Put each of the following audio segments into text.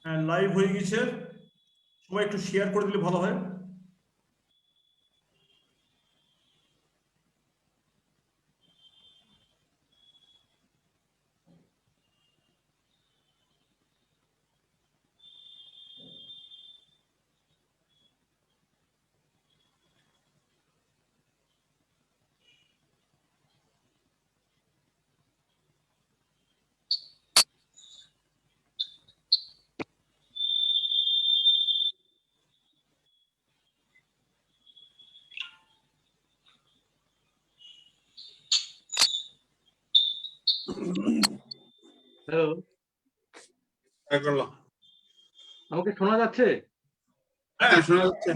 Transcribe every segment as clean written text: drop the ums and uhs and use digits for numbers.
হ্যাঁ, লাইভ হয়ে গেছে। সবাই একটু শেয়ার করে দিলে ভালো হয়। হ্যালো, করলাম। আমাকে শোনা যাচ্ছে? হ্যাঁ, শোনা যাচ্ছে।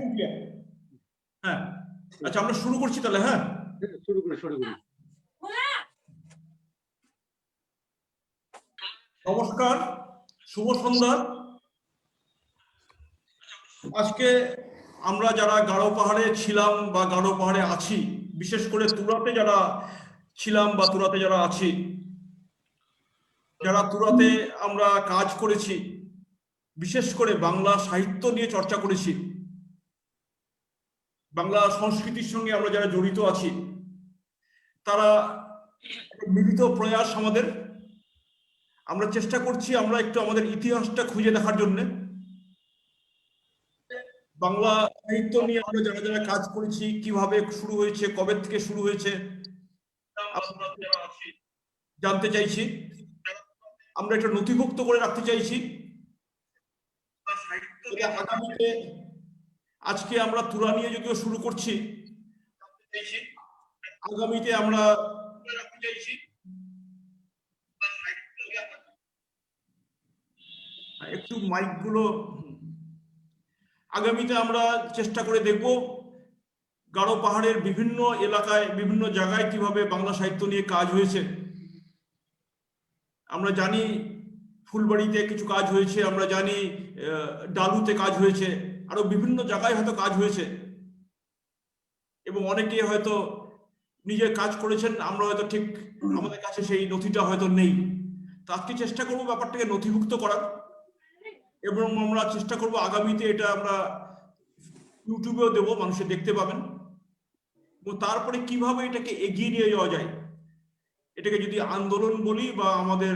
হ্যাঁ, আচ্ছা আমরা শুরু করছি তাহলে। হ্যাঁ, শুরু করি। নমস্কার, শুভ সন্ধ্যা। আজকে আমরা যারা গাঢ় পাহাড়ে ছিলাম বা গাঢ় পাহাড়ে আছি, বিশেষ করে তুরাতে যারা ছিলাম বা তুরাতে যারা আছি, যারা তুরাতে আমরা কাজ করেছি, বিশেষ করে বাংলা সাহিত্য নিয়ে চর্চা করেছি, বাংলা সংস্কৃতির সঙ্গে আমরা যারা জড়িত আছি, তারা মিলিত প্রয়াস আমাদের। আমরা চেষ্টা করছি আমরা একটু আমাদের ইতিহাসটা খুঁজে দেখার জন্য। বাংলা সাহিত্য নিয়ে আমরা যারা যারা কাজ করেছি, কিভাবে শুরু হয়েছে, কবে থেকে শুরু হয়েছে জানতে চাইছি। আমরা এটা নথিভুক্ত করে রাখতে চাইছি। আগামীতে আজকে আমরা তুরা নিয়ে যদিও শুরু করছি, আগামীতে আমরা রাখতে চাইছি একটু মাইকগুলো। আগামীতে আমরা চেষ্টা করে দেখব গাঢ় পাহাড়ের বিভিন্ন এলাকায়, বিভিন্ন জায়গায় কিভাবে বাংলা সাহিত্য নিয়ে কাজ হয়েছে। আমরা জানি ফুলবাড়িতে কিছু কাজ হয়েছে, আমরা জানি ডালুতে কাজ হয়েছে, আরো বিভিন্ন জায়গায় হয়তো কাজ হয়েছে, এবং অনেকে হয়তো নিজে কাজ করেছেন, আমরা হয়তো ঠিক আমাদের কাছে সেই নথিটা হয়তো নেই। তো আজকে চেষ্টা করবো ব্যাপারটাকে নথিভুক্ত করার, এবং আমরা চেষ্টা করব আগামীতে এটা আমরা ইউটিউবেও দেবো, মানুষে দেখতে পাবেন। এবং তারপরে কিভাবে এটাকে এগিয়ে নিয়ে যাওয়া যায়, এটাকে যদি আন্দোলন বলি বা আমাদের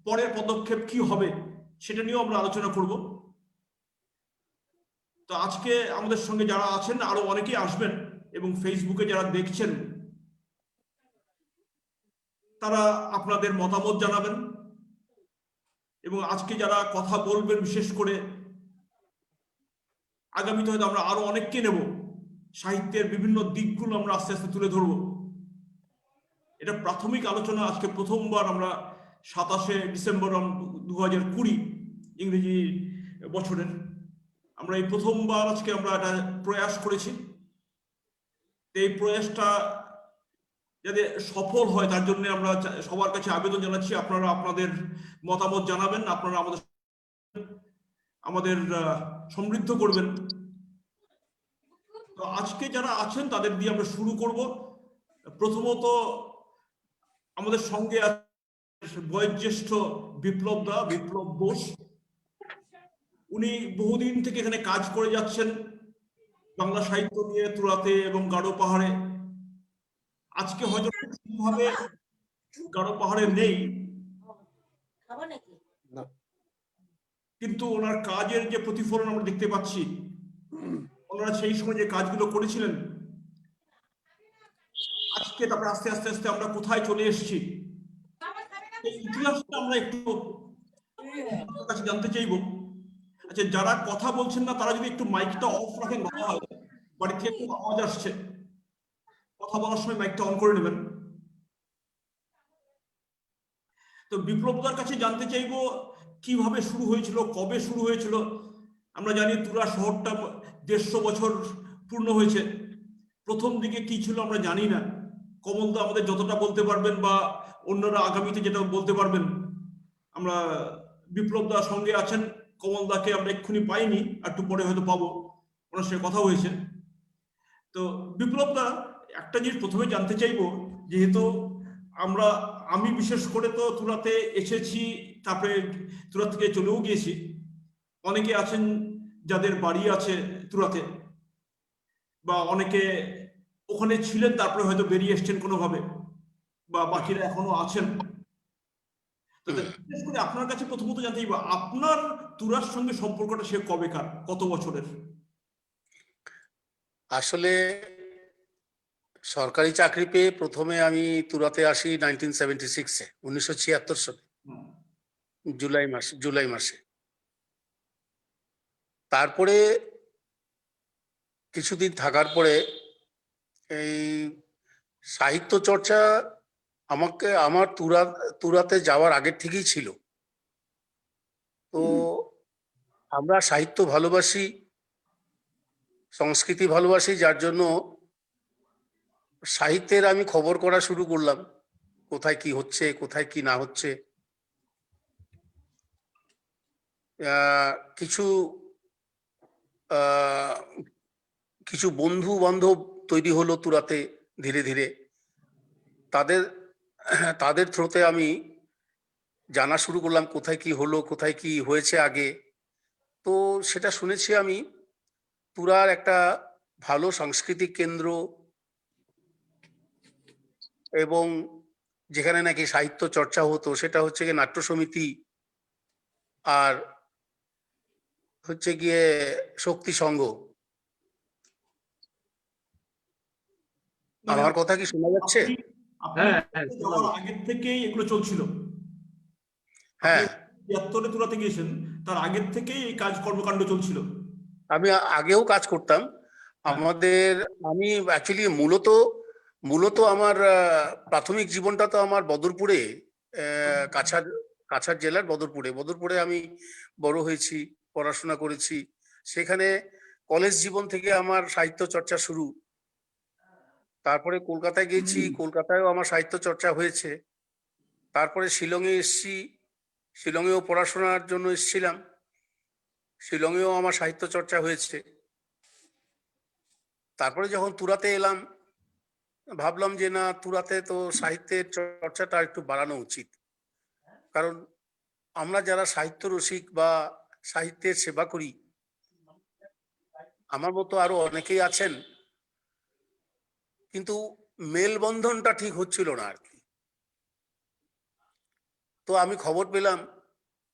পরের পদক্ষেপ কি হবে, সেটা নিয়েও আমরা আলোচনা করব। তো আজকে আমাদের সঙ্গে যারা আছেন আরো অনেকেই আসবেন, এবং ফেসবুকে যারা দেখছেন তারা আপনাদের মতামত জানাবেন, এবং আজকে যারা কথা বলবেন বিশেষ করে আগামীতে হয়তো আমরা আরো অনেককে নেব, সাহিত্যের বিভিন্ন দিকগুলো আমরা আস্তে আস্তে তুলে ধরব। এটা প্রাথমিক আলোচনা। আজকে প্রথমবার আমরা 27শে ডিসেম্বর 2020 ইংরেজি বছরের আমরা এই প্রথমবার আজকে আমরা একটা প্রয়াস করেছি। এই প্রয়াসটা যাতে সফল হয় তার জন্য আমরা সবার কাছে আবেদন জানাচ্ছি, আপনারা আপনাদের মতামত জানাবেন, আপনারা আমাদের সমৃদ্ধ করবেন। তো আজকে যারা আছেন তাদের দিয়ে আমরা শুরু করব। প্রথমত আমাদের সঙ্গে বয়োজ্যেষ্ঠ বিপ্লব বোস। উনি বহুদিন থেকে এখানে কাজ করে যাচ্ছেন বাংলা সাহিত্য নিয়ে তুরাতে এবং গাঢ় পাহাড়ে। আজকে হয়তো ঠিকভাবে গাঢ় পাহাড়ে নেই, কিন্তু ওনার কাজের যে প্রতিফলন আমরা দেখতে পাচ্ছি, ওনারা সেই সময় যে কাজগুলো করেছিলেন, আজকে তারপরে আস্তে আস্তে আস্তে আমরা কোথায় চলে এসেছি, এই ইতিহাসটা আমরা একটু কাছে জানতে চাইবো। আচ্ছা, যারা কথা বলছেন না তারা যদি একটু মাইকটা অফ রাখেন ভালো হয়, বাড়ি থেকে খুব আওয়াজ আসছে, কথা বলার সময় মাইকটা অন করে নেবেন। তো বিপ্লবদার কাছে জানতে চাইবো কিভাবে শুরু হয়েছিল, কবে শুরু হয়েছিল। আমরা জানি তুরা শহরটা 150 বছর পূর্ণ হয়েছে। প্রথম দিকে কি ছিল আমরা জানি না। কমলদা আমাদের যতটা বলতে পারবেন বা অন্যরা আগামীতে যেটা বলতে পারবেন। আমরা বিপ্লবদার সঙ্গে আছেন, কমলদাকে আমরা এক্ষুনি পাইনি, একটু পরে হয়তো পাবো, ওনার সঙ্গে কথা হয়েছে। তো বিপ্লবদা, একটা জিনিস প্রথমে জানতে চাইবো, যেহেতু আমরা আমি বিশেষ করে তো তুরাতে এসেছি, তারপরে তুরা থেকে চলেও গিয়েছি। অনেকে আছেন যাদের বাড়ি আছে তুরাতে, বা অনেকে ওখানে ছিলেন তারপরে হয়তো বেরিয়ে এসছেন কোনোভাবে, বা বাকিরা এখনো আছেন। তো বিশেষ করে আপনার কাছে প্রথমত জানতে চাইবো, আপনার তুরার সঙ্গে সম্পর্কটা সে কবেকার, কত বছরের? আসলে সরকারি চাকরি পেয়ে প্রথমে আমি তুরাতে আসি 1976-এ, 1976 সালে জুলাই মাসে। তারপরে কিছুদিন থাকার পরে এই সাহিত্য চর্চা আমার তুরাতে যাওয়ার আগের থেকেই ছিল। তো আমরা সাহিত্য ভালোবাসি, সংস্কৃতি ভালোবাসি, যার জন্য সাহিত্যের আমি খবর করা শুরু করলাম, কোথায় কি হচ্ছে, কোথায় কি না হচ্ছে। কিছু কিছু বন্ধু বান্ধব তৈরি হলো তুরাতে ধীরে ধীরে। তাদের থ্রুতে আমি জানা শুরু করলাম কোথায় কি হলো, কোথায় কি হয়েছে আগে। তো সেটা শুনেছি আমি, তুরার একটা ভালো সাংস্কৃতিক কেন্দ্র, এবং যেখানে নাকি সাহিত্য চর্চা হতো সেটা হচ্ছে গিয়ে নাট্য সমিতি, আর হচ্ছে গিয়ে শক্তি সংঘ। মানে আমার কথা কি শোনা যাচ্ছে? আপনি আপনি হ্যাঁ, হ্যাঁ, যাওয়ার আগের থেকেই এগুলো চলছিল? আপনি হ্যাঁ, ৭৩-এ তুরাতে গিয়েছেন, তার আগের থেকেই এই কাজ কর্মকাণ্ড চলছিল? আমি আগেও কাজ করতাম। হ্যাঁ। আমি অ্যাকচুয়ালি মূলত আমার প্রাথমিক জীবনটা তো আমার বদরপুরে, কাছাড় জেলার বদরপুরে আমি বড় হয়েছি, পড়াশোনা করেছি। সেখানে কলেজ জীবন থেকে আমার সাহিত্য চর্চা শুরু। তারপরে কলকাতায় গেছি, কলকাতায়ও আমার সাহিত্য চর্চা হয়েছে। তারপরে শিলংয়ে এসছি, শিলংয়েও পড়াশোনার জন্য এসেছিলাম, শিলংয়েও আমার সাহিত্য চর্চা হয়েছে। তারপরে যখন তুরাতে এলাম, ভাবলাম যে না, তুরাতে তো সাহিত্যের চর্চাটা একটু বাড়ানো উচিত। কারণ আমরা যারা সাহিত্য রসিক বা সাহিত্যের সেবা করি, আমার মতো আরো অনেকেই আছেন, কিন্তু মেলবন্ধনটা ঠিক হচ্ছিল না আর কি। তো আমি খবর পেলাম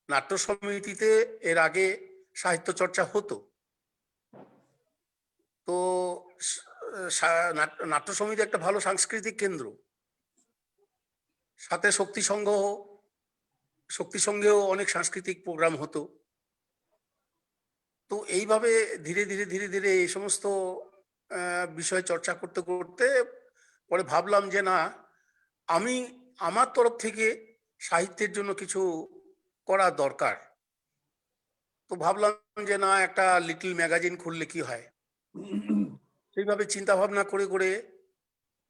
নাট্য সমিতিতে এর আগে সাহিত্য চর্চা হতো। তো নাট্য সমিতি একটা ভালো সাংস্কৃতিক কেন্দ্র, সাথে শক্তি সঙ্গেও অনেক সাংস্কৃতিক প্রোগ্রাম হতো। তো এইভাবে ধীরে ধীরে এই সমস্ত বিষয় চর্চা করতে করতে পরে ভাবলাম যে না, আমি আমার তরফ থেকে সাহিত্যের জন্য কিছু করা দরকার। তো ভাবলাম যে না, একটা লিটল ম্যাগাজিন খুললে কি হয়। সেইভাবে চিন্তা ভাবনা করে করে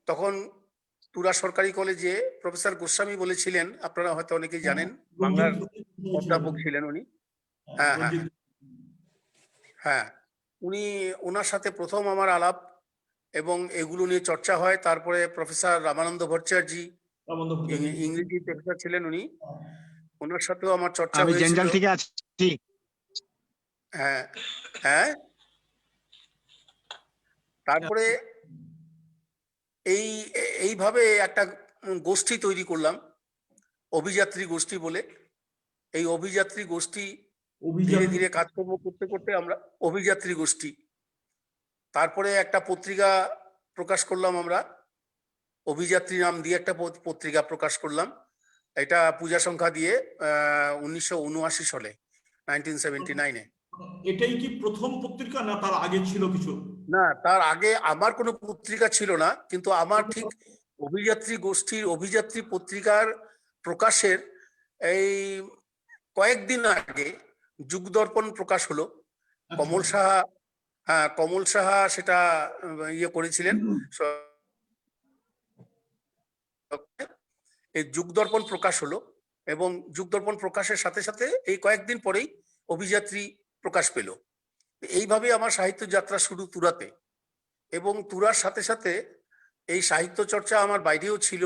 তখন তুরা সরকারি কলেজে প্রফেসর গোস্বামী বলেছিলেন, আপনারা হয়তো অনেকেই জানেন, বাংলার অধ্যাপক ছিলেন উনি। হ্যাঁ, হ্যাঁ, হ্যাঁ, ওনার সাথে প্রথম আমার আলাপ এবং এগুলো নিয়ে চর্চা হয়। তারপরে প্রফেসর রামানন্দ ভট্টাচার্য, ইংরেজি প্রফেসর ছিলেন উনি, ওনার সাথেও আমার চর্চা আমি হয়েছিল। জেনজাল থেকে আছি। হ্যাঁ, হ্যাঁ। তারপরে এইভাবে একটা গোষ্ঠী তৈরি করলাম, অভিযাত্রী গোষ্ঠী বলে। এই অভিযাত্রী গোষ্ঠী ধীরে ধীরে কাজকর্ম করতে করতে আমরা অভিযাত্রী গোষ্ঠী, তারপরে একটা পত্রিকা প্রকাশ করলাম আমরা, অভিযাত্রী নাম দিয়ে একটা পত্রিকা প্রকাশ করলাম। এটা পূজা সংখ্যা দিয়ে 1979 সালে, 1979-এ। এটাই কি প্রথম পত্রিকা, না তার আগে ছিল কিছু? না, তার আগে আমার কোনো পত্রিকা ছিল না, কিন্তু আমার ঠিক অভিযাত্রী পত্রিকার প্রকাশের এই কয়েকদিন আগে যুগদর্পণ প্রকাশ হলো। কমল সাহা, হ্যাঁ, কমল সাহা সেটা ইয়ে করেছিলেন। এই যুগদর্পণ প্রকাশ হলো, এবং যুগদর্পণ প্রকাশের সাথে সাথে এই কয়েকদিন পরেই অভিযাত্রী প্রকাশ পেল। এইভাবে আমার সাহিত্য যাত্রা শুরু তুরাতে, এবং তুরার সাথে সাথে এই সাহিত্য চর্চা আমার বাইরেও ছিল।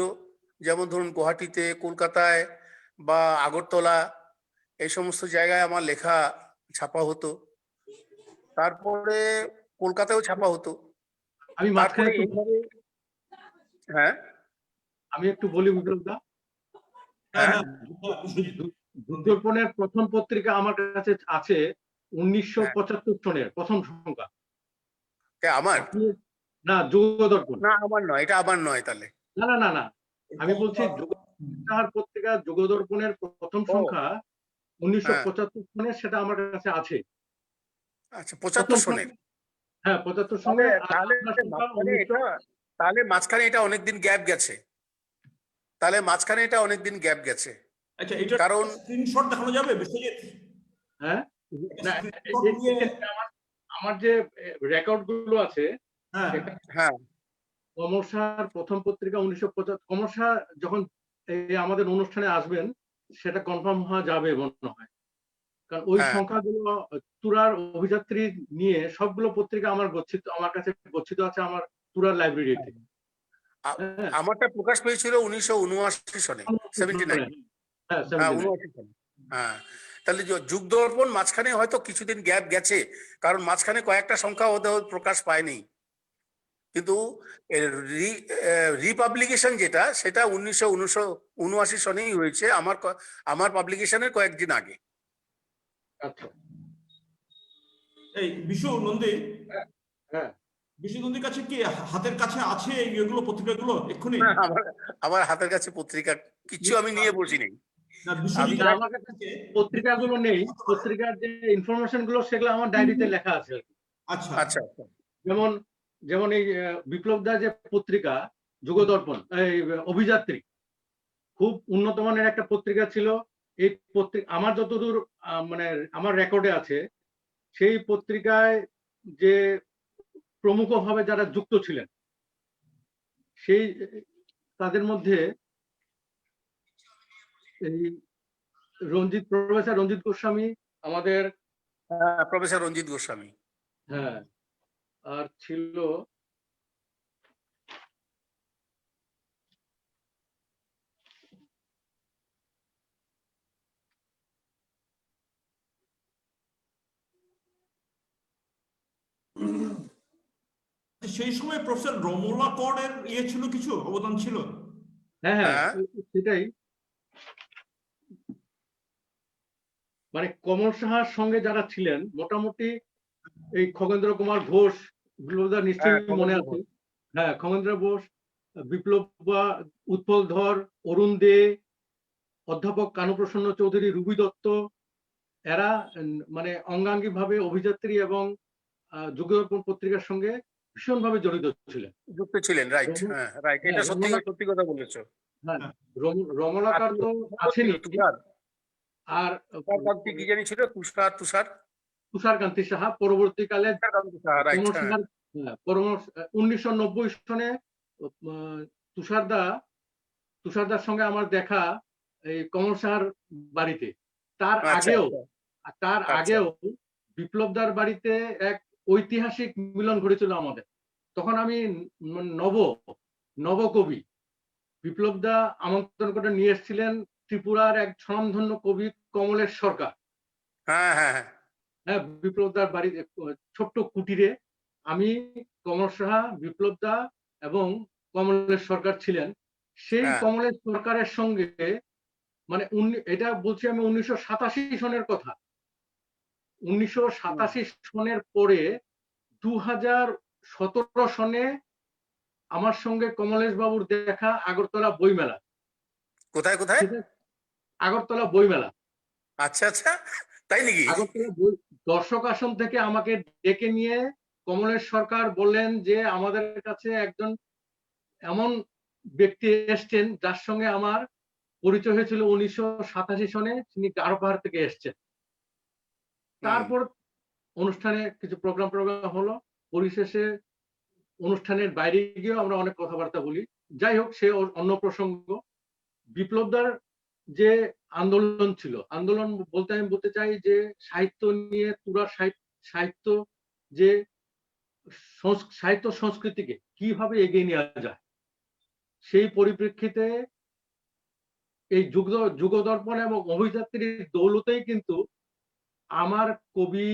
যেমন ধরুন গুয়াহাটিতে, কলকাতায় বা আগরতলা, এই সমস্ত জায়গায় আমার লেখা ছাপা হতো। তারপরে কলকাতায়ও ছাপা হতো। আমি মাঝখানে তারপরে এইভাবে, হ্যাঁ আমি একটু বলি বিপ্লব দা। হ্যাঁ হ্যাঁ হ্যাঁ বিশ্বজিৎ। যুগদর্পণের প্রথম পত্রিকা আমার কাছে আছে 1975 সনের প্রথম সংখ্যা। আমার আপনি- না, যুগদর্পণ। না, আমার নয়, এটা আমার নয় তাহলে। না না না না, আমি বলছি যুগদর্পণ পত্রিকা যুগদর্পণের প্রথম ও, সংখ্যা হ্যাঁ 1975 সনের, সেটা আমার কাছে আছে। আচ্ছা, প্রথম 75 সনের। সংখ্যা, হ্যাঁ 75 তাহলে সনের। আর তাহলে আপনার সংখ্যা মাঝখানে এটা, তাহলে মাঝখানে এটা অনেকদিন গ্যাপ গেছে। তাহলে মাঝখানে এটা অনেকদিন গ্যাপ গেছে, আচ্ছা, এটা কারণ স্ক্রিনশট দেখানো যাবে বিশ্বজিৎ? হ্যাঁ না, স্ক্রিনশট নিয়ে আমার আমার যে রেকর্ড গুলো আছে, হ্যাঁ হ্যাঁ কমর্সার প্রথম পত্রিকা 1975। কমর্সা যখন এই আমাদের অনুষ্ঠানে আসবেন, সেটা কনফার্ম হওয়া যাবে মনে হয়, কারণ ওই হ্যাঁ সংখ্যাগুলো তুরার অভিযাত্রী নিয়ে সবগুলো পত্রিকা আমার গচ্ছিত, আমার কাছে গচ্ছিত আছে আমার তুরার লাইব্রেরিতে। আ- হ্যাঁ, আমারটা প্রকাশ পেয়েছিল 1979 সনে, 79। হ্যাঁ হ্যাঁ 79। 79 সনে। হ্যাঁ, তাহলে যুগ দর্পণ মাঝখানে হয়তো কিছুদিন গ্যাপ গেছে, কারণ মাঝখানে কয়েকটা সংখ্যা ওদের প্রকাশ পায়নি। কিন্তু রিপাবলিকেশন যেটা, সেটা 1979 সনেই হয়েছে, আমার পাবলিকেশনের কয়েকদিন আগে। আচ্ছা, এই বিশু নন্দী, হ্যাঁ বিশু নন্দীর কাছে কি হাতের কাছে আছে এগুলো পত্রিকাগুলো এক্ষুনি? না, আমার আমার হাতের কাছে পত্রিকা কিছু আমি নিয়ে বসি নেই। না আমি বিশ্বজিৎ না, আমার কাছে পত্রিকাগুলো নেই, পত্রিকার যে ইনফরমেশন গুলো সেগুলো আমার ডায়েরিতে লেখা আছে আর কি। আচ্ছা আচ্ছা আচ্ছা যেমন যেমন এই বিপ্লব দা যে পত্রিকা যুগদর্পণ, এই অভিযাত্রী, খুব উন্নত মানের একটা পত্রিকা ছিল। এই পত্রিকা আমার যতদূর মানে আমার রেকর্ডে আছে, সেই পত্রিকায় যে প্রমুখভাবে যারা যুক্ত ছিলেন, সেই তাদের মধ্যে এই প্রফেসর রঞ্জিত গোস্বামী আমাদের, হ্যাঁ, প্রফেসর রঞ্জিত গোস্বামী। হ্যাঁ, আর ছিল সেই সময় প্রফেসর রমলা করের ছিল, কিছু অবদান ছিল। হ্যাঁ হ্যাঁ হ্যাঁ সেটাই, মানে কমল সাহার সঙ্গে যারা ছিলেন মোটামুটি এই খগেন্দ্র কুমার ঘোষ, বিপ্লবদা হ্যাঁ নিশ্চয়ই মনে আছে। হ্যাঁ, খগেন্দ্র ঘোষ, বিপ্লব, উৎপল ধর, অরুণ দে, অধ্যাপক কানুপ্রসন্ন চৌধুরী, রুবি দত্ত, এরা মানে অঙ্গাঙ্গী ভাবে অভিযাত্রী এবং যুগদর্পণ পত্রিকার সঙ্গে ভীষণভাবে জড়িত ছিলেন। যুক্ত ছিলেন, রাইট। হ্যাঁ রাইট, এটা সত্যি সত্যি কথা বলেছো। হ্যাঁ, রমলাকার তো আছেনই, তুষার, আর কি জানি ছিল, তুষার তুষার তুষারকান্তি সাহা পরবর্তীকালে তুষারকান্তি সাহা, রাইট। কমল সাহার, 1990 সনে তুষারদা তুষারদার সঙ্গে আমার দেখা এই কমল সাহার বাড়িতে। তার আচ্ছা আগেও আচ্ছা বিপ্লবদার বাড়িতে এক ঐতিহাসিক মিলন ঘটেছিল আমাদের। তখন আমি নব নবকবি, বিপ্লবদা আমন্ত্রণ করে নিয়ে এসেছিলেন ত্রিপুরার এক স্বনামধন্য কবি কমলেশ সরকার। হ্যাঁ হ্যাঁ হ্যাঁ হ্যাঁ, বিপ্লবদার বাড়িতে ছোট্ট কুটিরে আমি, কমল সাহা, বিপ্লবদা এবং কমলেশ সরকার ছিলেন। সেই হ্যাঁ কমলেশ সরকারের সঙ্গে মানে এটা বলছি আমি 1987 সনের কথা। 1987 সনের পরে 2017 সনে আমার সঙ্গে কমলেশ বাবুর দেখা আগরতলা বইমেলা। কোথায় কোথায়? আগরতলা বইমেলা। আচ্ছা আচ্ছা, তাই নাকি? আগরতলা দর্শক আসন থেকে আমাকে ডেকে নিয়ে কমলেশ সরকার বললেন যে আমাদের কাছে একজন এমন ব্যক্তি এসছেন যার সঙ্গে আমার পরিচয় হয়েছিল 1987 সনে, তিনি গারো পাহাড় থেকে এসছেন। তারপর অনুষ্ঠানে কিছু প্রোগ্রাম হলো, পরিশেষে অনুষ্ঠানের বাইরে গিয়েও আমরা অনেক কথাবার্তা বলি। যাই হোক, সে অন্য প্রসঙ্গ। বিপ্লবদার যে আন্দোলন ছিল, আন্দোলন বলতে আমি বলতে চাই যে সাহিত্য নিয়ে তুরার সাহিত্য, যে সাহিত্য সংস্কৃতিকে কিভাবে এগিয়ে নেওয়া যায়, সেই পরিপ্রেক্ষিতে এই যুগদর্পণ এবং অভিযাত্রীর দৌলতেই কিন্তু আমার কবি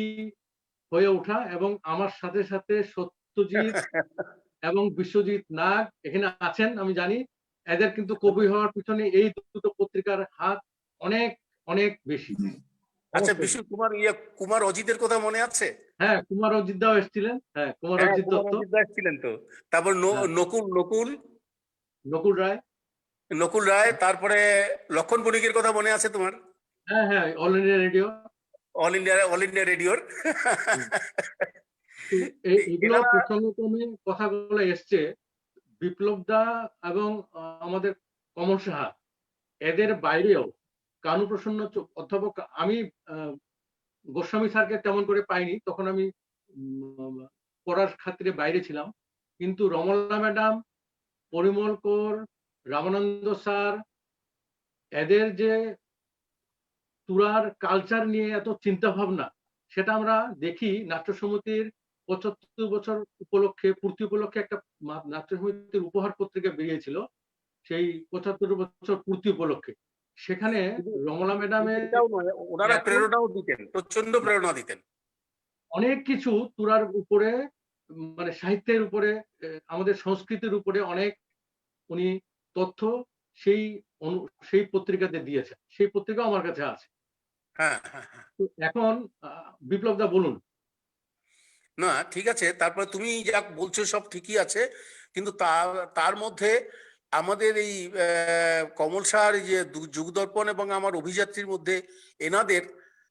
হয়ে ওঠা, এবং আমার সাথে সাথে সত্যজিৎ এবং বিশ্বজিৎ নাগ এখানে আছেন আমি জানি, এদের কিন্তু কবি হওয়ার পিছনে এই দুটো পত্রিকার হাত অনেক অনেক বেশি। আচ্ছা, অবশ্যই। বিশু কুমার অজিতের কথা মনে আছে? হ্যাঁ, কুমার অজিত দাও এসেছিলেন। হ্যাঁ, কুমার হ্যাঁ, অজিত কুমার দত্ত, অজিত দাস ছিলেন তো। তারপর হ্যাঁ, নকুল নকুল নকুল রায়। নকুল রায়, তারপরে লক্ষণ বণিকের কথা মনে আছে তোমার? হ্যাঁ হ্যাঁ, all India radio. All India রেডিওর। তো এগুলো এনারা প্রসঙ্গক্রমে কথাগুলো এসছে। বিপ্লব দা এবং আমাদের কমল সাহা, এদের বাইরেও কানু প্রসন্ন অধ্যাপক, আমি গোস্বামী স্যারকে তেমন করে পাইনি, তখন আমি পড়ার খাতিরে বাইরে ছিলাম, কিন্তু রমলা ম্যাডাম, পরিমল কর, রামানন্দ স্যার, এদের যে তুরার কালচার নিয়ে এত চিন্তা ভাবনা, সেটা আমরা দেখি নাট্য সমিতির 75 বছর উপলক্ষে, পূর্তি উপলক্ষে একটা নাট্য সমিতির উপহার পত্রিকা বেরিয়েছিল, সেই 75 বছর পূর্তি উপলক্ষে। সেখানে রমলা ম্যাডামের এটাও নয়, ওনারা এত প্রেরণাও দিতেন, প্রচন্ড প্রেরণা দিতেন। অনেক কিছু তুরার উপরে, মানে সাহিত্যের উপরে, আমাদের সংস্কৃতির উপরে অনেক উনি তথ্য সেই সেই পত্রিকাতে দিয়েছেন। সেই পত্রিকা আমার কাছে আছে। হ্যাঁ হ্যাঁ হ্যাঁ। তো এখন বিপ্লব দা বলুন। না ঠিক আছে, তারপরে তুমি যা বলছো সব ঠিকই আছে, কিন্তু তার তার মধ্যে আমাদের এই কমল সাহার যে যুগদর্পণ এবং আমার অভিযাত্রীর মধ্যে এনাদের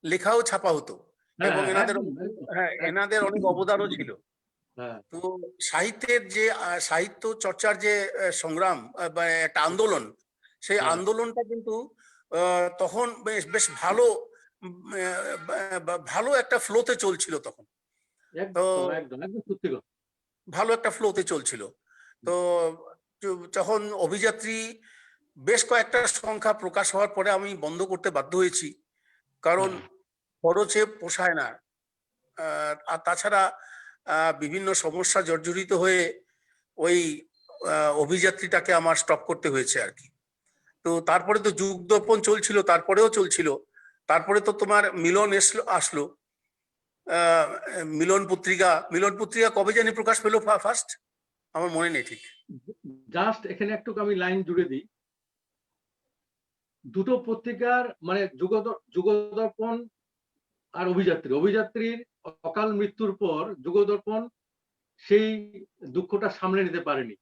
লেখাও ছাপা হতো, হ্যাঁ এবং হ্যাঁ, এনাদের একদম একদম হ্যাঁ এনাদের অনেক অবদানও ছিল। হ্যাঁ তো সাহিত্যের যে সাহিত্য চর্চার যে সংগ্রাম বা একটা আন্দোলন, সেই হ্যাঁ, আন্দোলনটা কিন্তু তখন বেশ বেশ ভালো ভালো একটা ফ্লোতে চলছিল তখন। তো একদম একদম একদম সত্যি কথা। ভালো একটা ফ্লোতে চলছিল। তো যখন অভিযাত্রী বেশ কয়েকটা সংখ্যা প্রকাশ হওয়ার পরে আমি বন্ধ করতে বাধ্য হয়েছি, কারণ হ্যাঁ, খরচে পোষায় না। আর তাছাড়া বিভিন্ন সমস্যা জর্জরিত হয়ে ওই অভিযাত্রীটাকে আমার স্টপ করতে হয়েছে আর কি। তো তারপরে তো যুগদর্পণ চলছিল, তারপরেও চলছিল, তারপরে তো তোমার মিলন আসলো। আহ, মিলন পত্রিকা কবে জানি প্রকাশ পেলো ফার্স্ট, আমার মনে নেই ঠিক। জাস্ট এখানে একটু আমি লাইন জুড়ে দিই। দুটো পত্রিকার মানে যুগদর্পণ আর অভিযাত্রীর অকাল মৃত্যুর পর যুগদর্পণ সেই দুঃখটা সামলে নিতে পারেনি।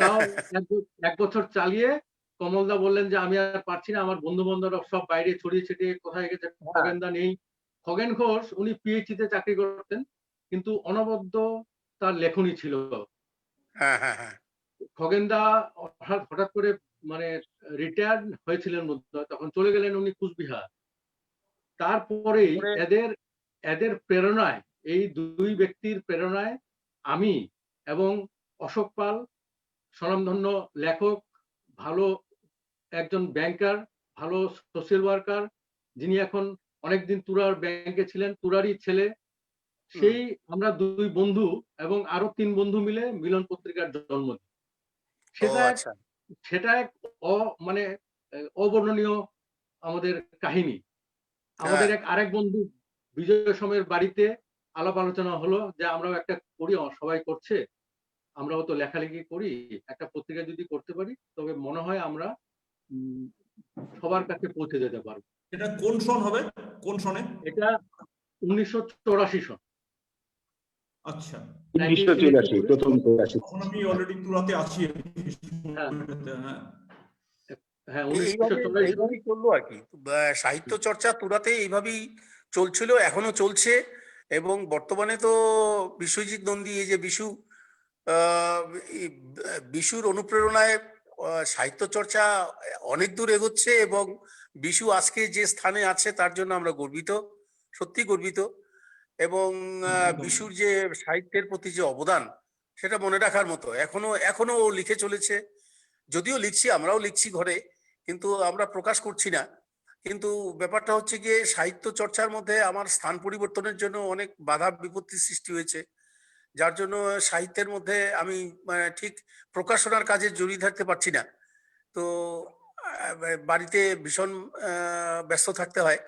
তাও এক বছর চালিয়ে কমলদা বললেন যে আমি আর পারছি না, আমার বন্ধু বান্ধবরা সব বাইরে ছড়িয়ে ছিটিয়ে কোথায় গেছে, খগেনদা নেই। খগেন ঘোষ উনি পিএইচডি তে চাকরি করতেন, কিন্তু অনবদ্য তার লেখনী ছিল। হ্যাঁ হ্যাঁ হ্যাঁ। খগেনদা হঠাৎ করে মানে রিটায়ার হয়েছিলেন বোধহয়, তখন চলে গেলেন উনি কুচবিহার। তারপরেই এদের এদের প্রেরণায়, এই দুই ব্যক্তির প্রেরণায় আমি এবং অশোক পাল, স্বনামধন্য লেখক, ভালো একজন ব্যাংকার, ভালো সোশ্যাল ওয়ার্কার, যিনি এখন অনেকদিন তুরার ব্যাংকে ছিলেন, তুরারই ছেলে, সেই আমরা দুই বন্ধু এবং আরো 3 বন্ধু মিলে মিলন পত্রিকার জন্ম দিই। ও সেটা এক আচ্ছা। সেটা এক মানে অবর্ণনীয় আমাদের কাহিনী। আমাদের হ্যাঁ। আরেক বন্ধু বিজয় সোমের বাড়িতে আলাপ আলোচনা হলো যে আমরাও একটা করি, সবাই করছে, আমরাও তো লেখালেখি করি, একটা পত্রিকা যদি করতে পারি তবে মনে হয় আমরা সবার কাছে পৌঁছে যেতে পারবো। এটা কোন সন হবে, কোন সনে? এটা 1984 সন। আচ্ছা, 1984 প্রথম প্রকাশিত। তখন আমি অলরেডি তুরাতে আছি। হ্যাঁ হ্যাঁ, হ্যাঁ, এইভাবেই 1984 সন। চললো আর কি। সাহিত্য চর্চা তুরাতে এইভাবেই চলছিল, এখনো চলছে। এবং বর্তমানে তো বিশ্বজিৎ নন্দী, এই যে বিশু, এই বিশুর অনুপ্রেরণায় সাহিত্য চর্চা অনেক দূর এগোচ্ছে, এবং বিশু আজকে যে স্থানে আছে তার জন্য আমরা গর্বিত, সত্যি গর্বিত। এবং বিশুর যে সাহিত্যের প্রতি যে অবদান, সেটা মনে রাখার মতো। এখনো ও লিখে চলেছে, যদিও লিখছি, আমরাও লিখছি ঘরে, কিন্তু আমরা প্রকাশ করছি না। কিন্তু ব্যাপারটা হচ্ছে গিয়ে সাহিত্য চর্চার মধ্যে আমার স্থান পরিবর্তনের জন্য অনেক বাধা বিপত্তির সৃষ্টি হয়েছে, যার জন্য সাহিত্যের মধ্যে আমি ঠিক প্রকাশনার কাজে জড়িয়ে থাকতে পারছি না। তো বাড়িতে ভীষণ ব্যস্ত থাকতে হয়,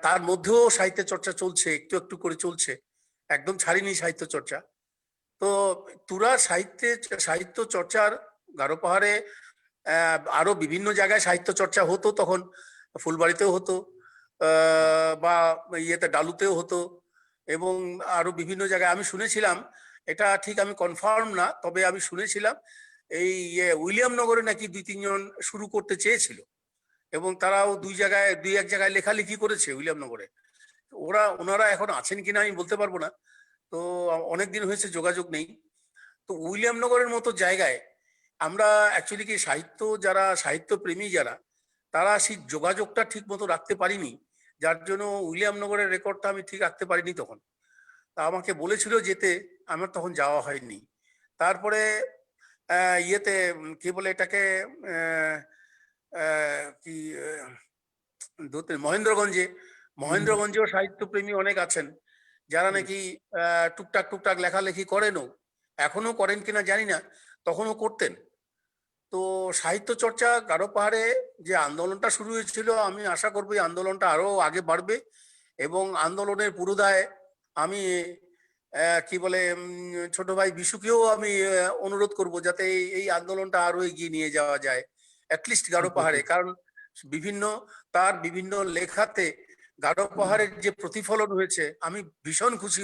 তার মধ্যেও সাহিত্য চর্চা চলছে, একটু একটু করে চলছে, একদম ছাড়িনি সাহিত্য চর্চা। তো তুরা সাহিত্য চর্চার গারো পাহাড়ে আরো বিভিন্ন জায়গায় সাহিত্য চর্চা হতো, তখন ফুলবাড়িতেও হতো, বা ইয়েতে ডালুতেও হতো, এবং আরো বিভিন্ন জায়গায় আমি শুনেছিলাম, এটা ঠিক আমি কনফার্ম না, তবে আমি শুনেছিলাম এই উইলিয়ামনগরে নাকি 2-3 জন শুরু করতে চেয়েছিল, এবং তারাও দুই এক জায়গায় লেখালেখি করেছে উইলিয়ামনগরে। ওনারা এখন আছেন কিনা আমি বলতে পারবো না, তো অনেকদিন হয়েছে, যোগাযোগ নেই। তো উইলিয়ামনগরের মতো জায়গায় আমরা অ্যাকচুয়ালি কি সাহিত্য প্রেমী যারা, তারা সেই যোগাযোগটা ঠিক মতো রাখতে পারিনি, যার জন্য উইলিয়ামনগরের রেকর্ডটা আমি ঠিক রাখতে পারিনি তখন। তা আমাকে বলেছিল যেতে, আমার তখন যাওয়া হয়নি। তারপরে ইয়েতে কি বলে এটাকে, কি মহেন্দ্রগঞ্জেও সাহিত্যপ্রেমী অনেক আছেন, যারা নাকি টুকটাক লেখালেখি করেনও, এখনো করেন কিনা জানি না, তখনও করতেন। তো সাহিত্য চর্চা গারো পাহাড়ে যে আন্দোলনটা শুরু হয়েছিল, আমি আশা করবো এই আন্দোলনটা আরো আগে বাড়বে, এবং আন্দোলনের পুরোদায় আমি কি বলে ছোট ভাই বিশুকেও আমি অনুরোধ করব যাতে এই আন্দোলনটা আরো এগিয়ে নিয়ে যাওয়া যায়, অ্যাটলিস্ট গারো পাহাড়ে। কারণ বিভিন্ন লেখাতে গারো পাহাড়ের যে প্রতিফলন হয়েছে, আমি ভীষণ খুশি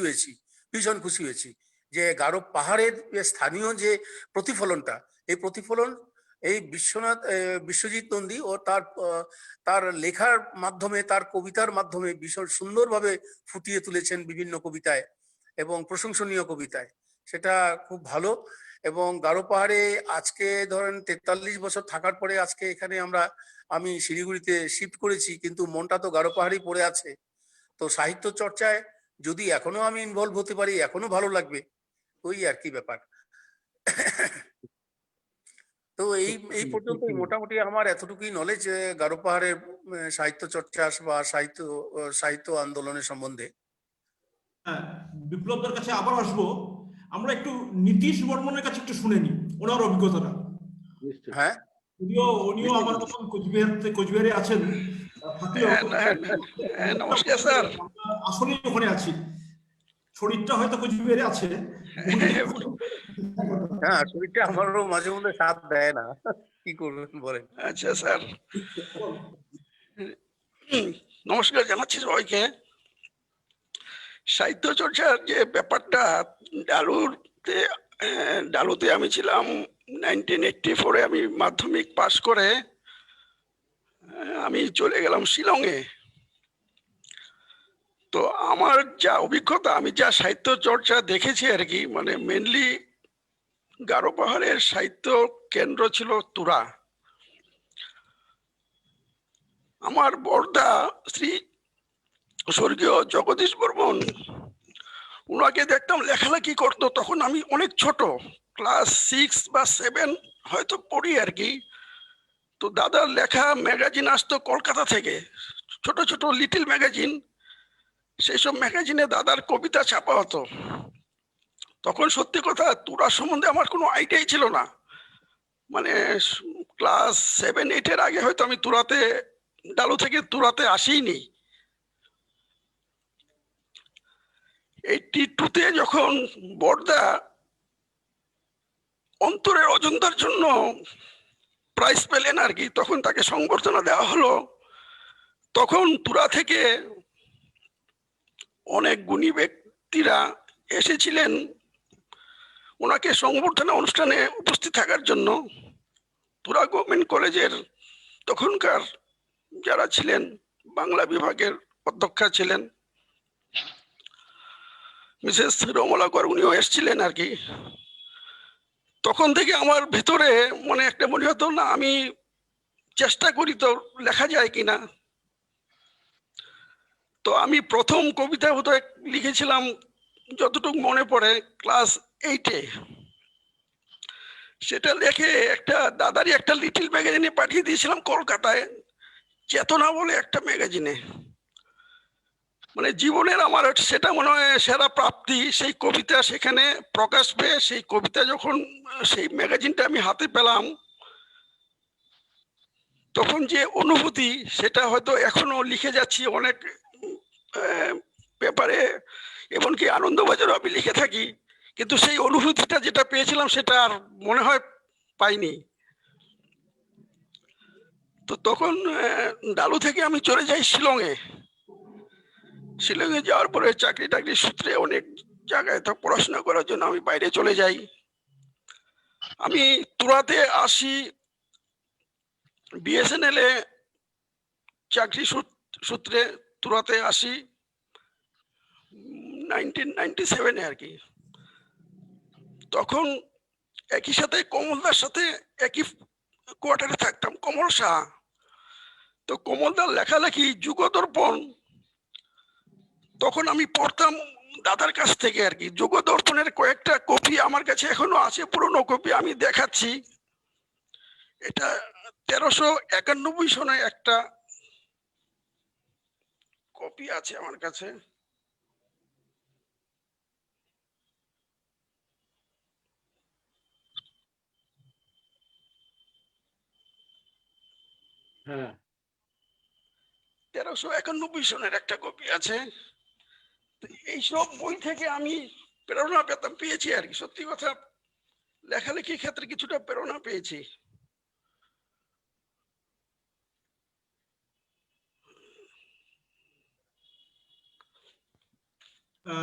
হয়েছি যে গারো পাহাড়ের স্থানীয় যে প্রতিফলনটা, এই প্রতিফলন এই বিশ্বজিৎ নন্দী ও তার লেখার মাধ্যমে, তার কবিতার মাধ্যমে ভীষণ সুন্দরভাবে ফুটিয়ে তুলেছেন বিভিন্ন কবিতায় এবং প্রশংসনীয় কবিতায়, সেটা খুব ভালো। এবং গারো পাহাড়ে আজকে ধরেন 43 বছর থাকার পরে আজকে এখানে আমি শিলিগুড়িতে শিফট করেছি, কিন্তু মনটা তো গারো পাহাড়েই পড়ে আছে। তো সাহিত্য চর্চায় যদি এখনো আমি ইনভলভ হতে পারি, এখনো ভালো লাগবে, ওই আর কি ব্যাপার। তো এই পর্যন্ত মোটামুটি আমার এতটুকুই নলেজ গারো পাহাড়ের সাহিত্য চর্চা বা সাহিত্য আন্দোলনের সম্বন্ধে। হ্যাঁ, বিপ্লবদের কাছে আবার আসবো। আমরা একটু নীতিশ বর্মনের কাছে একটু শুনে নিই ওনার অভিজ্ঞতাটা। হ্যাঁ, উনিও আমার মতন কোচবিহারে আছেন, নমস্কার স্যার। আসলেই ওখানে আছি, শরীরটা হয়তো কোচবিহারে আছে। হ্যাঁ, শরীরটা আমারও মাঝে মধ্যে সাথ দেয় না, কি করবেন বলেন। আচ্ছা স্যার, নমস্কার জানাচ্ছি সবাইকে। সাহিত্য চর্চার যে ব্যাপারটা, ডালুতে আমি ছিলাম 1984-এ। আমি মাধ্যমিক পাশ করে আমি চলে গেলাম শিলংয়ে। তো আমার যা অভিজ্ঞতা, আমি যা সাহিত্য চর্চা দেখেছি আর কি, মানে মেনলি গারো পাহাড়ের সাহিত্য কেন্দ্র ছিল তুরা। আমার বড়দা শ্রী স্বর্গীয় জগদীশ বর্মন, ওনাকে দেখতাম লেখালেখি করতো, তখন আমি অনেক ছোট, ক্লাস 6 বা 7 হয়তো পড়ি আর কি। তো দাদার লেখা ম্যাগাজিন আসতো কলকাতা থেকে, ছোট ছোট লিটল ম্যাগাজিন, সেই সব ম্যাগাজিনে দাদার কবিতা ছাপা হতো। তখন সত্যি কথা তুরা সম্বন্ধে আমার কোনো আইডিয়াই ছিল না, মানে ক্লাস 7-8-এর আগে হয়তো আমি ডালু থেকে তুরাতে আসিনি। 82-তে যখন বড়দা অন্তরের অজন্তার জন্য প্রাইজ পেলেন আর কি, তখন তাকে সংবর্ধনা দেওয়া হলো। তখন তুরা থেকে অনেক গুণী ব্যক্তিরা এসেছিলেন ওনাকে সংবর্ধনা অনুষ্ঠানে উপস্থিত থাকার জন্য। তুরা গভর্নমেন্ট কলেজের তখনকার যারা ছিলেন, বাংলা বিভাগের অধ্যক্ষা ছিলেন মিসেস রমলা কর, উনিও এসেছিলেন আর কি। তখন থেকে আমার ভেতরে একটা মনে হতো না, আমি চেষ্টা করি তো লেখা যায় কিনা। তো আমি প্রথম কবিতা বোধহয় লিখেছিলাম, যতটুকু মনে পড়ে, ক্লাস 8-এ। সেটা লিখে দাদারই একটা লিটল ম্যাগাজিনে পাঠিয়ে দিয়েছিলাম কলকাতায়, চেতনা বলে একটা ম্যাগাজিনে। মানে জীবনের আমার সেটা মনে হয় সেরা প্রাপ্তি, সেই কবিতা সেখানে প্রকাশ পেয়ে, সেই কবিতা যখন সেই ম্যাগাজিনটা আমি হাতে পেলাম, তখন যে অনুভূতি সেটা হয়তো এখনো লিখে যাচ্ছি অনেক পেপারে, এমনকি আনন্দবাজারও আমি লিখে থাকি, কিন্তু সেই অনুভূতিটা যেটা পেয়েছিলাম সেটা আর মনে হয় পাইনি। তো তখন ডালু থেকে আমি চলে যাই শিলংয়ে। শিলংয়ে যাওয়ার পরে চাকরি টাকরির সূত্রে অনেক জায়গায় তো পড়াশোনা করার জন্য আমি বাইরে চলে যাই। আমি তুরাতে আসি বিএসএনএল এ চাকরি সূত্রে, তুরাতে আসি 1997 আর কি। তখন একই সাথে কমলদার সাথে একই কোয়ার্টারে থাকতাম, কমল শাহ। তো কমলদার লেখালেখি যুগদর্পণ তখন আমি পড়তাম দাদার কাছ থেকে আর কি। যুগদর্পণের কয়েকটা কপি আমার কাছে এখনো আছে, পুরনো কপি, আমি দেখাচ্ছি। এটা 1391 সনে একটা কপি আছে আমার কাছে। হ্যাঁ, 1391 সনের একটা কপি আছে। এইসব বই থেকে আমি প্রেরণা পেয়েছি আর কি। সত্যি কথা, লেখালেখির ক্ষেত্রে কিছুটা প্রেরণা পেয়েছি।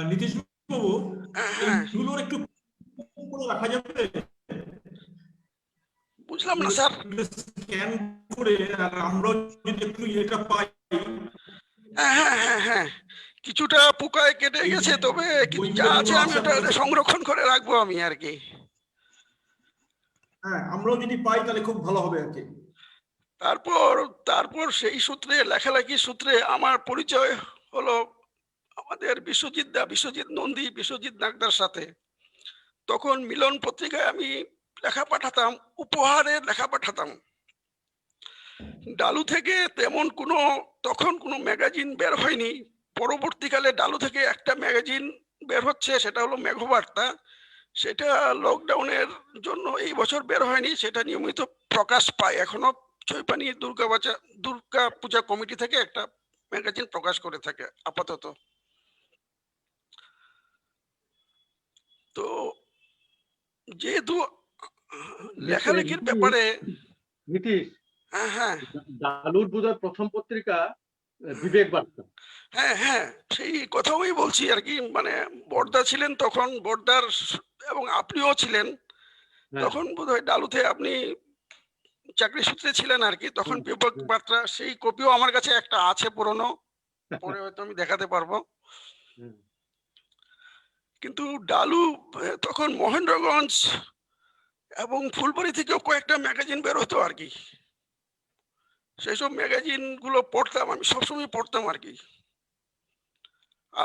নীতিশ বাবু, হ্যাঁ, এইগুলোর একটু করে রাখা যাবে? বুঝলাম না স্যার। স্ক্যান করে, আর আমরাও যদি একটু এটা পাই। হ্যাঁ হ্যাঁ হ্যাঁ হ্যাঁ, কিছুটা পোকায় কেটে গেছে, তবে যা আছে আমি ওটা সংরক্ষণ করে রাখবো আমি আর কি। হ্যাঁ, আমরাও যদি পাই তাহলে খুব ভালো হবে আর কি। তারপর সেই সূত্রে, লেখালেখির সূত্রে আমার পরিচয় হলো আমাদের বিশ্বজিৎ নন্দী, বিশ্বজিৎ নাগদার সাথে। তখন মিলন পত্রিকায় আমি লেখা পাঠাতাম, উপহারে লেখা পাঠাতাম। ডালু থেকে তেমন তখন কোনো ম্যাগাজিন বের হয়নি। পরবর্তীকালে ডালু থেকে একটা ম্যাগাজিন বের হচ্ছে, সেটা হলো মেঘবার্তা। সেটা লকডাউনের জন্য এই বছর বের হয়নি, সেটা নিয়মিত প্রকাশ পায় এখনো। চৈপানি দুর্গা পূজা কমিটি থেকে একটা ম্যাগাজিন প্রকাশ করে থাকে আপাতত। তো যেহেতু লেখালেখির ব্যাপারে, নীতিশ, হ্যাঁ হ্যাঁ ডালুর বোধহয় প্রথম পত্রিকা বিবেক বার্তা। হ্যাঁ হ্যাঁ, সেই কথাও আমি বলছি আর কি। মানে বড়দা ছিলেন তখন, বড়দার এবং আপনিও ছিলেন তখন, বোধহয় ডালুতে আপনি চাকরি সূত্রে ছিলেন আর কি। তখন বিবেক বার্তা, সেই কপিও আমার কাছে একটা আছে পুরনো, পরে হয়তো আমি দেখাতে পারবো। কিন্তু ডালু তখন মহেন্দ্রগঞ্জ এবং ফুলবাড়ি থেকেও কয়েকটা ম্যাগাজিন বের হতো আর কি। সেই সব ম্যাগাজিন গুলো পড়তাম আমি, সবসময় পড়তাম আর কি।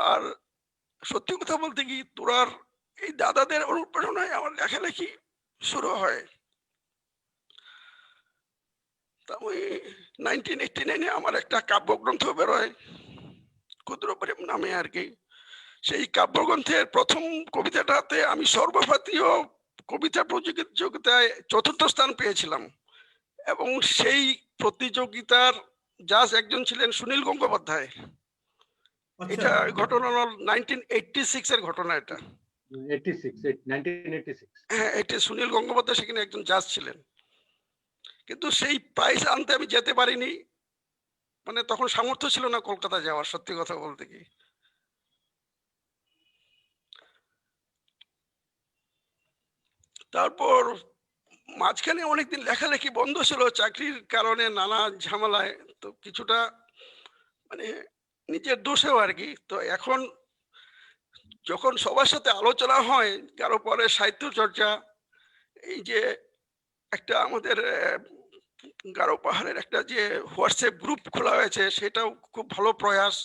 আর সত্যি কথা বলতে কি, তোরার এই দাদাদের অনুপ্রেরণায় আমার লেখালেখি শুরু হয়। তা ওই 1989-এ আমার একটা কাব্যগ্রন্থ বেরোয়, ক্ষুদ্র প্রেম নামে আর কি। সেই কাব্যগ্রন্থের প্রথম কবিতাটাতে আমি সর্বভারতীয় কবিতা প্রতিযোগিতায় 4র্থ স্থান পেয়েছিলাম, এবং সেই প্রতিযোগিতার জাজ একজন ছিলেন সুনীল গঙ্গোপাধ্যায়। এটা ঘটনা হল 1986 এর ঘটনা। এটা 1986। হ্যাঁ, এটা সুনীল গঙ্গোপাধ্যায় সেখানে একজন জাজ ছিলেন। কিন্তু সেই প্রাইজ আনতে আমি যেতে পারিনি, মানে তখন সামর্থ্য ছিল না কলকাতা যাওয়ার, সত্যি কথা বলতে কি। তারপর মাঝখানে অনেকদিন লেখালেখি বন্ধ ছিল চাকরির কারণে, নানা ঝামেলায়। তো কিছুটা মানে নিজের দোষেও আর কি। তো এখন যখন সবার সাথে আলোচনা হয় কারো পরে সাহিত্য চর্চা, এই যে একটা আমাদের গারো পাহাড়ের একটা যে হোয়াটসঅ্যাপ গ্রুপ খোলা হয়েছে, সেটাও খুব ভালো প্রয়াস।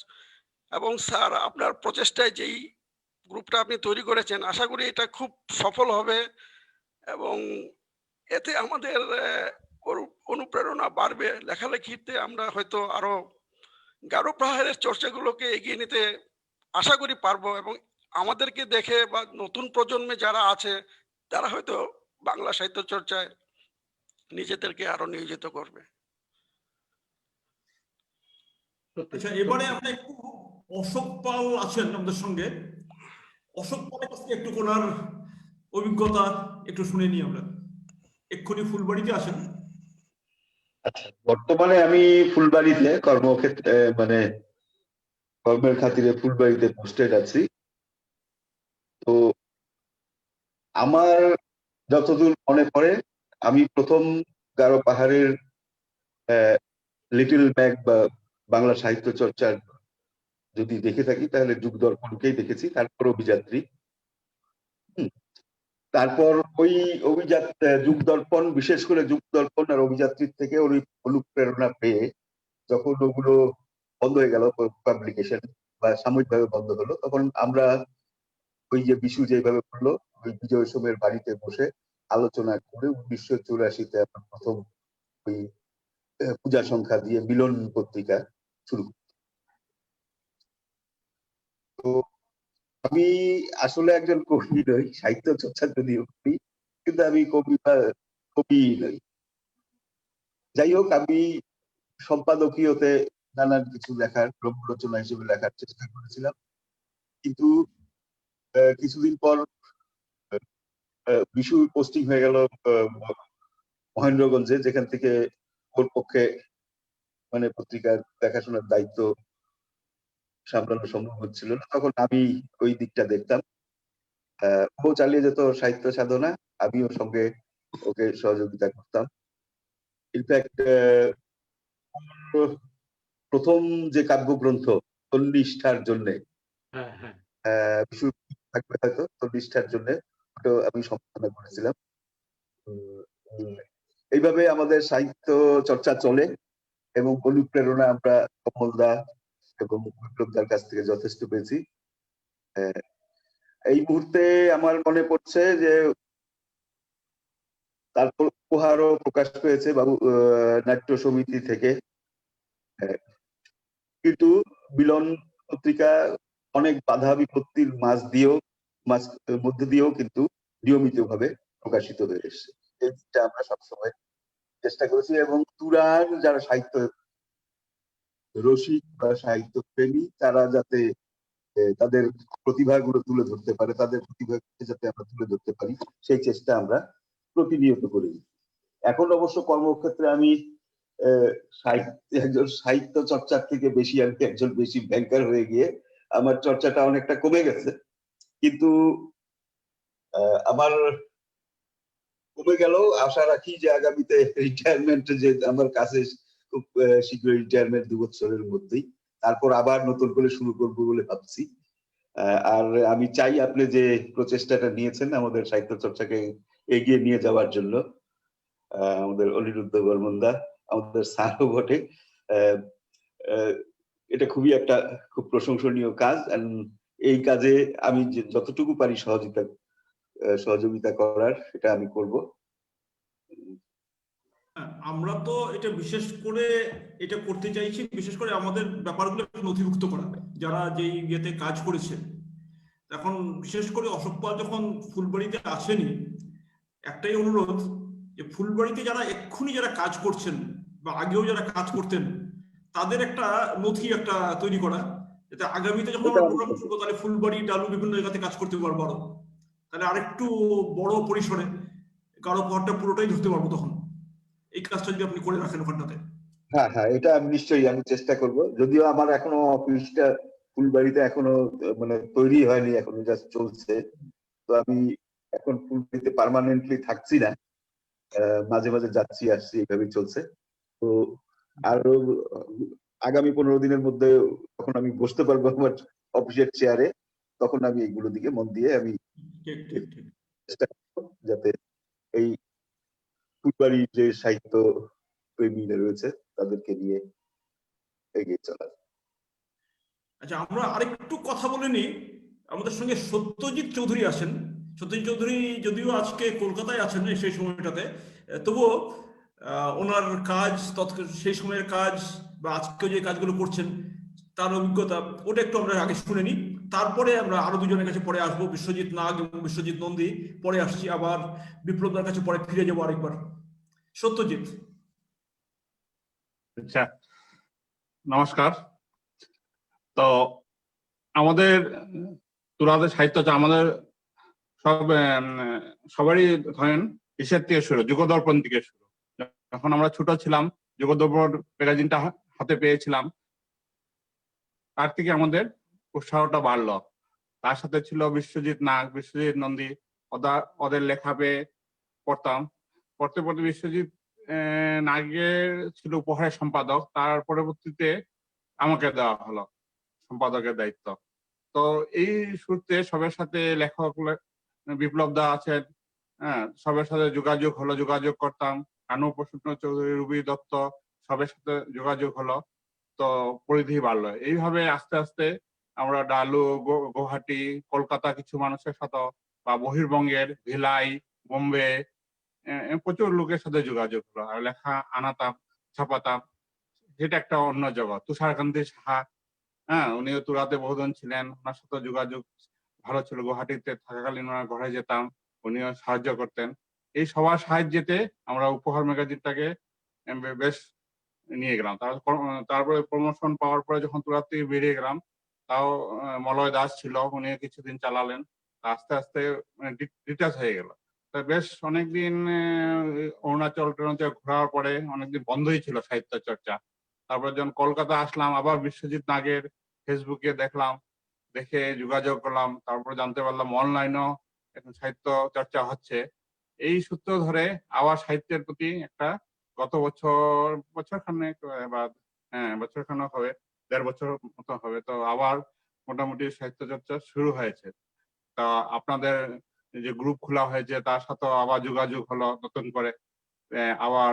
এবং স্যার, আপনার প্রচেষ্টায় যেই গ্রুপটা আপনি তৈরি করেছেন, আশা করি এটা খুব সফল হবে, এবং এতে আমাদের অনুপ্রেরণা বাড়বে লেখালেখিতে। আমরা হয়তো আরো গারো পাহাড়ের চর্চাগুলোকে এগিয়ে নিতে আশা করি পারবো, এবং আমাদেরকে দেখে বা নতুন প্রজন্মে যারা আছে তারা হয়তো বাংলা সাহিত্য চর্চায় নিজেদেরকে আরো নিয়োজিত করবে। সত্যি আচ্ছা, এবারে আমরা একটু অশোক পাল আছেন আমাদের সঙ্গে, অশোক পালের কাছ থেকে একটু ওনার অভিজ্ঞতা একটু শুনে নিই আমরা। এক্ষুনি ফুলবাড়িতে আছেন। আচ্ছা, বর্তমানে আমি ফুলবাড়িতে কর্মক্ষেত্রে মানে কর্মের খাতিরে ফুলবাড়িতে পোস্টেড আছি। তো আমার যতদূর মনে পড়ে, আমি প্রথম গারো পাহাড়ের লিটল ব্যাগ বা বাংলা সাহিত্য চর্চার যদি দেখে থাকি তাহলে যুগদর্পণকেই দেখেছি, তারপর অভিযাত্রী। হুম, তারপর ওই যুগদর্পণ, বিশেষ করে যুগদর্পণ আর অভিযাত্রীর থেকে অনুপ্রেরণা পেয়ে যখন ওগুলো বন্ধ হয়ে গেল, পাবলিকেশন বা সাময়িকভাবে বন্ধ হলো, তখন আমরা ওই যে বিশু যেভাবে বললো, ওই বিজয় সোমের বাড়িতে বসে আলোচনা করে 1984-তে আমরা প্রথম ওই পূজা সংখ্যা দিয়ে মিলন পত্রিকা শুরু করি। তো আমি আসলে একজন কবি নই, সাহিত্য চর্চা যদিও করি, কিন্তু আমি কবি বা কবি নই। যাই হোক, আমি সম্পাদকীয়তে নানান কিছু লেখার, ব্রহ্ম রচনা হিসেবে লেখার চেষ্টা করেছিলাম, কিন্তু কিছুদিন পর বিশু পোস্টিং হয়ে গেল মহেন্দ্রগঞ্জে, যেখান থেকে ওর পক্ষে মানে পত্রিকার দেখাশোনার দায়িত্ব সামলানো সম্ভব হচ্ছিল না। তখন আমি ওই দিকটা দেখতাম। ও চালিয়ে যেত সাহিত্য সাধনা, আমিও সঙ্গে ওকে সহযোগিতা করতাম। ইনফ্যাক্ট প্রথম যে কাব্যগ্রন্থ 40টার জন্য, হ্যাঁ হ্যাঁ বিশু থাকবে হয়তো 40টার জন্য, ওটাও আমি সম্পাদনা করেছিলাম। এইভাবে আমাদের সাহিত্য চর্চা চলে এবং অনুপ্রেরণা আমরা কমলদা এবং বিপ্লবদার কাছ থেকে যথেষ্ট পেয়েছি। এই মুহূর্তে আমার মনে পড়ছে যে তারপর উপহারও প্রকাশ পেয়েছে বাবু নাট্য সমিতি থেকে, কিন্তু মিলন পত্রিকা অনেক বাধা বিপত্তির মধ্যে দিয়েও কিন্তু নিয়মিতভাবে প্রকাশিত হয়ে এসেছে। এই দিকটা আমরা সবসময় চেষ্টা করেছি, এবং তুরার যারা সাহিত্য রসিক বা সাহিত্য প্রেমী, তারা যাতে তাদের প্রতিভাগুলো তুলে ধরতে পারে, তাদের প্রতিভাকে যাতে আমরা তুলে ধরতে পারি, সেই চেষ্টা আমরা প্রতিনিয়ত করি। এখন অবশ্য কর্মক্ষেত্রে আমি একজন সাহিত্য চর্চার থেকে বেশি, আমি একজন বেশি ব্যাংকার হয়ে গিয়ে আমার চর্চাটা অনেকটা কমে গেছে। কিন্তু আমার কমে গেলেও আশা রাখি যে আগামীতে রিটায়ারমেন্ট, যে আমার কাছে খুব শীঘ্রই রিটায়ারমেন্ট 2 বছরের মধ্যেই, তারপর আবার নতুন করে শুরু করবো বলে ভাবছি। আর আমি চাই আপনি যে প্রচেষ্টাটা নিয়েছেন আমাদের সাহিত্য চর্চাকে এগিয়ে নিয়ে যাওয়ার জন্য, আমাদের অনিরুদ্ধ বর্মনদা আমাদের স্যারও বটে, এটা খুবই একটা খুব প্রশংসনীয় কাজ। এই কাজে আমি যতটুকু পারি সহযোগিতা করার, সেটা আমি করব। আমরা তো এটা বিশেষ করে এটা করতে চাইছি, বিশেষ করে আমাদের ব্যাপারগুলো নথিভুক্ত করা, যারা যেই ইয়েতে কাজ করেছে। এখন বিশেষ করে অশোক পাল যখন ফুলবাড়িতে আসেনি, একটাই অনুরোধ যে ফুলবাড়িতে যারা এক্ষুনি যারা কাজ করছেন বা আগেও যারা কাজ করতেন, তাদের একটা নথি একটা তৈরি করা, যাতে আগামীতে যখন আমরা প্রোগ্রাম করবো তাহলে ফুলবাড়ি ডালু বিভিন্ন জায়গাতে কাজ করতে পারবো, আরো তাহলে আরেকটু বড় পরিসরে গারো পাহাড়টা পুরোটাই ধরতে পারবো তখন। এই কাজটা যদি আপনি করে রাখেন ওখানটাতে। হ্যাঁ হ্যাঁ, এটা আমি নিশ্চয়ই আমি চেষ্টা করব। যদিও আমার এখনো অফিসটা ফুলবাড়িতে এখনো মানে তৈরি হয়নি, এখনো জাস্ট চলছে। তো আমি এখন ফুলবাড়িতে পার্মানেন্টলি থাকছি না, মাঝে মাঝে যাচ্ছি আসছি, এইভাবেই চলছে। তো আরো আগামী 15 দিনের মধ্যে যখন আমি বসতে পারবো আমার অফিসের চেয়ারে, তখন আমি এইগুলো দিকে মন দিয়ে আমি চেষ্টা করবো যাতে এই ফুলবাড়ির যে সাহিত্য প্রেমীরা রয়েছে তাদেরকে নিয়ে এগিয়ে চলা। আচ্ছা, আমরা আরেকটু কথা বলে নিই। আমাদের সঙ্গে সত্যজিৎ চৌধুরী আছেন। সত্যজিৎ চৌধুরী যদিও আজকে কলকাতায় আছেন সেই সময়টাতে, তবুও ওনার কাজ, সেই সময়ের কাজ বা আজকে যে কাজগুলো করছেন তার অভিজ্ঞতা, ওটা একটু আমরা আগে শুনে নিই। তারপরে আমরা আরো দুজনের কাছে পরে আসবো, বিশ্বজিৎ নাগ এবং বিশ্বজিৎ নন্দী পরে আসছি, আবার বিপ্লবদার কাছে পরে ফিরে যাবো আরেকবার। সত্যজিৎ। আচ্ছা, নমস্কার। তো আমাদের তুরাদের সাহিত্য আমাদের সব সবারই ধরেন ইসের থেকে শুরু, যুগদর্পণ থেকে শুরু। যখন আমরা ছোট ছিলাম যুগদর্পণ ম্যাগাজিনটা হাতে পেয়েছিলাম, তার থেকে আমাদের উৎসাহটা বাড়লো। তার সাথে ছিল বিশ্বজিৎ নাগ, বিশ্বজিৎ নন্দী, ওদের লেখা পেয়ে পড়তাম। পড়তে পড়তে বিশ্বজিৎ নাগের ছিল উপহারের সম্পাদক, তার পরবর্তীতে আমাকে দেওয়া হলো সম্পাদকের দায়িত্ব। তো এই সূত্রে সবার সাথে লেখক বিপ্লব দা আছেন, হ্যাঁ, সবার সাথে যোগাযোগ করতাম। কানু প্রসন্ন চৌধুরী, রুবি দত্ত, সবার সাথে যোগাযোগ হলো। তো পরিধি বাড়লো। এইভাবে আস্তে আস্তে আমরা ডালু, গুয়াহাটি, কলকাতা কিছু মানুষের সাথে বা বহির্বঙ্গের ভিলাই, বোম্বে প্রচুর লোকের সাথে যোগাযোগ হলো, আর লেখা আনাতাম, ছাপাতাম। যেটা একটা অন্য জগৎ। তুষারকান্তি সাহা, হ্যাঁ, উনিও তুরাতে বহুদিন ছিলেন, ওনার সাথে যোগাযোগ ভালো ছিল। গুয়াহাটিতে থাকাকালীন ওনার ঘরে যেতাম, উনিও সাহায্য করতেন। এই সবার সাহায্যেতে আমরা উপহার ম্যাগাজিনটাকে বেশ নিয়ে গেলাম। তারপরে প্রমোশন পাওয়ার পরে যখন তুরাত থেকে বেরিয়ে গেলাম, তাও মলয় দাস ছিল, উনি কিছুদিন চালালেন। আস্তে আস্তে ডিটাচ হয়ে গেল। তো বেশ অনেকদিন অরুণাচল ঘোরার পরে অনেকদিন বন্ধই ছিল সাহিত্য চর্চা। তারপরে যখন কলকাতা আসলাম, আবার বিশ্বজিৎ নাগের ফেসবুকে দেখলাম, দেখে যোগাযোগ করলাম। তারপরে জানতে পারলাম অনলাইনেও এখন সাহিত্য চর্চা হচ্ছে। এই সূত্র ধরে আবার সাহিত্যের প্রতি একটা গত বছরখানেক বা বছরখানেক হবে, 1.5 বছর মতো হবে, তো আবার মোটামুটি সাহিত্য চর্চা শুরু হয়েছে। তা আপনাদের যে গ্রুপ খোলা হয়েছে তার সাথে আবার যোগাযোগ হলো নতুন করে। আবার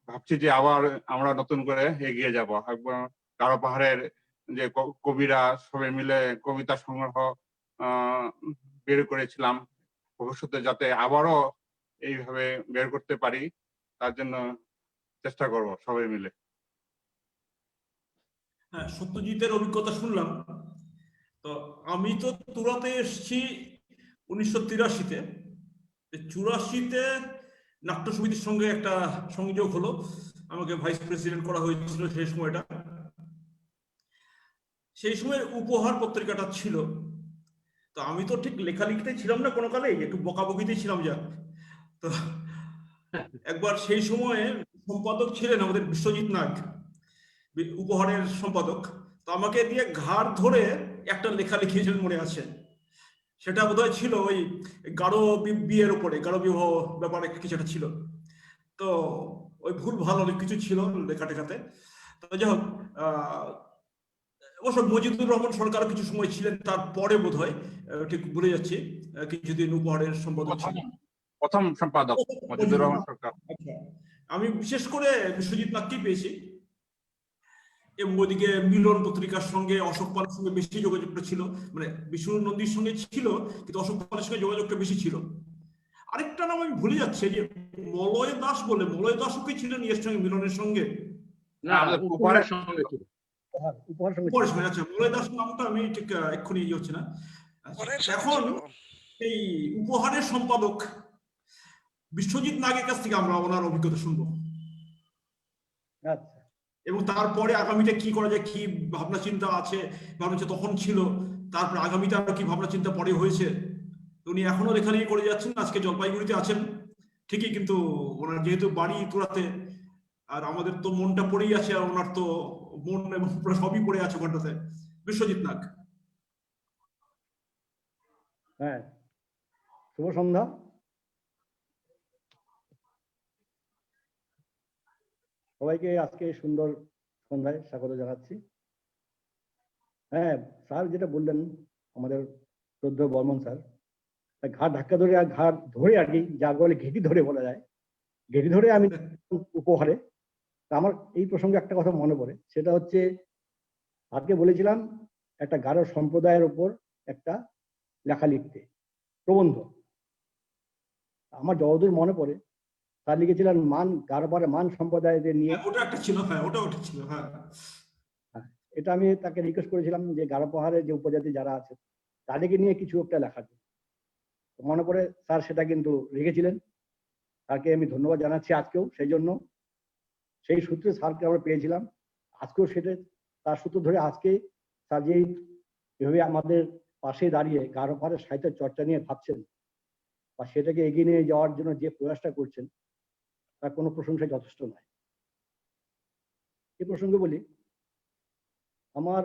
ভাবছি যে আবার আমরা নতুন করে এগিয়ে যাব। একবার গারো পাহাড়ের যে কবিরা সবাই মিলে কবিতা সংগ্রহ বের করেছিলাম, ভবিষ্যতে যাতে আবারও এইভাবে বের করতে পারি, তার জন্য চেষ্টা করব সবাই মিলে। হ্যাঁ, সত্যজিতের অভিজ্ঞতা শুনলাম। তো আমি তো তুরাতে এসেছি 1983-তে। 84-তে নাট্য সমিতির সঙ্গে একটা সংযোগ হলো, আমাকে ভাইস প্রেসিডেন্ট করা হয়েছিল সেই সময়টা। সেই সময় উপহার পত্রিকাটা ছিল। তো আমি তো ঠিক লেখালেখিতে ছিলাম না কোনো কালেই, একটু বকাবকিতে ছিলাম যা। তো একবার সেই সময়ে সম্পাদক ছিলেন আমাদের বিশ্বজিৎ নাগ, উপহারের সম্পাদক। তো আমাকে দিয়ে ঘাড় ধরে একটা লেখা লিখিয়েছিলেন মনে আছে। সেটা বোধহয় ছিল ওই গারো বিয়ের উপরে, গারো বিবাহ ব্যাপারে কিছু একটা ছিল। তো ওই ভুল ভালো অনেক কিছু ছিল লেখা টেখাতে। তো যাই হোক, অবশ্য মজিদুর রহমান সরকার কিছু সময় ছিলেন, তারপরে বোধহয়, ঠিক ভুলে যাচ্ছি, কিছুদিন উপহারের সম্পাদক ছিলেন। প্রথম সম্পাদক মজিদুর রহমান সরকার। আচ্ছা, আমি বিশেষ করে বিশ্বজিৎ নাগকেই পেয়েছি, এবং ওদিকে মিলন পত্রিকার সঙ্গে অশোক পালের সঙ্গে বেশি যোগাযোগটা ছিল। মানে বিষ্ণু নন্দীর সঙ্গে ছিল, কিন্তু অশোক পালের সঙ্গে যোগাযোগটা বেশি ছিল। আরেকটা নাম আমি ভুলে যাচ্ছি, যে মলয় দাস বলে, মলয় দাসও কি ছিলেন এর সঙ্গে, মিলনের সঙ্গে? না, উপহারের সঙ্গে ছিল। উপহারের সঙ্গে, আচ্ছা, মলয় দাস নামটা আমি ঠিক এক্ষুনি ইয়ে হচ্ছে না। এখন এই উপহারের সম্পাদক বিশ্বজিৎ নাগের কাছ থেকে আমরা ওনার অভিজ্ঞতা শুনবো, এবং তারপরে আগামীতে কি করা যায়, কি ভাবনা চিন্তা আছে, ভাবনা তখন ছিল, তারপরে আগামীতে আরো কি ভাবনা চিন্তা পরে হয়েছে। উনি এখনো লেখালেখি করে যাচ্ছেন, আজকে জলপাইগুড়িতে আছেন ঠিকই, কিন্তু ওনার যেহেতু বাড়ি তুরাতে, আর আমাদের তো মনটা পড়েই আছে, আর ওনার তো মন এবং সবই পড়ে আছে ওখানটাতে। বিশ্বজিৎ নাগ। হ্যাঁ, শুভ সন্ধ্যা। সবাইকে আজকে সুন্দর সন্ধ্যায় স্বাগত জানাচ্ছি। হ্যাঁ, স্যার যেটা বললেন, আমাদের শ্রদ্ধেয় বর্মন স্যার, ঘাট ধাক্কা ধরে আর ঘাট ধরে আর কি, যা বলে ঘেঁটি ধরে বলা যায়, ঘেঁটি ধরে আমি উপহারে। আমার এই প্রসঙ্গে একটা কথা মনে পড়ে, সেটা হচ্ছে আজকে বলেছিলাম একটা গারো সম্প্রদায়ের উপর একটা লেখা লিখতে, প্রবন্ধ। আমার যতদূর মনে পড়ে, তার লিখেছিলেন গারোপাড়া মান সম্প্রদায়দের নিয়ে। ওটা একটা ছিল, হ্যাঁ, ওটা ছিল, হ্যাঁ। এটা আমি তাকে রিকোয়েস্ট করেছিলাম যে গারো পাহাড়ের যে উপজাতি যারা আছে তাদেরকে নিয়ে কিছু একটা লেখার জন্য। মনে পড়ে স্যার সেটা কিন্তু লিখেছিলেন, তাকে আমি ধন্যবাদ জানাচ্ছি আজকেও সেই জন্য। সেই সূত্রে স্যারকে আমরা পেয়েছিলাম, আজকেও সেটা তার সূত্র ধরে আজকে স্যার যে এভাবে আমাদের পাশে দাঁড়িয়ে গারোপাড়ার সাহিত্য চর্চা নিয়ে ভাবছেন বা সেটাকে এগিয়ে নিয়ে যাওয়ার জন্য যে প্রয়াসটা করছেন তার কোনো প্রশংসায় যথেষ্ট নয়। এই প্রসঙ্গে বলি, আমার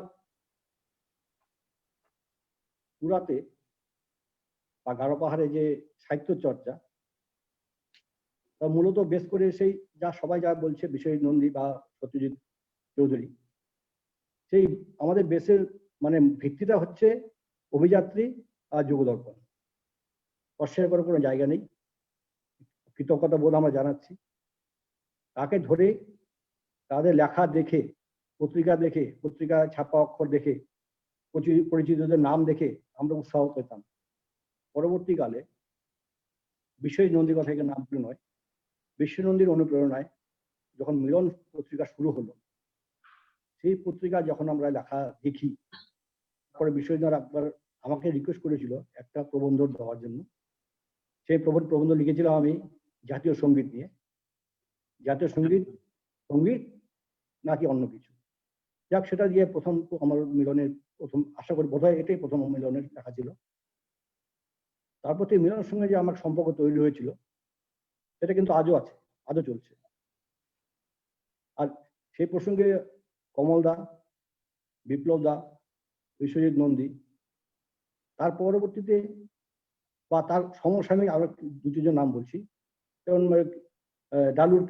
পুরাতে বা গারো পাহাড়ে যে সাহিত্য চর্চা তা মূলত বেস করে সেই যা সবাই যা বলছে বিশ্বজিৎ নন্দী বা সত্যজিৎ চৌধুরী, সেই আমাদের বেসের মানে ভিত্তিটা হচ্ছে অভিযাত্রী আর যুগদর্পণ। অস্বীকার করার কোনো জায়গা নেই, কৃতজ্ঞতা বোধ আমরা জানাচ্ছি। তাকে ধরে তাদের লেখা দেখে, পত্রিকা দেখে, পত্রিকা ছাপা অক্ষর দেখে, পরিচিতদের নাম দেখে আমরা উৎসাহ পেতাম। পরবর্তীকালে বিশ্বজিৎ নন্দীর কথা এখানে নাম করে নয়, বিশ্ব নন্দীর অনুপ্রেরণায় যখন মিলন পত্রিকা শুরু হলো, সেই পত্রিকা যখন আমরা লেখা দেখি, তারপরে বিশ্বজিৎ একবার আমাকে রিকোয়েস্ট করেছিল একটা প্রবন্ধ দেওয়ার জন্য। সেই প্রবন্ধ লিখেছিলাম আমি জাতীয় সঙ্গীত নিয়ে। জাতীয় সঙ্গীত নাকি অন্য কিছু, যাক সেটা দিয়ে প্রথম আমার মিলনের প্রথম, আশা করি বোধহয় এটাই প্রথম মিলনের লেখা ছিল। তারপর থেকে মিলনের সঙ্গে যে আমার সম্পর্ক তৈরি হয়েছিল সেটা কিন্তু আজও আছে, আজও চলছে। আর সেই প্রসঙ্গে কমল দা, বিপ্লব দা, বিশ্বজিৎ নন্দী, তার পরবর্তীতে বা তার সমসাময়িক আরো দু তিনজন নাম বলছি, যেমন ডালুর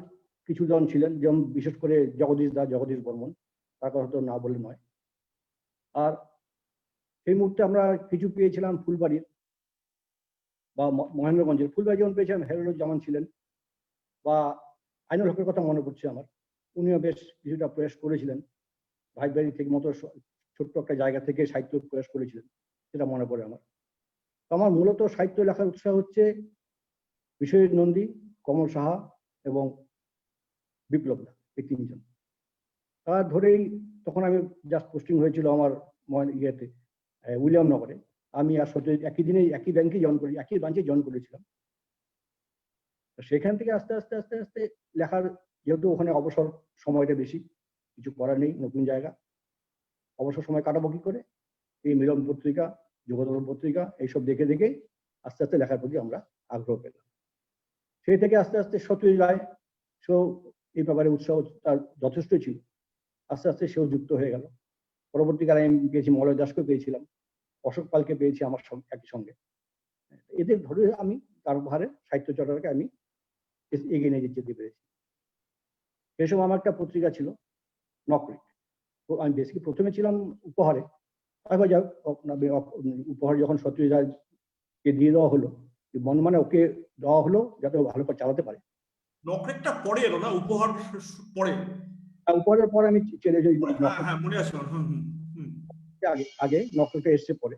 কিছুজন ছিলেন, যেমন বিশেষ করে জগদীশ বর্মন, তার কথা তো না বলে নয়। আর সেই মুহূর্তে আমরা কিছু পেয়েছিলাম ফুলবাড়ির বা মহেন্দ্রগঞ্জের। ফুলবাড়ি যেমন পেয়েছিলাম হেরুজ্জামান ছিলেন, বা আইনুল হকের কথা মনে পড়ছে আমার, উনিও বেশ কিছুটা প্রয়াস করেছিলেন, ভাইবাড়ি থেকে মতো ছোট্ট একটা জায়গা থেকে সাহিত্য প্রয়াস করেছিলেন, সেটা মনে পড়ে আমার। তো আমার মূলত সাহিত্য লেখার উৎসাহ হচ্ছে বিশ্বজিৎ নন্দী, কমল সাহা এবং বিপ্লব দা, এই তিনজন। তার ধরেই তখন আমি জাস্ট পোস্টিং হয়েছিল আমার ইয়েতে উইলিয়াম নগরে। আমি আর সত্যজিৎ একই দিনে একই ব্যাংকে জয়েন করি, একই ব্রাঞ্চে জয়েন করেছিলাম। সেখান থেকে আস্তে আস্তে আস্তে আস্তে লেখার, যেহেতু ওখানে অবসর সময়টা বেশি, কিছু করার নেই, নতুন জায়গা, অবসর সময় কাটাবো কি করে, এই মিলন পত্রিকা, যুগদর্পণ পত্রিকা এইসব দেখে দেখে আস্তে আস্তে লেখার প্রতি আমরা আগ্রহ পেলাম। সেই থেকে আস্তে আস্তে সত্যজিৎ রায়, সেও এই ব্যাপারে উৎসাহ তার যথেষ্ট ছিল, আস্তে আস্তে সেও যুক্ত হয়ে গেল। পরবর্তীকালে আমি পেয়েছি মলয় দাসকে পেয়েছিলাম, অশোক পালকে পেয়েছি আমার একই সঙ্গে। এদের ধরে আমি গারোপাহাড়ে সাহিত্য চর্চাকে আমি এগিয়ে নিয়ে যেতে পেরেছি। সেই সময় আমার একটা পত্রিকা ছিল নকরিক, আমি বেসিক্যালি প্রথমে ছিলাম উপহারে, তারপর যাক উপহার যখন সত্যজিৎ রায়কে দিয়ে দেওয়া হলো, মানে ওকে দেওয়া হলো যাতে ও ভালো করে চালাতে পারে। নকরেকটা পরে এলো না, উপহার পরে? উপহারের পর আমি চলে যাই, হ্যাঁ মনে আছে। আগে নকরিকটা এসছে পরে।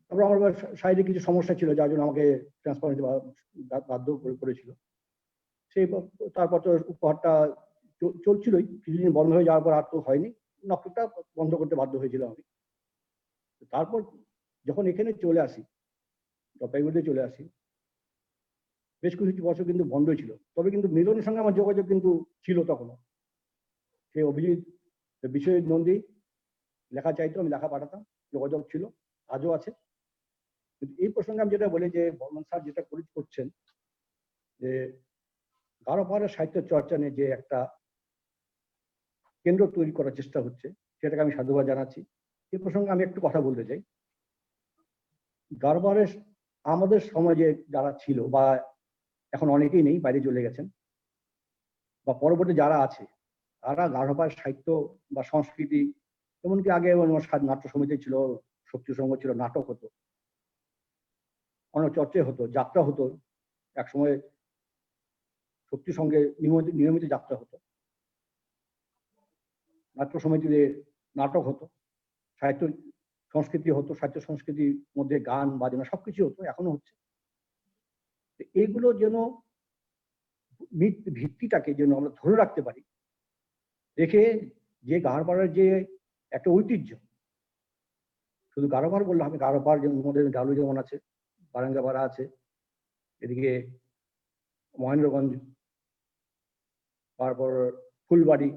তারপর আমার শারীরিক কিছু সমস্যা ছিল, যার জন্য আমাকে ট্রান্সফার নিতে বাধ্য করেছিল। সেই তারপর তো উপহারটা চলছিলই, কিছুদিন বন্ধ হয়ে যাওয়ার পর আর তো হয়নি, নকরিকটা বন্ধ করতে বাধ্য হয়েছিলাম আমি। তারপর যখন এখানে চলে আসি, জলপাইগুড়িতে চলে আসি, বেশ কিছু বছর কিন্তু বন্ধই ছিল, তবে কিন্তু মিলনের সঙ্গে আমার যোগাযোগ কিন্তু ছিল তখনও। সেই বিশ্বজিৎ নন্দী লেখা চাইতো, আমি লেখা পাঠাতাম, যোগাযোগ ছিল, আজও আছে। কিন্তু এই প্রসঙ্গে আমি যেটা বলি যে বর্মন স্যার যেটা করছেন, যে গারোপাহাড়ের সাহিত্য চর্চা নিয়ে যে একটা কেন্দ্র তৈরি করার চেষ্টা হচ্ছে, সেটাকে আমি সাধুবাদ জানাচ্ছি। এই প্রসঙ্গে আমি একটু কথা বলতে চাই। গারোপাহাড়ের আমাদের সমাজে যারা ছিল, বা এখন অনেকেই নেই, বাইরে চলে গেছেন, বা পরবর্তী যারা আছে, তারা গারোপাহাড় সাহিত্য বা সংস্কৃতি, এমনকি আগে নাট্য সমিতি ছিল, শক্তি সংঘ ছিল, নাটক হতো, অনেক চর্চা হতো, যাত্রা হতো, একসময় শক্তি সঙ্গে নিয়মিত যাত্রা হতো, নাট্য সমিতিতে নাটক হতো, সাহিত্য সংস্কৃতি হতো, সাহিত্য সংস্কৃতির মধ্যে গান বাজনা সবকিছু হতো, এখনো হচ্ছে। এইগুলো যেন ভিত্তিটাকে যেন আমরা ধরে রাখতে পারি, দেখে যে গারোপাহাড়ের যে একটা ঐতিহ্য, শুধু গারোপাহাড় বললে হবে, গারোপাহাড় যেমন আমাদের ডালু যেমন আছে, বারাঙ্গাপাড়া আছে, এদিকে মহেন্দ্রগঞ্জ, তারপর ফুলবাড়ি,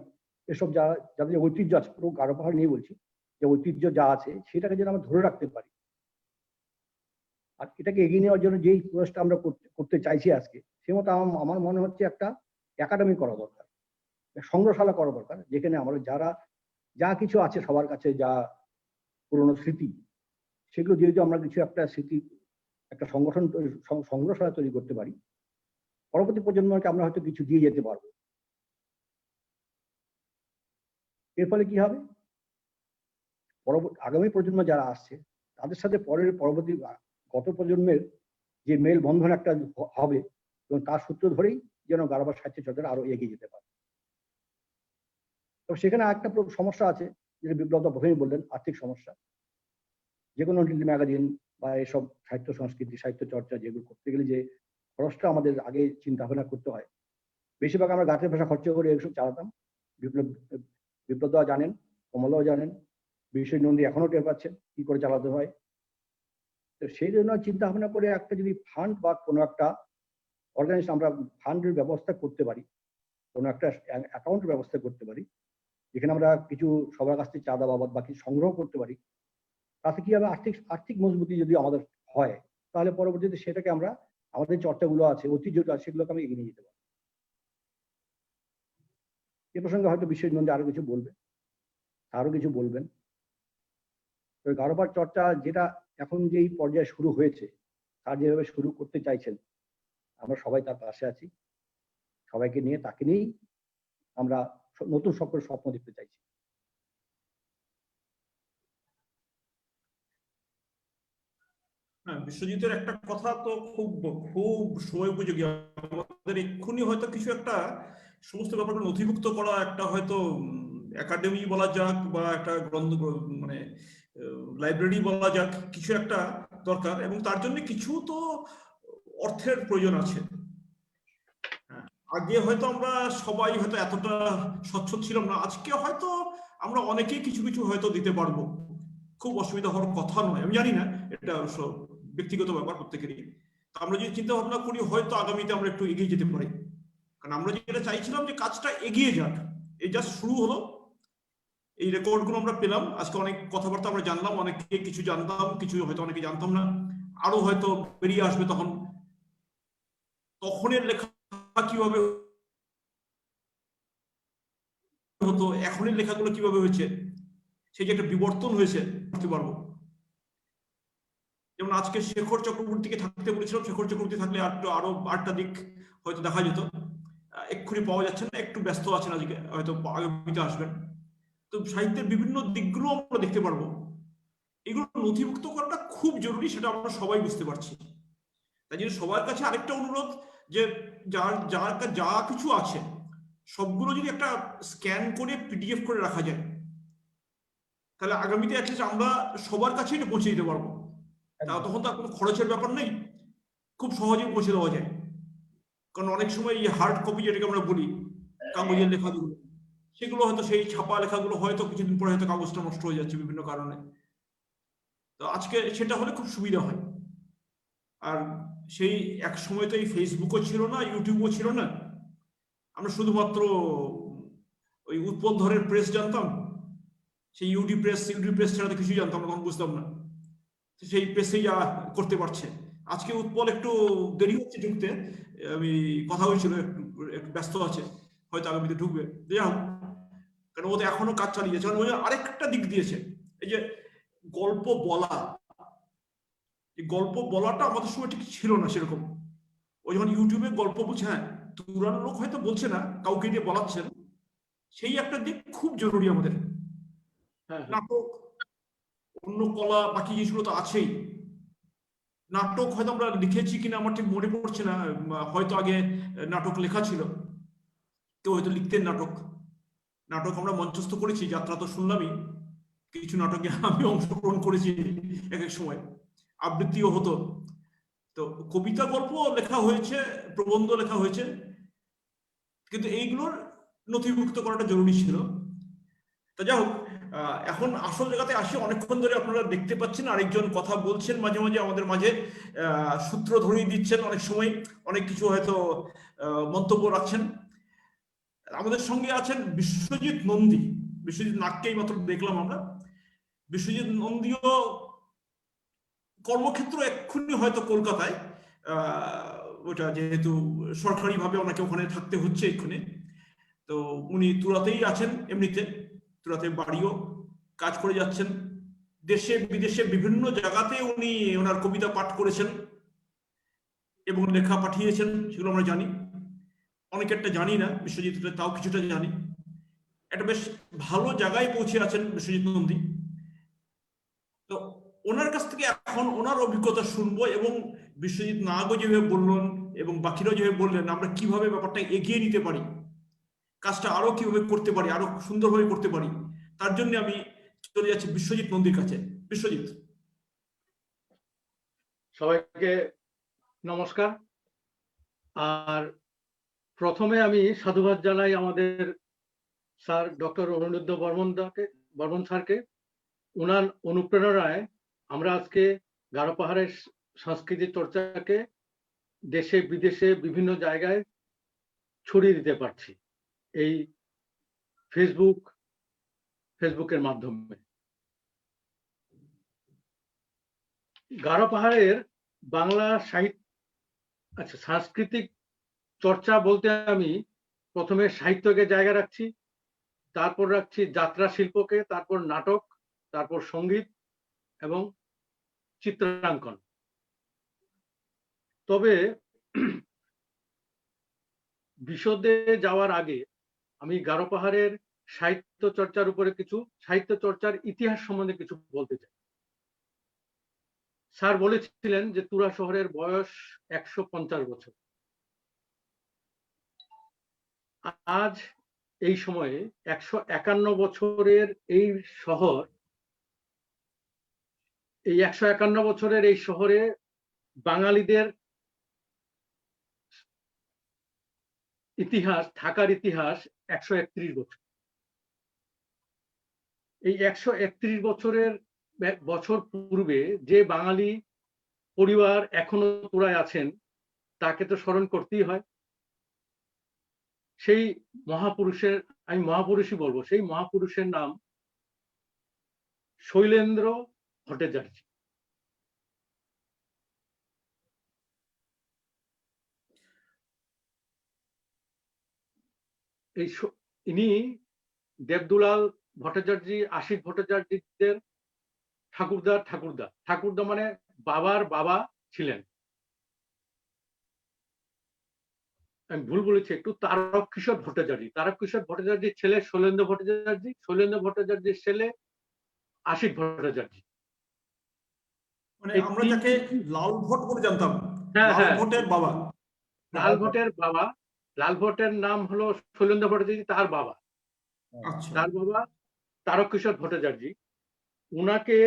এসব যাদের ঐতিহ্য আছে, পুরো গারোপাহাড় নিয়ে বলছি, যে ঐতিহ্য যা আছে সেটাকে যেন আমরা ধরে রাখতে পারি। আর এটাকে এগিয়ে নেওয়ার জন্য যেই প্রয়াসটা আমরা করতে চাইছি আজকে, সে মতো আমার মনে হচ্ছে একটা একাডেমি করা দরকার, সংগ্রহশালা করা দরকার, যেখানে আমরা যা কিছু আছে সবার কাছে, যা পুরনো স্মৃতি, সেগুলো যেহেতু আমরা কিছু একটা স্মৃতি একটা সংগ্রহশালা তৈরি করতে পারি, পরবর্তী প্রজন্মকে আমরা হয়তো কিছু দিয়ে যেতে পারবো। এর ফলে কি হবে, আগামী প্রজন্ম যারা আসছে তাদের সাথে পরবর্তী গত প্রজন্মের যে মেল বন্ধন একটা হবে, এবং তার সূত্র ধরেই যেন গারোয়ার সাহিত্য চর্চাটা আরো এগিয়ে যেতে পারে। তো সেখানে একটা সমস্যা আছে, যেটা বিপ্লব দা প্রথমেই বললেন, আর্থিক সমস্যা। যে কোনো ম্যাগাজিন বা এসব সাহিত্য সংস্কৃতি সাহিত্য চর্চা যেগুলো করতে গেলে যে খরচটা আমাদের আগে চিন্তা ভাবনা করতে হয়, বেশিরভাগ আমরা গাছের ভাষা খরচ করে এসব চালাতাম। বিপ্লব দা জানেন, কমলাও জানেন, বিশ্বের নন্দী এখনো টের পাচ্ছেন কি করে চালাতে হয়। তো সেই জন্য চিন্তা ভাবনা করে একটা যদি ফান্ড বা কোনো একটা অর্গানাইজেশন আমরা ফান্ডের ব্যবস্থা করতে পারি, কোনো একটা অ্যাকাউন্টের ব্যবস্থা করতে পারি, যেখানে আমরা কিছু সবার কাছ থেকে চাঁদা বাবদ বা কিছু সংগ্রহ করতে পারি, তাতে কি হবে, আর্থিক মজবুতি যদি আমাদের হয়, তাহলে পরবর্তীতে সেটাকে আমরা আমাদের চর্চাগুলো আছে, ঐতিহ্যটা আছে, সেগুলোকে আমি এগিয়ে নিয়ে যেতে পারি। এ প্রসঙ্গে হয়তো বিশ্বের নন্দী আরো কিছু বলবেন। তো গারোয়ার চর্চা যেটা এখন যেই পর্যায়ে শুরু হয়েছে, তার যেভাবে শুরু করতে চাইছেন, আমরা সবাই তার পাশে আছি। সবাইকে নিয়ে তাকে নিয়েই আমরা নতুন সকল স্বপ্ন দেখতে চাইছি। হ্যাঁ, বিশ্বজিতের একটা কথা তো খুব খুব সময় উপযোগী। আমাদের এক্ষুনি হয়তো কিছু একটা সমস্ত ব্যাপারটা নথিভুক্ত করা, একটা হয়তো একাডেমি বলা যাক বা একটা মানে লাইব্রেরি বলা যাক, কিছু একটা দরকার, এবং তার জন্য কিছু তো অর্থের প্রয়োজন আছে। আগে হয়তো আমরা সবাই হয়তো এতটা স্বচ্ছ ছিলাম না, আজকে হয়তো আমরা অনেকেই কিছু কিছু হয়তো দিতে পারবো, খুব অসুবিধা হওয়ার কথা নয়। আমি জানি না, এটা অবশ্য ব্যক্তিগত ব্যাপার প্রত্যেকেরই। আমরা যদি চিন্তা ভাবনা করি, হয়তো আগামীতে আমরা একটু এগিয়ে যেতে পারি। কারণ আমরা যেটা চাইছিলাম যে কাজটা এগিয়ে যাক, এই জাস্ট শুরু হলো, এই রেকর্ড গুলো আমরা পেলাম, আজকে অনেক কথাবার্তা আমরা জানলাম, অনেকে কিছু জানতাম, কিছু হয়তো অনেকে জানতাম না, আরো হয়তো বেরিয়ে আসবে। তখনের লেখা কিভাবে হতো, এখনের লেখাগুলো কিভাবে হয়েছে, সেই যে একটা বিবর্তন হয়েছে বুঝতে পারবো। যেমন আজকে শেখর চক্রবর্তীকে থাকতে বলেছিলাম, শেখর চক্রবর্তী থাকলে আরো 8টা দিক হয়তো দেখা যেত, এক্ষুনি পাওয়া যাচ্ছে না, একটু ব্যস্ত আছেন আজকে, হয়তো আগামীতে আসবেন। তো সাহিত্যের বিভিন্ন দিকগুলো আমরা দেখতে পারবো। এগুলো নথিভুক্ত করাটা খুব জরুরি, সেটা আমরা সবাই বুঝতে পারছি। তাই জন্য সবার কাছে আরেকটা অনুরোধ, যে যার যা কিছু আছে সবগুলো যদি একটা স্ক্যান করে পিডিএফ করে রাখা যায়, তাহলে আগামীতে অ্যাটলিস্ট আমরা সবার কাছে এটা পৌঁছে দিতে পারবো। তখন তার কোনো খরচের ব্যাপার নেই, খুব সহজেই পৌঁছে দেওয়া যায়। কারণ অনেক সময় এই হার্ড কপি যেটাকে আমরা বলি, কাগজের লেখাগুলো, সেগুলো হয়তো সেই ছাপা লেখাগুলো হয়তো কিছুদিন পরে হয়তো কাগজটা নষ্ট হয়ে যাচ্ছে বিভিন্ন কারণে। তো আজকে সেটা হলে খুব সুবিধা হয়। আর সেই এক সময় তো এই ফেসবুকও ছিল না, ইউটিউবও ছিল না, আমরা শুধুমাত্র ওই উৎপল ধরের প্রেস জানতাম, সেই ইউডি প্রেস ছাড়া তো কিছুই জানতাম না, তখন বুঝতাম না। সেই প্রেসেই যা করতে পারছে। আজকে উৎপল একটু দেরি হচ্ছে ঢুকতে, আমি কথা হয়েছিল, একটু ব্যস্ত আছে, হয়তো আগামীতে ঢুকবে। যাই হোক, কারণ ও তো এখনো কাজ চালিয়ে যাচ্ছে। কারণ আরেকটা দিক দিয়েছে, এই যে গল্প বলা, এই গল্প বলাটা আমাদের সময় ঠিক ছিল না সেরকম। ও যখন ইউটিউবে গল্প বলছে, হ্যাঁ পুরানো লোক হয়তো বলছে না, কাউকে দিয়ে বলাচ্ছেন, সেই একটা দিক খুব জরুরি আমাদের। নাটক, অন্য কলা, বাকি জিনিসগুলো তো আছেই। নাটক হয়তো আমরা লিখেছি কিনা আমার ঠিক মনে পড়ছে না, হয়তো আগে নাটক লেখা ছিল, কেউ হয়তো লিখতেন নাটক আমরা মঞ্চস্থ করেছি, যাত্রা তো শুনলামই, কিছু নাটকে আমি অংশগ্রহণ করেছি এক এক সময়, আবৃত্তিও হতো। তো কবিতা, গল্প লেখা হয়েছে, প্রবন্ধ লেখা হয়েছে, কিন্তু এইগুলোর নথিভুক্ত করাটা জরুরি ছিল। তা যাই হোক, এখন আসল জায়গাতে আসি। অনেকক্ষণ ধরে আপনারা দেখতে পাচ্ছেন আরেকজন কথা বলছেন, মাঝে মাঝে আমাদের মাঝে সূত্র ধরিয়ে দিচ্ছেন, অনেক সময় অনেক কিছু হয়তো মন্তব্য রাখছেন। আমাদের সঙ্গে আছেন বিশ্বজিৎ নন্দী। বিশ্বজিৎ নাককেই মাত্র দেখলাম আমরা। বিশ্বজিৎ নন্দীও কর্মক্ষেত্র এক্ষুনি হয়তো কলকাতায়, ওটা যেহেতু সরকারিভাবে ওনাকে ওখানে থাকতে হচ্ছে এক্ষুনি, তো উনি তুরাতেই আছেন, এমনিতে তুরাতে বাড়িও, কাজ করে যাচ্ছেন। দেশে বিদেশে বিভিন্ন জায়গাতে উনি ওনার কবিতা পাঠ করেছেন এবং লেখা পাঠিয়েছেন, সেগুলো আমরা জানি। অনেকেরটা জানি না বিশ্বজিৎ, তাও কিছুটা জানি। একটা বেশ ভালো জায়গায় পৌঁছে আছেন বিশ্বজিৎ নন্দী। তো ওনার কাছ থেকে এখন ওনার অভিজ্ঞতা শুনবো, এবং বিশ্বজিৎ নাগও যেভাবে বললেন এবং বাকিরাও যেভাবে বললেন, আমরা কিভাবে ব্যাপারটা এগিয়ে নিতে পারি, কাজটা আরো কিভাবে করতে পারি, আরো সুন্দরভাবে করতে পারি, তার জন্য আমি চলে যাচ্ছি বিশ্বজিৎ নন্দীর কাছে। বিশ্বজিৎ। সবাইকে নমস্কার। আর প্রথমে আমি সাধুবাদ জানাই আমাদের স্যার ডক্টর অনিরুদ্ধ বর্মন স্যারকে। ওনার অনুপ্রেরণায় আমরা আজকে গারো পাহাড়ের সংস্কৃতি চর্চাকে দেশে বিদেশে বিভিন্ন জায়গায় ছড়িয়ে দিতে পারছি এই ফেসবুকের মাধ্যমে। গারো পাহাড়ের বাংলা সাহিত্য সাংস্কৃতিক চর্চা বলতে আমি প্রথমে সাহিত্যকে জায়গা রাখছি, তারপর রাখছি যাত্রা শিল্পকে, তারপর নাটক, তারপর সঙ্গীত এবং চিত্রাঙ্কন। তবে বিশদে যাওয়ার আগে আমি গারো পাহাড়ের সাহিত্য চর্চার উপরে সাহিত্য চর্চার ইতিহাস সম্বন্ধে কিছু বলতে চাই। স্যার বলেছিলেন যে তুরা শহরের বয়স 150 বছর। আজ এই সময়ে 151 বছরের এই শহর, এই 151 বছরের এই শহরে বাঙালিদের ইতিহাস, থাকার ইতিহাস 131 বছর। এই 131 বছর পূর্বে যে বাঙালি পরিবার এখনো তুরায় আছেন, তাকে তো স্মরণ করতেই হয়। সেই মহাপুরুষের, আমি মহাপুরুষই বলবো, সেই মহাপুরুষের নাম শৈলেন্দ্র ভট্টাচার্য। ইনি দেবদুলাল ভট্টাচার্য, আশিক ভট্টাচার্যদের ঠাকুরদা মানে বাবার বাবা ছিলেন। আমি ভুল বলেছি একটু, তারককিশোর ভট্টাচার্যের ছেলে শৈলেন্দ্র ভট্টাচার্যের ছেলে আশিক ভট্টাচার্য। মানে আমরা যাকে লাল ভট বলে জানতাম, হ্যাঁ, লাল ভটের বাবা। লাল ভটের নাম হলো শৈলেন্দ্র ভট্টাচার্য, তার বাবা। আচ্ছা। তার বাবা তারককিশোর ভট্টাচার্য। উনাকে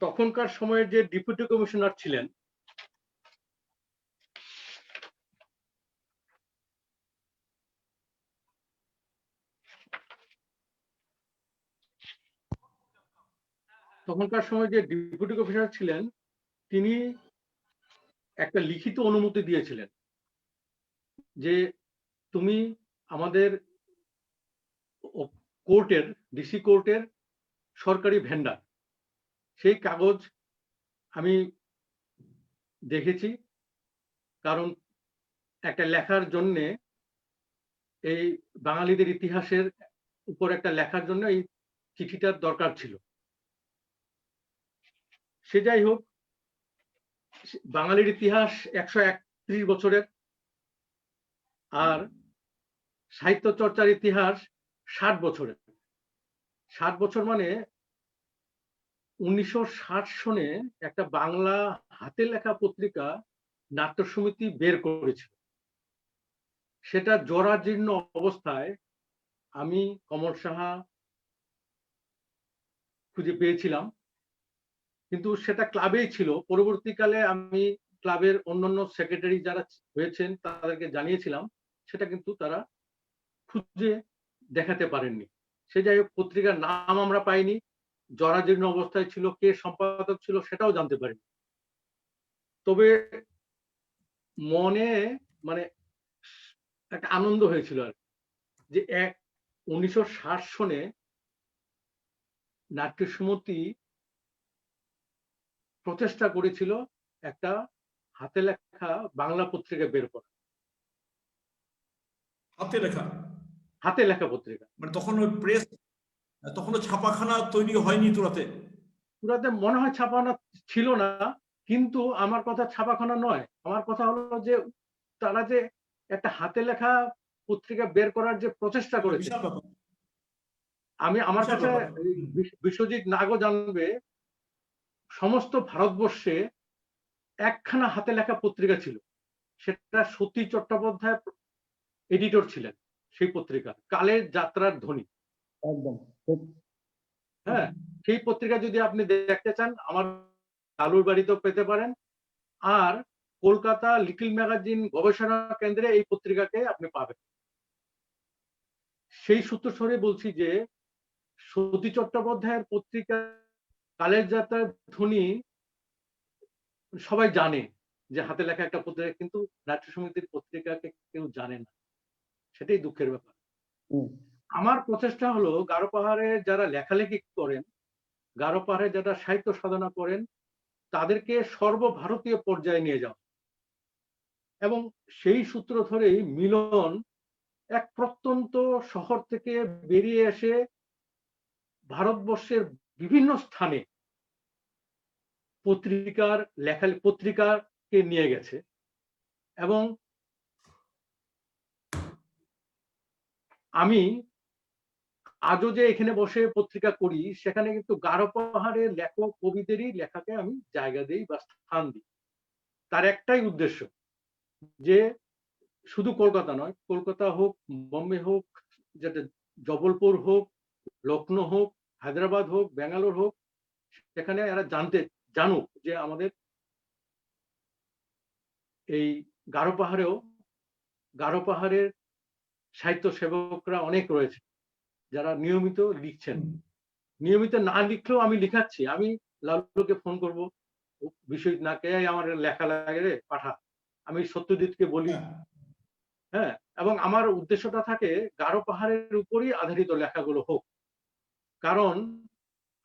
তখনকার সময়ে যে ডেপুটি কমিশনার ছিলেন, তিনি একটা লিখিত অনুমতি দিয়েছিলেন যে তুমি আমাদের ডিসি কোর্টের সরকারি ভেন্ডার। সেই কাগজ আমি দেখেছি, কারণ একটা লেখার জন্য, এই বাঙালিদের ইতিহাসের উপর একটা লেখার জন্য এই চিঠিটার দরকার ছিল। সে যাই হোক, বাঙালির ইতিহাস 131 বছরের, আর সাহিত্য চর্চার ইতিহাস 60 বছরের। 60 বছর মানে 1960 সনে একটা বাংলা হাতে লেখা পত্রিকা নাট্য সমিতি বের করেছিল। সেটা জরাজীর্ণ অবস্থায় আমি কমল সাহা খুঁজে পেয়েছিলাম, কিন্তু সেটা ক্লাবেই ছিল। পরবর্তীকালে আমি ক্লাবের অন্যান্য সেক্রেটারি যারা হয়েছেন তাদেরকে জানিয়েছিলাম, সেটা কিন্তু তারা খুঁজে দেখাতে পারেননি। সে যাই হোক, পত্রিকার নাম আমরা পাইনি, জরাজীর্ণ অবস্থায় ছিল, কে সম্পাদক ছিল সেটাও জানতে পারিনি। তবে মনে মানে একটা আনন্দ হয়েছিল আর, যে 1960 সনে নাট্য সমিতি প্রচেষ্টা করেছিল একটা হাতে লেখা বাংলা পত্রিকা বের করা, হাতে লেখা, হাতে লেখা পত্রিকা। মানে তখন ওই প্রেস, তখনও ছাপাখানা তৈরি হয়নি তুরাতে। পুরাতে মনে হয় ছাপাখানা ছিল না, কিন্তু আমার কথা ছাপাখানা নয়, আমার কথা হলো যে তারা যে একটা হাতে লেখা পত্রিকা বের করার যে প্রচেষ্টা করেছে, বিশাল ব্যাপার, আমার বিশাল কাছে ব্যাপার। বিশ্বজিৎ নাগও জানবে, সমস্ত ভারতবর্ষে একখানা হাতে লেখা পত্রিকা ছিল, সেটা সতী চট্টোপাধ্যায় এডিটর ছিলেন সেই পত্রিকা, কালের যাত্রার ধ্বনি। একদম হ্যাঁ, সেই পত্রিকা যদি আপনি দেখতে চান আমার লালুর বাড়িতেও পেতে পারেন, আর কলকাতা লিটল ম্যাগাজিন গবেষণা কেন্দ্রে এই পত্রিকাকে আপনি পাবেন। সেই সূত্র ধরে বলছি যে সতী চট্টোপাধ্যায়ের পত্রিকা কালের যাত্রার ধ্বনি সবাই জানে যে হাতে লেখা একটা পত্রিকা, কিন্তু নাট্য সমিতির পত্রিকাকে কেউ জানে না, সেটাই দুঃখের ব্যাপার। আমার প্রচেষ্টা হলো গারো পাহাড়ে যারা লেখালেখি করেন, গারো পাহাড়ে যারা সাহিত্য সাধনা করেন, তাদেরকে সর্বভারতীয় পর্যায়ে নিয়ে যাওয়া, এবং সেই সূত্র ধরেই মিলন এক প্রত্যন্ত শহর থেকে বেরিয়ে এসে ভারতবর্ষের বিভিন্ন স্থানে পত্রিকাকে নিয়ে গেছে। এবং আমি আজও যে এখানে বসে পত্রিকা করি, সেখানে কিন্তু গারো পাহাড়ের লেখক কবিদেরই লেখাকে আমি জায়গা দিই বা স্থান দিই। তার একটাই উদ্দেশ্য যে শুধু কলকাতা নয়, কলকাতা হোক, বোম্বে হোক, যেটা জবলপুর হোক, লখনৌ হোক, হায়দ্রাবাদ হোক, ব্যাঙ্গালোর হোক, সেখানে এরা জানুক যে আমাদের এই গারো পাহাড়ের সাহিত্য সেবকরা অনেক রয়েছে যারা নিয়মিত লিখছেন। নিয়মিত না লিখলেও আমি লিখাচ্ছি, আমি লালুকে ফোন করব, বিষয় না কে আমার লেখা লাগে রে পাঠা, আমি সত্যজিৎকে বলি। হ্যাঁ, এবং আমার উদ্দেশ্যটা থাকে গারো পাহাড়ের উপরই আধারিত লেখাগুলো হোক, কারণ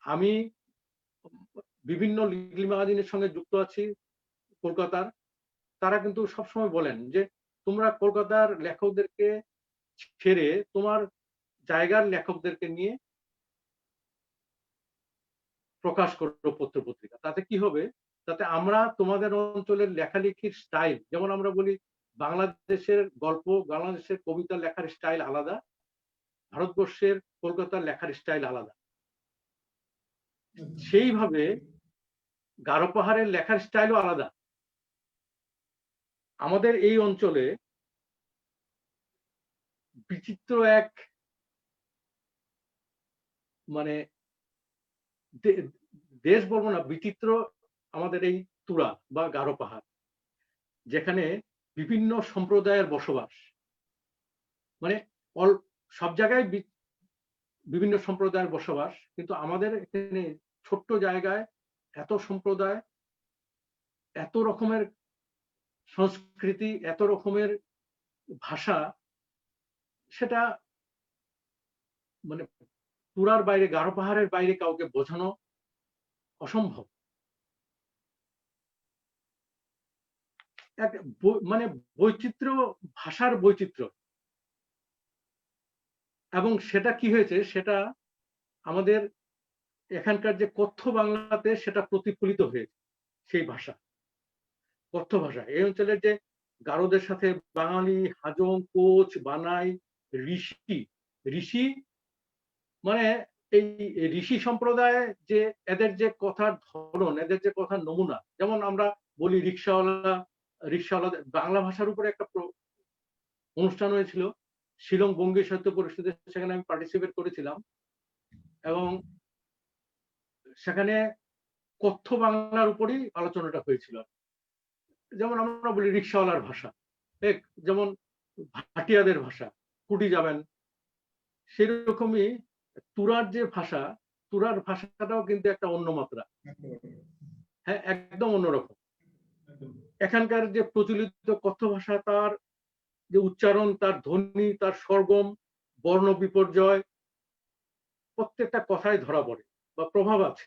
আমি বিভিন্ন লিটল ম্যাগাজিনের সঙ্গে যুক্ত আছি কলকাতার। তারা কিন্তু সবসময় বলেন যে তোমরা কলকাতার লেখকদেরকে ছেড়ে তোমার জায়গার লেখকদেরকে নিয়ে প্রকাশ করো পত্র পত্রিকা, তাতে কি হবে, তাতে আমরা তোমাদের অঞ্চলের লেখালেখির স্টাইল, যেমন আমরা বলি বাংলাদেশের গল্প, বাংলাদেশের কবিতা লেখার স্টাইল আলাদা, ভারতবর্ষের কলকাতার লেখার স্টাইল আলাদা, সেইভাবে গারো পাহাড়ের লেখার স্টাইলও আলাদা। আমাদের এই অঞ্চলে বিচিত্র এক মানে দেশ বলবো না, বিচিত্র আমাদের এই তুরা বা গারো পাহাড়, যেখানে বিভিন্ন সম্প্রদায়ের বসবাস, মানে সব জায়গায় বিভিন্ন সম্প্রদায়ের বসবাস, কিন্তু আমাদের এখানে ছোট্ট জায়গায় এত সম্প্রদায়, এত রকমের সংস্কৃতি, এত রকমের ভাষা, সেটা মানে তুরার বাইরে, গারো পাহাড়ের বাইরে কাউকে বোঝানো অসম্ভব। এক মানে বৈচিত্র্য, ভাষার বৈচিত্র্য, এবং সেটা কি হয়েছে, সেটা আমাদের এখানকার যে কথ্য বাংলাতে সেটা প্রতিফলিত হয়েছে। সেই ভাষা, কথ্য ভাষা, এই অঞ্চলের যে গারোদের সাথে বাঙালি, হাজং, কোচ, বানাই, ঋষি মানে এই ঋষি সম্প্রদায়, যে এদের যে কথার ধরন, এদের যে কথার নমুনা, যেমন আমরা বলি রিক্সাওয়ালা বাংলা ভাষার উপরে একটা অনুষ্ঠান হয়েছিল শিলং বঙ্গী সাহিত্য পরিষদে, সেখানে আমি পার্টিসিপেট করেছিলাম, এবং সেখানে কথ্য বাংলার উপরই আলোচনাটা হয়েছিল। যেমন আমরা বলি রিক্সাওয়ালার ভাষা, যেমন ভাটিয়াদের ভাষা, কুটি যাবেন, সেরকমই তুরার যে ভাষা, তুরার ভাষাটাও কিন্তু একটা অন্য মাত্রা, হ্যাঁ, একদম অন্যরকম। এখানকার যে প্রচলিত কথ্য ভাষা, তার যে উচ্চারণ, তার ধ্বনি, তার স্বরগম, বর্ণ বিপর্যয় প্রত্যেকটা কথাই ধরা পড়ে বা প্রভাব আছে।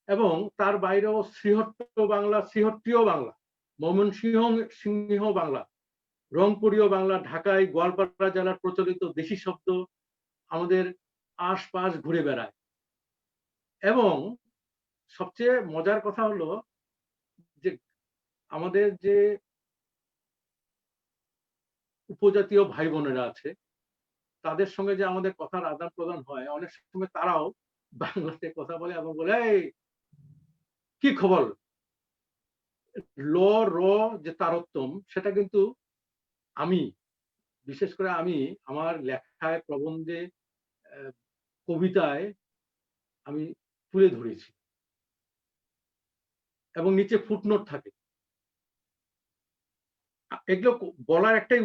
এবং তার বাইরেও শ্রীহট্ট বাংলা, শ্রীহট্টীয় বাংলা, ময়মনসিংহ বাংলা, রংপুরীয় বাংলা, ঢাকায় গোয়ালপাড়া জেলার প্রচলিত দেশি শব্দ আমাদের আশপাশ ঘুরে বেড়ায়। এবং সবচেয়ে মজার কথা হলো যে আমাদের যে উপজাতীয় ভাই বোনেরা আছে তাদের সঙ্গে যে আমাদের কথার আদান প্রদান হয়, অনেক সময় তারাও বাংলাতে কথা বলে এবং বলে, এই কি খবর। ল র যে তারতম সেটা কিন্তু আমি, বিশেষ করে আমি আমার লেখায়, প্রবন্ধে, কবিতায় আমি তুলে ধরেছি এবং নিচে ফুটনোট থাকে। এগুলো বলার একটাই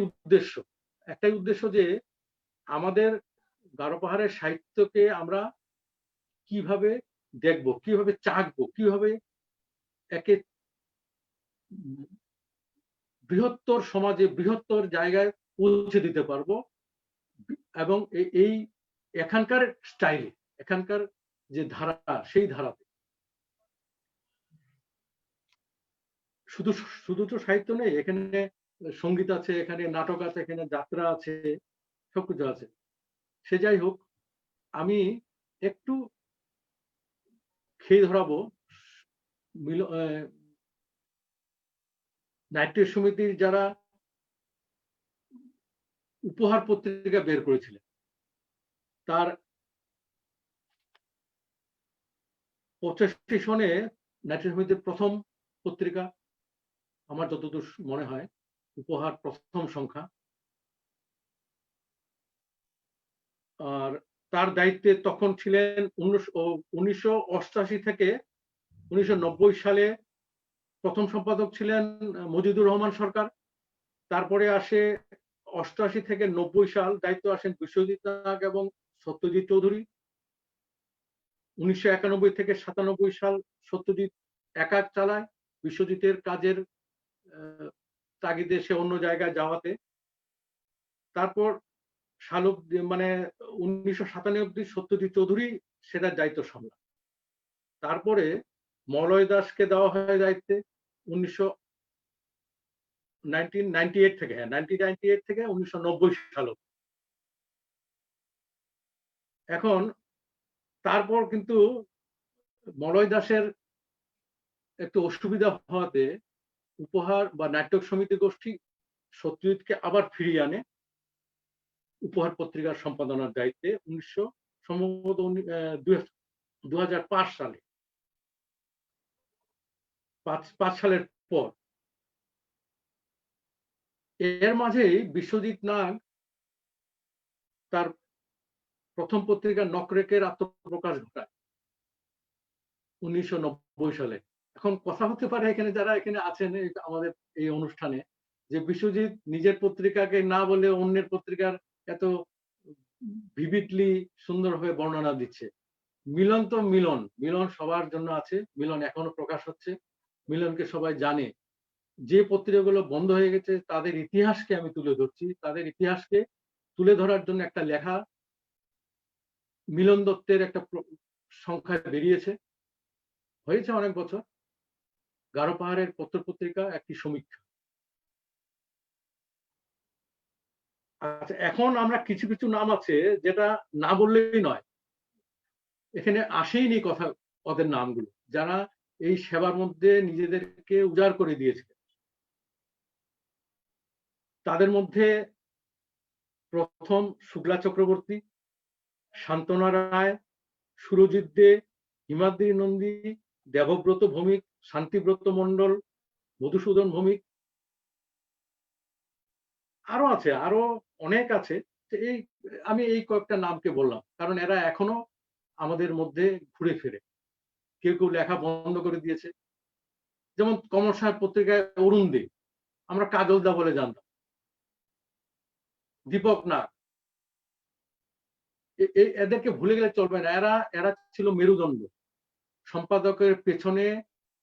উদ্দেশ্য যে আমাদের গারো পাহাড়ের সাহিত্যকে আমরা কিভাবে দেখব, কিভাবে চাকবো, কিভাবে একে বৃহত্তর সমাজে, বৃহত্তর জায়গায় পৌঁছে দিতে পারবো। এবং এই এখানকার স্টাইলে, এখানকার যে ধারা, সেই ধারাতে শুধু তো সাহিত্য নেই, এখানে সঙ্গীত আছে, এখানে নাটক আছে, এখানে যাত্রা আছে, সবকিছু আছে। সে যাই হোক, আমি একটু খেয়ে ধরাবো নাট্য সমিতির যারা উপহার পত্রিকা বের করেছিলেন, তার 85 সনে নাট্য সমিতির প্রথম পত্রিকা, আমার যতদূর মনে হয়, উপহার প্রথম সংখ্যা। আর তার দায়িত্বে তখন ছিলেন 1988 থেকে 1990 সালে প্রথম সম্পাদক ছিলেন মজিদুর রহমান সরকার। তারপরে আসে 88 থেকে 90 সাল দায়িত্ব আসেন বিশ্বজিৎ নাগ এবং সত্যজিৎ চৌধুরী। 1991 থেকে 97 সাল সত্যজিৎ একা চালায়, বিশ্বজিতের কাজের তাগিদে সে অন্য জায়গায় যাওয়াতে। তারপর মানে 1997 অব্দি সত্যজিৎ চৌধুরী সেটার দায়িত্ব সামলান। তারপরে মলয় দাসকে দেওয়া হয় দায়িত্বে 1998 থেকে 1990 সাল। এখন তারপর কিন্তু মলয় দাসের একটু অসুবিধা হওয়াতে উপহার বা নাটক সমিতি গোষ্ঠী সত্যজিৎকে আবার ফিরিয়ে আনে উপহার পত্রিকার সম্পাদনার দায়িত্বে সম্ভবত 2005 সালে, 5 সালের পর। এর মাঝেই বিশ্বজিৎ নাগ তার প্রথম পত্রিকা নকরেকের আত্মপ্রকাশ ঘটায় 1990 সালে। এখন কথা হতে পারে এখানে যারা এখানে আছেন আমাদের এই অনুষ্ঠানে, যে বিশ্বজিৎ নিজের পত্রিকাকে না বলে অন্যের পত্রিকার এত ভিভিডলি সুন্দরভাবে বর্ণনা দিচ্ছে। মিলন তো মিলন সবার জন্য আছে, মিলন এখনো প্রকাশ হচ্ছে, মিলনকে সবাই জানে। যে পত্রিকাগুলো বন্ধ হয়ে গেছে তাদের ইতিহাসকে আমি তুলে ধরছি, তাদের ইতিহাসকে তুলে ধরার জন্য একটা লেখা মিলন দত্তের একটা সংখ্যা বেরিয়েছে, হয়েছে অনেক বছর, গারো পাহাড়ের পত্র পত্রিকা একটি সমীক্ষা। আচ্ছা, এখন আমরা কিছু কিছু নাম আছে যেটা না বললেই নয়, এখানে আসেইনি কথা, ওদের নামগুলো যারা এই সেবার মধ্যে নিজেদেরকে উজাড় করে দিয়েছে। তাদের মধ্যে প্রথম শুক্লা চক্রবর্তী, শান্তনা রায়, সুরজিৎ দে, হিমাদ্রি নন্দী, দেবব্রত ভৌমিক, শান্তিব্রত মণ্ডল, মধুসূদন ভৌমিক, আরো আছে, আরো অনেক আছে। আমি এই কয়েকটা নামকে বললাম কারণ এরা এখনো আমাদের মধ্যে ঘুরে ফিরে। কেউ কেউ লেখা বন্ধ করে দিয়েছে, যেমন কমল সাহেব পত্রিকায় অরুণ দে আমরা কাজলদা বলে জানতাম, দীপক নাগ, এদেরকে ভুলে গেলে চলবে না। এরা ছিল মেরুদণ্ড, সম্পাদকের পেছনে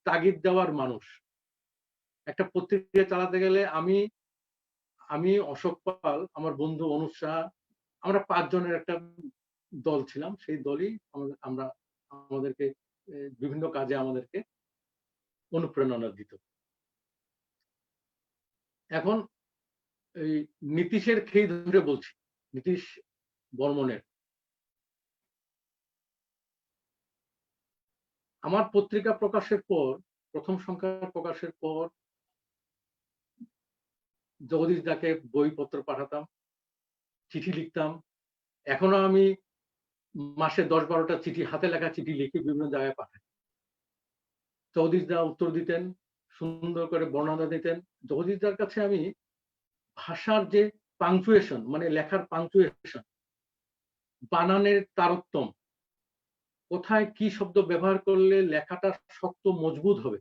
তাগিদ দেওয়ার মানুষ। একটা পত্রিকা চালাতে গেলে আমি অশোক পাল, আমার বন্ধু অনুজ সাহা, আমরা 5 জনের একটা দল ছিলাম, সেই দলই আমাদেরকে বিভিন্ন কাজে আমাদেরকে অনুপ্রেরণা দিত। এখন এই নীতিশের খেই ধরে বলছি, নীতিশ বর্মনের, আমার পত্রিকা প্রকাশের পর, প্রথম সংখ্যা প্রকাশের পর জগদীশ দাকে বইপত্র পাঠাতাম, চিঠি লিখতাম। এখনো আমি মাসে 10-12টা চিঠি, হাতে লেখা চিঠি লিখে বিভিন্ন জায়গায় পাঠাই। জগদীশ দা উত্তর দিতেন, সুন্দর করে বর্ণনা দিতেন। জগদীশ দার কাছে আমি ভাষার যে পাংচুয়েশন, মানে লেখার পাংচুয়েশন, বানানের তারতম্য, কোথায় কি শব্দ ব্যবহার করলে লেখাটা শক্ত মজবুত হবে,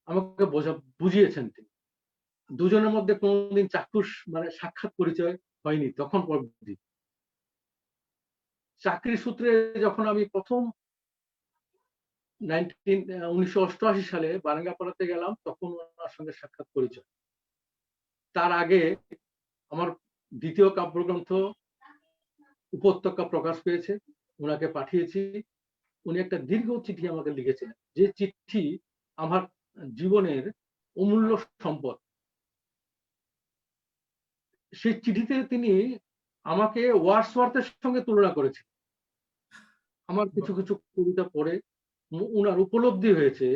আমাকে বুঝিয়েছেন তিনি। দুজনের মধ্যে কোনোদিন চাক্ষুষ মানে সাক্ষাৎ পরিচয় হয়নি তখন পর্যন্ত। চাকরি সূত্রে যখন আমি প্রথম 1988 সালে বারাঙ্গাপাড়াতে গেলাম, তখন ওনার সঙ্গে সাক্ষাৎ পরিচয়। তার আগে আমার দ্বিতীয় কাব্যগ্রন্থ উপত্যকা প্রকাশ পেয়েছে, ওনাকে পাঠিয়েছি। উনি একটা দীর্ঘ চিঠি আমাকে লিখেছিলেন, যে চিঠি আমার জীবনের অমূল্য সম্পদ। সেই চিঠিতে তিনি আমাকে ওয়ার্ডসওয়ার্থের সঙ্গে তুলনা করেছেন। আমার কিছু কিছু কবিতা পড়ে উনার উপলব্ধি হয়েছে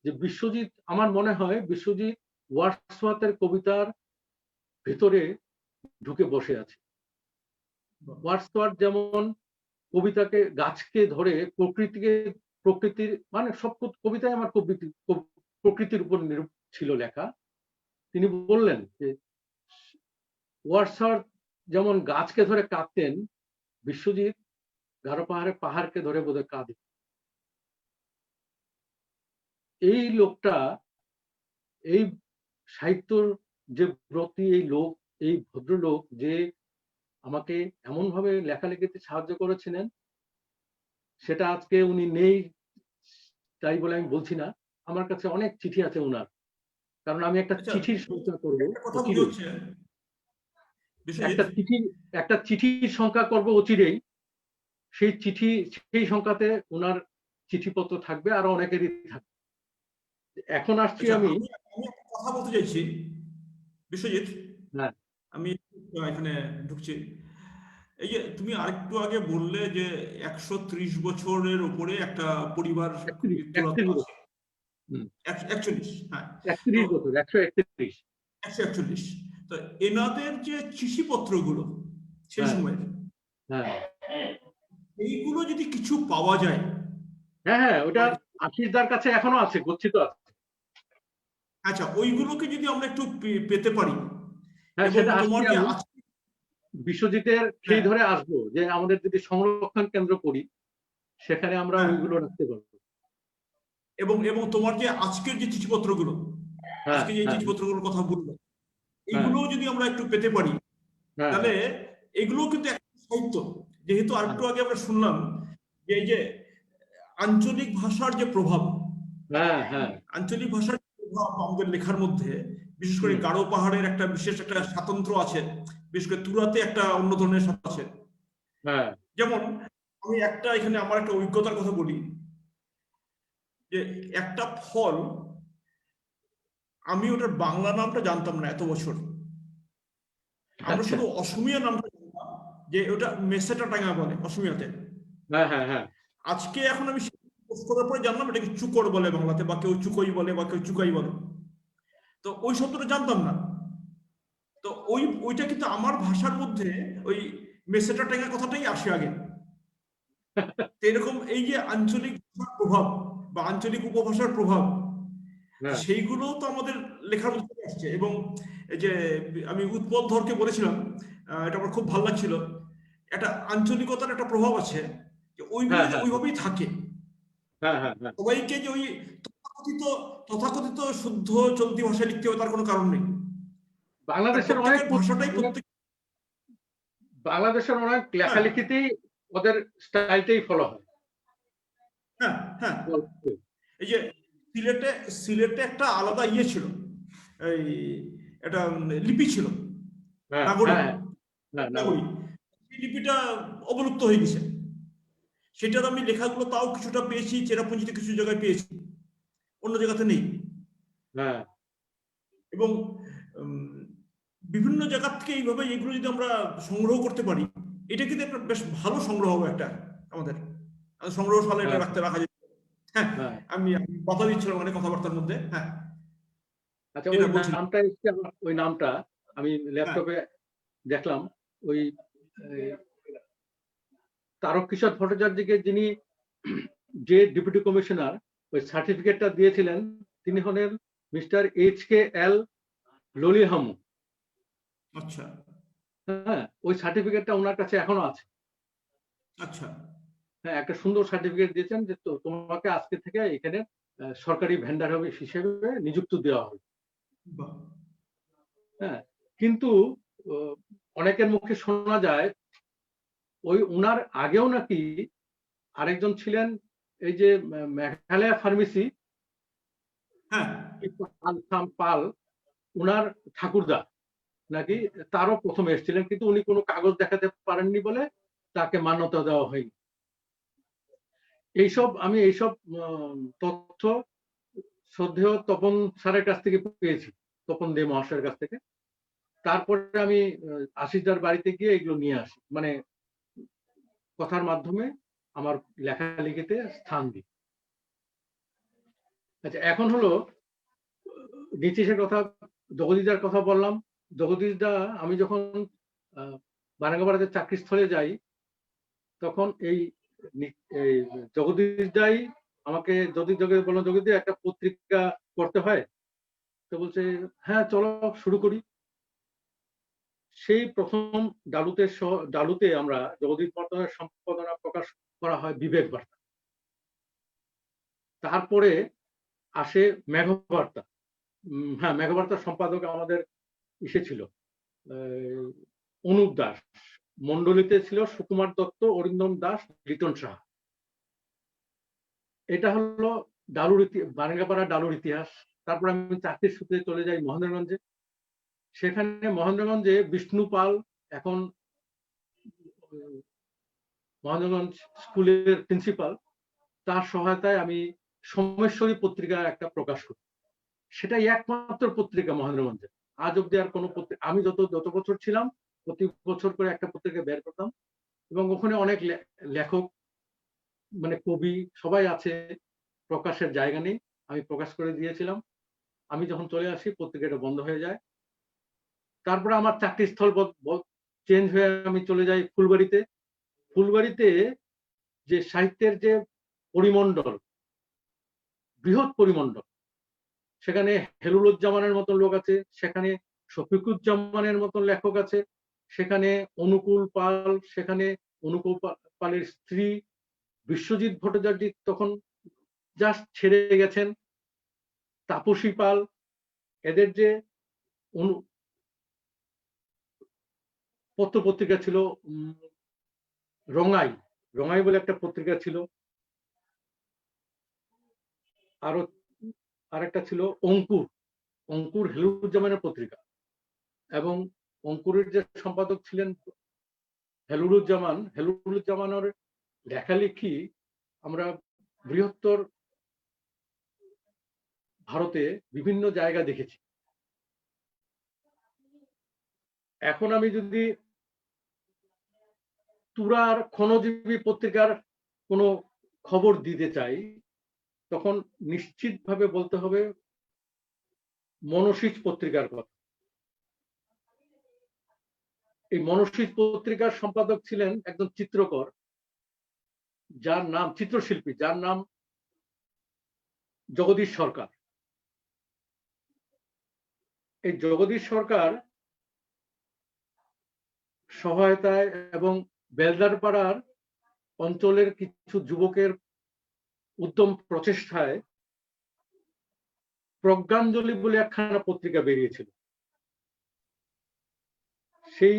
যে বিশ্বজিৎ, আমার মনে হয় বিশ্বজিৎ ওয়ার্ডসওয়ার্থের কবিতার ভেতরে ঢুকে বসে আছে। ওয়ার্ডসওয়ার্থ যেমন কবিতাকে, গাছকে ধরে প্রকৃতির মানে সব কবিতায় আমার প্রকৃতির উপর ছিল লেখা। তিনি বললেন যে ওয়ার্ডসওয়ার্থ যেমন গাছকে ধরে কাঁদতেন, বিশ্বজিৎ গারো পাহাড়কে ধরে বোধহয় কাঁদে। এই লোকটা, এই সাহিত্যর যে ব্রতী এই লোক, এই ভদ্রলোক যে আমাকে এমন ভাবে লেখালেখিতে সাহায্য করেছিলেন, সেটা আজকে উনি নেই তাই বলে আমি বলছি না। আমার কাছে অনেক চিঠি আছে উনার, কারণ আমি একটা চিঠির সংখ্যা করবো, একটা চিঠির সংখ্যা করবো অচিরেই। সেই সংখ্যাতে উনার চিঠিপত্র থাকবে, আর অনেকেরই থাকবে। এখন আসছি আমি কথা বলতে চাইছি বিশ্বজিৎ, হ্যাঁ, আমি এখানে ঢুকছি। এই যে তুমি আরেকটু আগে বললে যে 130 বছরের উপরে একটা পরিবার 41 বছর, হ্যাঁ 141 তো এনাদের যে চিঠিপত্রগুলো সেই সময়ের, এইগুলো যদি কিছু পাওয়া যায়। হ্যাঁ, ওটা আশিসদার কাছে এখনো আছে, গচ্ছিত আছে। আচ্ছা, ওইগুলোকে যদি আমরা একটু পেতে পারি। হ্যাঁ, সেটা বিশ্বজিতের সেই ধরে আসবো, যে আমাদের যদি সংরক্ষণ কেন্দ্র করি সেখানে আমরা ওইগুলো রাখতে পারবো। এবং তোমার যে আজকের যে চিঠিপত্রগুলো, আজকে যে চিঠিপত্রগুলোর কথা বলবো, এগুলো যদি আমরা একটু পেতে পারি, তাহলে এগুলো কিন্তু একটা সাহিত্য। যেহেতু আরেকটু আগে আমরা শুনলাম যে এই যে আঞ্চলিক ভাষার যে প্রভাব, আঞ্চলিক ভাষার প্রভাব আমাদের লেখার মধ্যে, বিশেষ করে গারো পাহাড়ের একটা বিশেষ একটা স্বাতন্ত্র্য আছে, বিশেষ করে তুরাতে একটা অন্য ধরনের স্বাদ আছে। যেমন আমি এখানে আমার একটা অভিজ্ঞতার কথা বলি, যে একটা ফল, আমি ওটার বাংলা নামটা জানতাম না এত বছর। আমরা শুধু অসমীয়া নামটা জানতাম, যে ওটা মেসেটা টাঙ্গা বলে অসমীয়াতে। আজকে এখন আমি করার পরে জানলাম এটাকে চুকর বলে বাংলাতে, বা কেউ চুকই বলে, বা কেউ চুকাই বলে। তো ওই শব্দটা জানতাম না। তো ওইটা কিন্তু আমার ভাষার মধ্যে ওই মেসেটা টাঙ্গা কথাটাই আসে আগে। এরকম এই যে আঞ্চলিক ভাষার প্রভাব বা আঞ্চলিক উপভাষার প্রভাব, সেইগুলো তো আমাদের লেখার মধ্যে আসছে। এবং এই যে আমি উৎপল ধরকে বলেছিলাম, এটা আমার খুব ভালো লাগছিল, একটা আঞ্চলিকতার একটা প্রভাব আছে, যে ওইগুলো ওইভাবেই থাকে। সবাইকে যে ওই তথাকথিত শুদ্ধ চলতি ভাষায় লিখতে হবে তার কোনো কারণ নেই। বাংলাদেশের অনেক ভাষাটাই বাংলাদেশের অনেক লেখালেখিতেই ওদের স্টাইলটাই ফলো হয়। হ্যাঁ, এই যে সিলেটে একটা আলাদা ইয়ে ছিল, এই একটা লিপি ছিল, নাগরিক। না, না, করি, সেই লিপিটা অবলুপ্ত হয়ে গেছে। সেটার আমি লেখাগুলো তাও কিছুটা পেয়েছি, চেরাপুঞ্জিতে কিছু জায়গায় পেয়েছি, অন্য জায়গাতে নেই। হ্যাঁ, এবং বিভিন্ন জায়গা থেকে এইভাবে এগুলো যদি আমরা সংগ্রহ করতে পারি, এটা কিন্তু একটা বেশ ভালো সংগ্রহ হবে একটা আমাদের সংগ্রহশালা, এটা হ্যাঁ, রাখা যেতে পারে। হ্যাঁ, হ্যাঁ। আমি কথা দিচ্ছিলাম মানে কথাবার্তার মধ্যে। হ্যাঁ, আচ্ছা, ওই যেটা বলছিলাম। নামটা এসছে আমার, ওই নামটা আমি হ্যাঁ, ল্যাপটপে দেখলাম। ওই তারকেশ্বর ভট্টাচার্যকে যিনি যে ডেপুটি কমিশনার ওই সার্টিফিকেটটা দিয়েছিলেন, তিনি হলেন মিস্টার HKL ললিহামু। আচ্ছা হ্যাঁ, ওই সার্টিফিকেটটা ওনার কাছে এখনো আছে। আচ্ছা। হ্যাঁ, একটা সুন্দর সার্টিফিকেট দিয়েছেন যে তোমাকে আজকে থেকে এখানে সরকারি ভেন্ডার হিসেবে নিযুক্ত দেওয়া হবে। বাহ। হ্যাঁ, কিন্তু অনেকের মুখে শোনা যায় ওই উনার আগেও নাকি আরেকজন ছিলেন, এই যে মেঘালয় ফার্মেসি হ্যাঁ, পাল, উনার ঠাকুরদা নাকি তারও প্রথমে এসেছিলেন, কিন্তু উনি কোনো কাগজ দেখাতে পারেননি বলে তাকে মান্যতা দেওয়া হয়নি। আমি এইসব তথ্য শ্রদ্ধেয় তপন স্যারের কাছ থেকে পেয়েছি, তপন দে মহাশয়ের কাছ থেকে। তারপরে আমি আশিসদার বাড়িতে গিয়ে এগুলো নিয়ে আসি, মানে কথার মাধ্যমে আমার লেখালেখিতে স্থান দিই। আচ্ছা, এখন হলো নীতিশের কথা, জগদীশদার কথা বললাম। জগদীশদা, আমি যখন বারাঙ্গাপাড়াতে চাকরিস্থলে যাই, তখন এই জগদীশদাই আমাকে বললাম, জগদীশ একটা পত্রিকা করতে হয়। তো বলছে, হ্যাঁ চলো শুরু করি। সেই প্রথম ডালুতে আমরা জগদীশ বর্তমানের সম্পাদনা প্রকাশ করা হয় বিবেক বার্তা। তারপরে আসে মেঘবার্তা। হ্যাঁ, মেঘবার্তার সম্পাদক আমাদের ছিল অনুপ দাস, মন্ডলীতে ছিল সুকুমার দত্ত, অরিন্দম দাস, লিটন সাহা। এটা হলো বারাঙ্গাপাড়া ডালুর ইতিহাস। তারপর আমি চাকরির সূত্রে চলে যাই মহেন্দ্রগঞ্জে। সেখানে মহেন্দ্রগঞ্জে বিষ্ণু পাল, এখন মহেন্দ্রগঞ্জ স্কুলের প্রিন্সিপাল, তার সহায়তায় আমি সোমেশ্বরী পত্রিকা একটা প্রকাশ করি। সেটাই একমাত্র পত্রিকা মহেন্দ্রগঞ্জে। আজ অব্দি আর কোনো পত্রিকা, আমি যত বছর ছিলাম প্রতি বছর করে একটা পত্রিকা বের করতাম, এবং ওখানে অনেক লেখক, মানে কবি সবাই আছে, প্রকাশের জায়গা নেই, আমি প্রকাশ করে দিয়েছিলাম। আমি যখন চলে আসি পত্রিকাটা বন্ধ হয়ে যায়। তারপরে আমার চাকরিস্থল চেঞ্জ হয়ে আমি চলে যাই ফুলবাড়িতে। ফুলবাড়িতে যে সাহিত্যের যে পরিমণ্ডল, বৃহৎ পরিমণ্ডল, সেখানে হেলুলুজ্জামানের মতন লোক আছে, সেখানে শফিকুজ্জামানের মতন লেখক আছে, সেখানে অনুকূল পাল, সেখানে অনুকূল পালের স্ত্রী বিশ্বজিৎ ভট্টাচার্য তখন জাস্ট ছেড়ে গেছেন, তাপসী পাল, এদের যে পত্র পত্রিকা ছিল, রঙাই বলে একটা পত্রিকা ছিল, আরেকটা ছিল অঙ্কুর হেলুলুজ্জামানের পত্রিকা, এবং অঙ্কুরের যে সম্পাদক ছিলেন হেলুলুজ্জামানের লেখালেখি আমরা বৃহত্তর ভারতে বিভিন্ন জায়গা দেখেছি। এখন আমি যদি তুরার ক্ষণজীবী পত্রিকার কোনো খবর দিতে চাই, তখন নিশ্চিতভাবে বলতে হবে মনসিজ পত্রিকার কথা। এই মনসিজ পত্রিকার সম্পাদক ছিলেন একজন চিত্রকর, যার নাম, চিত্রশিল্পী, যার নাম জগদীশ সরকার। এই জগদীশ সরকার সহায়তায় এবং বেলদারপাড়ার অঞ্চলের কিছু যুবকের উদ্যম প্রচেষ্টায় প্রজ্ঞাঞ্জলি বলে একখানা পত্রিকা বেরিয়েছিল। সেই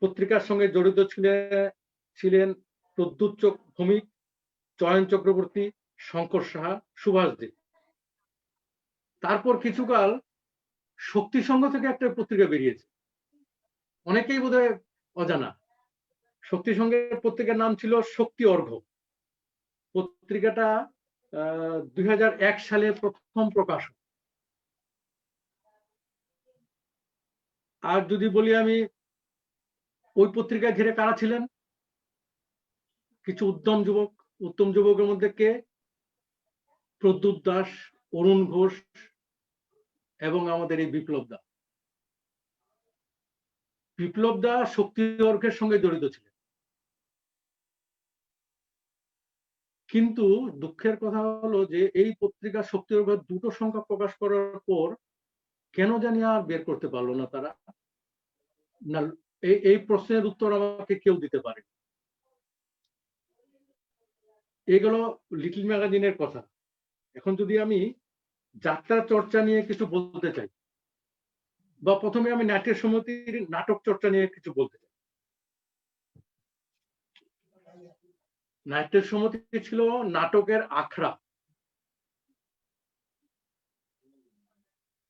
পত্রিকার সঙ্গে জড়িত ছিলেন প্রদ্যুৎ ভৌমিক, চয়ন চক্রবর্তী, শঙ্কর সাহা, সুভাষ দে। তারপর কিছুকাল শক্তি সংঘ থেকে একটা পত্রিকা বেরিয়েছে, অনেকেই বোধহয় অজানা। শক্তি সংঘের পত্রিকার নাম ছিল শক্তি অর্ঘ্য। পত্রিকাটা 2001 সালে প্রথম প্রকাশ। আর যদি বলি আমি, ওই পত্রিকা ঘিরে কারা ছিলেন? কিছু উত্তম যুবকের মধ্যে কে? প্রদ্যুৎ দাস, অরুণ ঘোষ এবং আমাদের এই বিপ্লব দা। বিপ্লব দা শক্তি অর্ঘ্যের সঙ্গে জড়িত ছিলেন, কিন্তু দুঃখের কথা হলো যে এই পত্রিকা শক্তি অর্ঘ্য দুটো সংখ্যা প্রকাশ করার পর কেন জানি আর বের করতে পারলো না তারা। না, এই প্রশ্নের উত্তর আমাকে কেউ দিতে পারে। এগুলো লিটল ম্যাগাজিনের কথা। এখন যদি আমি যাত্রা চর্চা নিয়ে কিছু বলতে চাই, বা প্রথমে আমি নাট্য সমিতির নাটক চর্চা নিয়ে কিছু বলতে চাই। নাট্য সমিতি ছিল নাটকের আখড়া।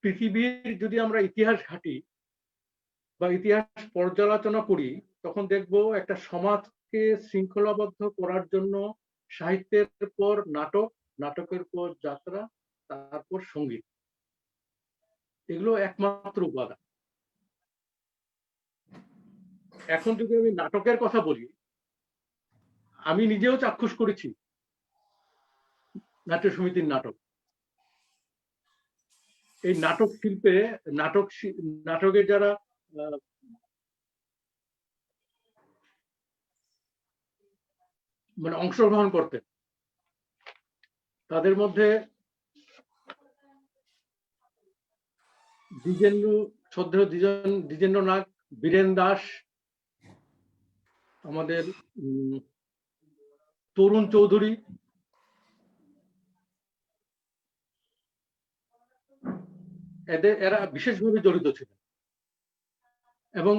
পৃথিবীর যদি আমরা ইতিহাস ঘাঁটি বা ইতিহাস পর্যালোচনা করি, তখন দেখব একটা সমাজকে শৃঙ্খলাবদ্ধ করার জন্য সাহিত্যের পর নাটক, নাটকের পর যাত্রা, তারপর সঙ্গীত, এগুলো একমাত্র উপাদান। এখন যদি আমি নাটকের কথা বলি, আমি নিজেও চাক্ষুষ করেছি নাট্য সমিতির নাটক। এই নাটক শিল্পে নাটকের যারা মানে অংশগ্রহণ করতেন, তাদের মধ্যে দ্বিজেন্দ্র নাগ, বীরেন দাস, আমাদের তরুণ চৌধুরী, এরা বিশেষভাবে জড়িত ছিল। এবং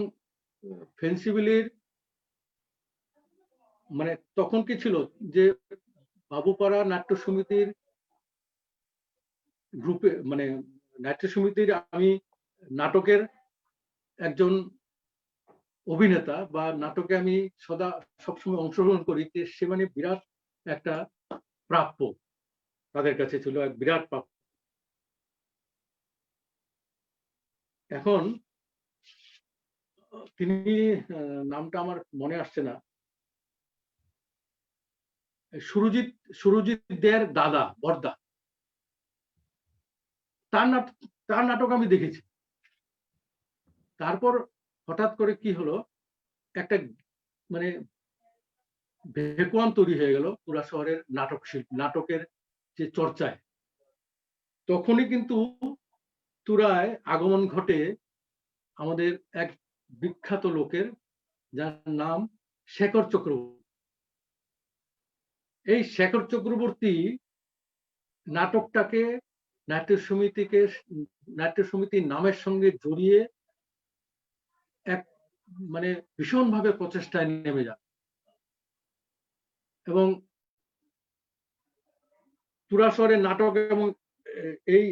ফেন্সিবিলির মানে তখন কি ছিল যে বাবুপাড়া নাট্য সমিতির গ্রুপে, মানে নাট্য সমিতির আমি নাটকের একজন অভিনেতা বা নাটকে আমি সবসময় অংশগ্রহণ করি, সে মানে বিরাট একটা প্রাপ্য, তাদের কাছে ছিল এক বিরাট প্রাপ্য। এখন তিনি, নামটা আমার মনে আসছে না, সুরজিৎ দের দাদা, বর্দা, তার নাটক আমি দেখেছি। তারপর হঠাৎ করে কি হলো, একটা মানে ভ্যাকুয়াম তৈরি হয়ে গেল পুরা শহরের নাটকের যে চর্চায়। তখনই কিন্তু তুরায় আগমন ঘটে আমাদের এক বিখ্যাত লোকের, যার নাম শেখর চক্রবর্তী। এই শেখর চক্রবর্তী নাটকটাকে নাট্য সমিতির নামের সঙ্গে জড়িয়ে এক মানে ভীষণভাবে প্রচেষ্টায় নেমে যান এবং তুরা শহরের নাটক এবং এই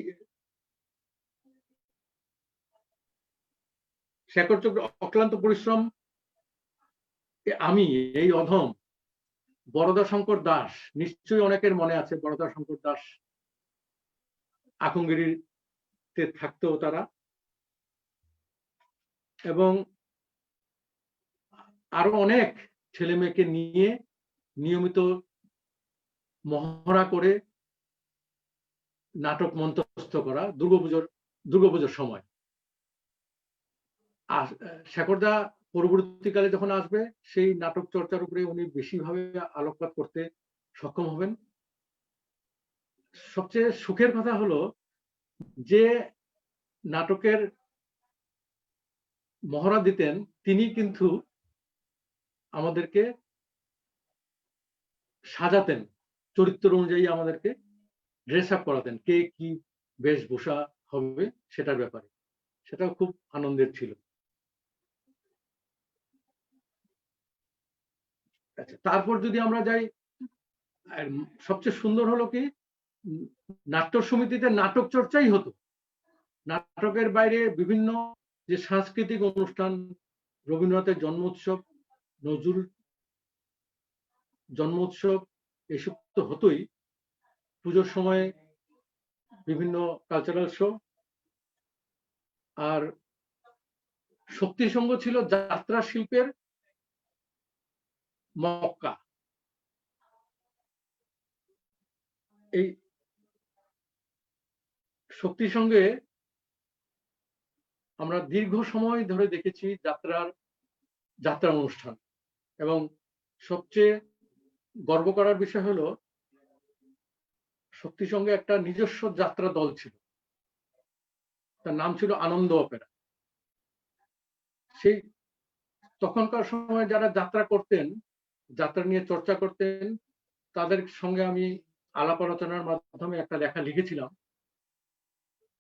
শেখর চক্র অক্লান্ত পরিশ্রম, আমি এই অধম বরদা শঙ্কর দাস, নিশ্চয়ই অনেকের মনে আছে বরদা শঙ্কর দাস আখঙ্গিরিতে থাকতো তারা, এবং আরো অনেক ছেলে মেয়েকে নিয়ে নিয়মিত মহড়া করে নাটক মঞ্চস্থ করা দুর্গাপুজোর সময়। আর শেখরদা পরবর্তীকালে যখন আসবে, সেই নাটক চর্চার উপরে উনি বেশিভাবে আলোকপাত করতে সক্ষম হবেন। সবচেয়ে সুখের কথা হলো যে নাটকের মহড়া দিতেন, তিনি কিন্তু আমাদেরকে সাজাতেন, চরিত্র অনুযায়ী আমাদেরকে ড্রেস আপ করাতেন, কে কি বেশভূষা হবে সেটার ব্যাপারে। সেটাও খুব আনন্দের ছিল। আচ্ছা, তারপর যদি আমরা যাই, সবচেয়ে সুন্দর হলো কি, নাট্য সমিতিতে নাটক চর্চাই হতো। নাটকের বাইরে বিভিন্ন যে সাংস্কৃতিক অনুষ্ঠান, রবীন্দ্রনাথের জন্ম উৎসব, নজরুল জন্ম উৎসব, এসব তো হতোই। পুজোর সময় বিভিন্ন কালচারাল শো। আর শক্তি সংঘ ছিল যাত্রা শিল্পের মক্কা। এই শক্তি সঙ্গে আমরা দীর্ঘ সময় ধরে দেখেছি যাত্রা অনুষ্ঠান, এবং সবচেয়ে গর্ব করার বিষয় হলো শক্তি সঙ্গে একটা নিজস্ব যাত্রা দল ছিল, তার নাম ছিল আনন্দ অপেরা। সেই তখনকার সময় যারা যাত্রা করতেন, যাত্রা নিয়ে চর্চা করতেন, তাদের সঙ্গে আমি আলাপ আলোচনার মাধ্যমে একটা লেখা লিখেছিলাম।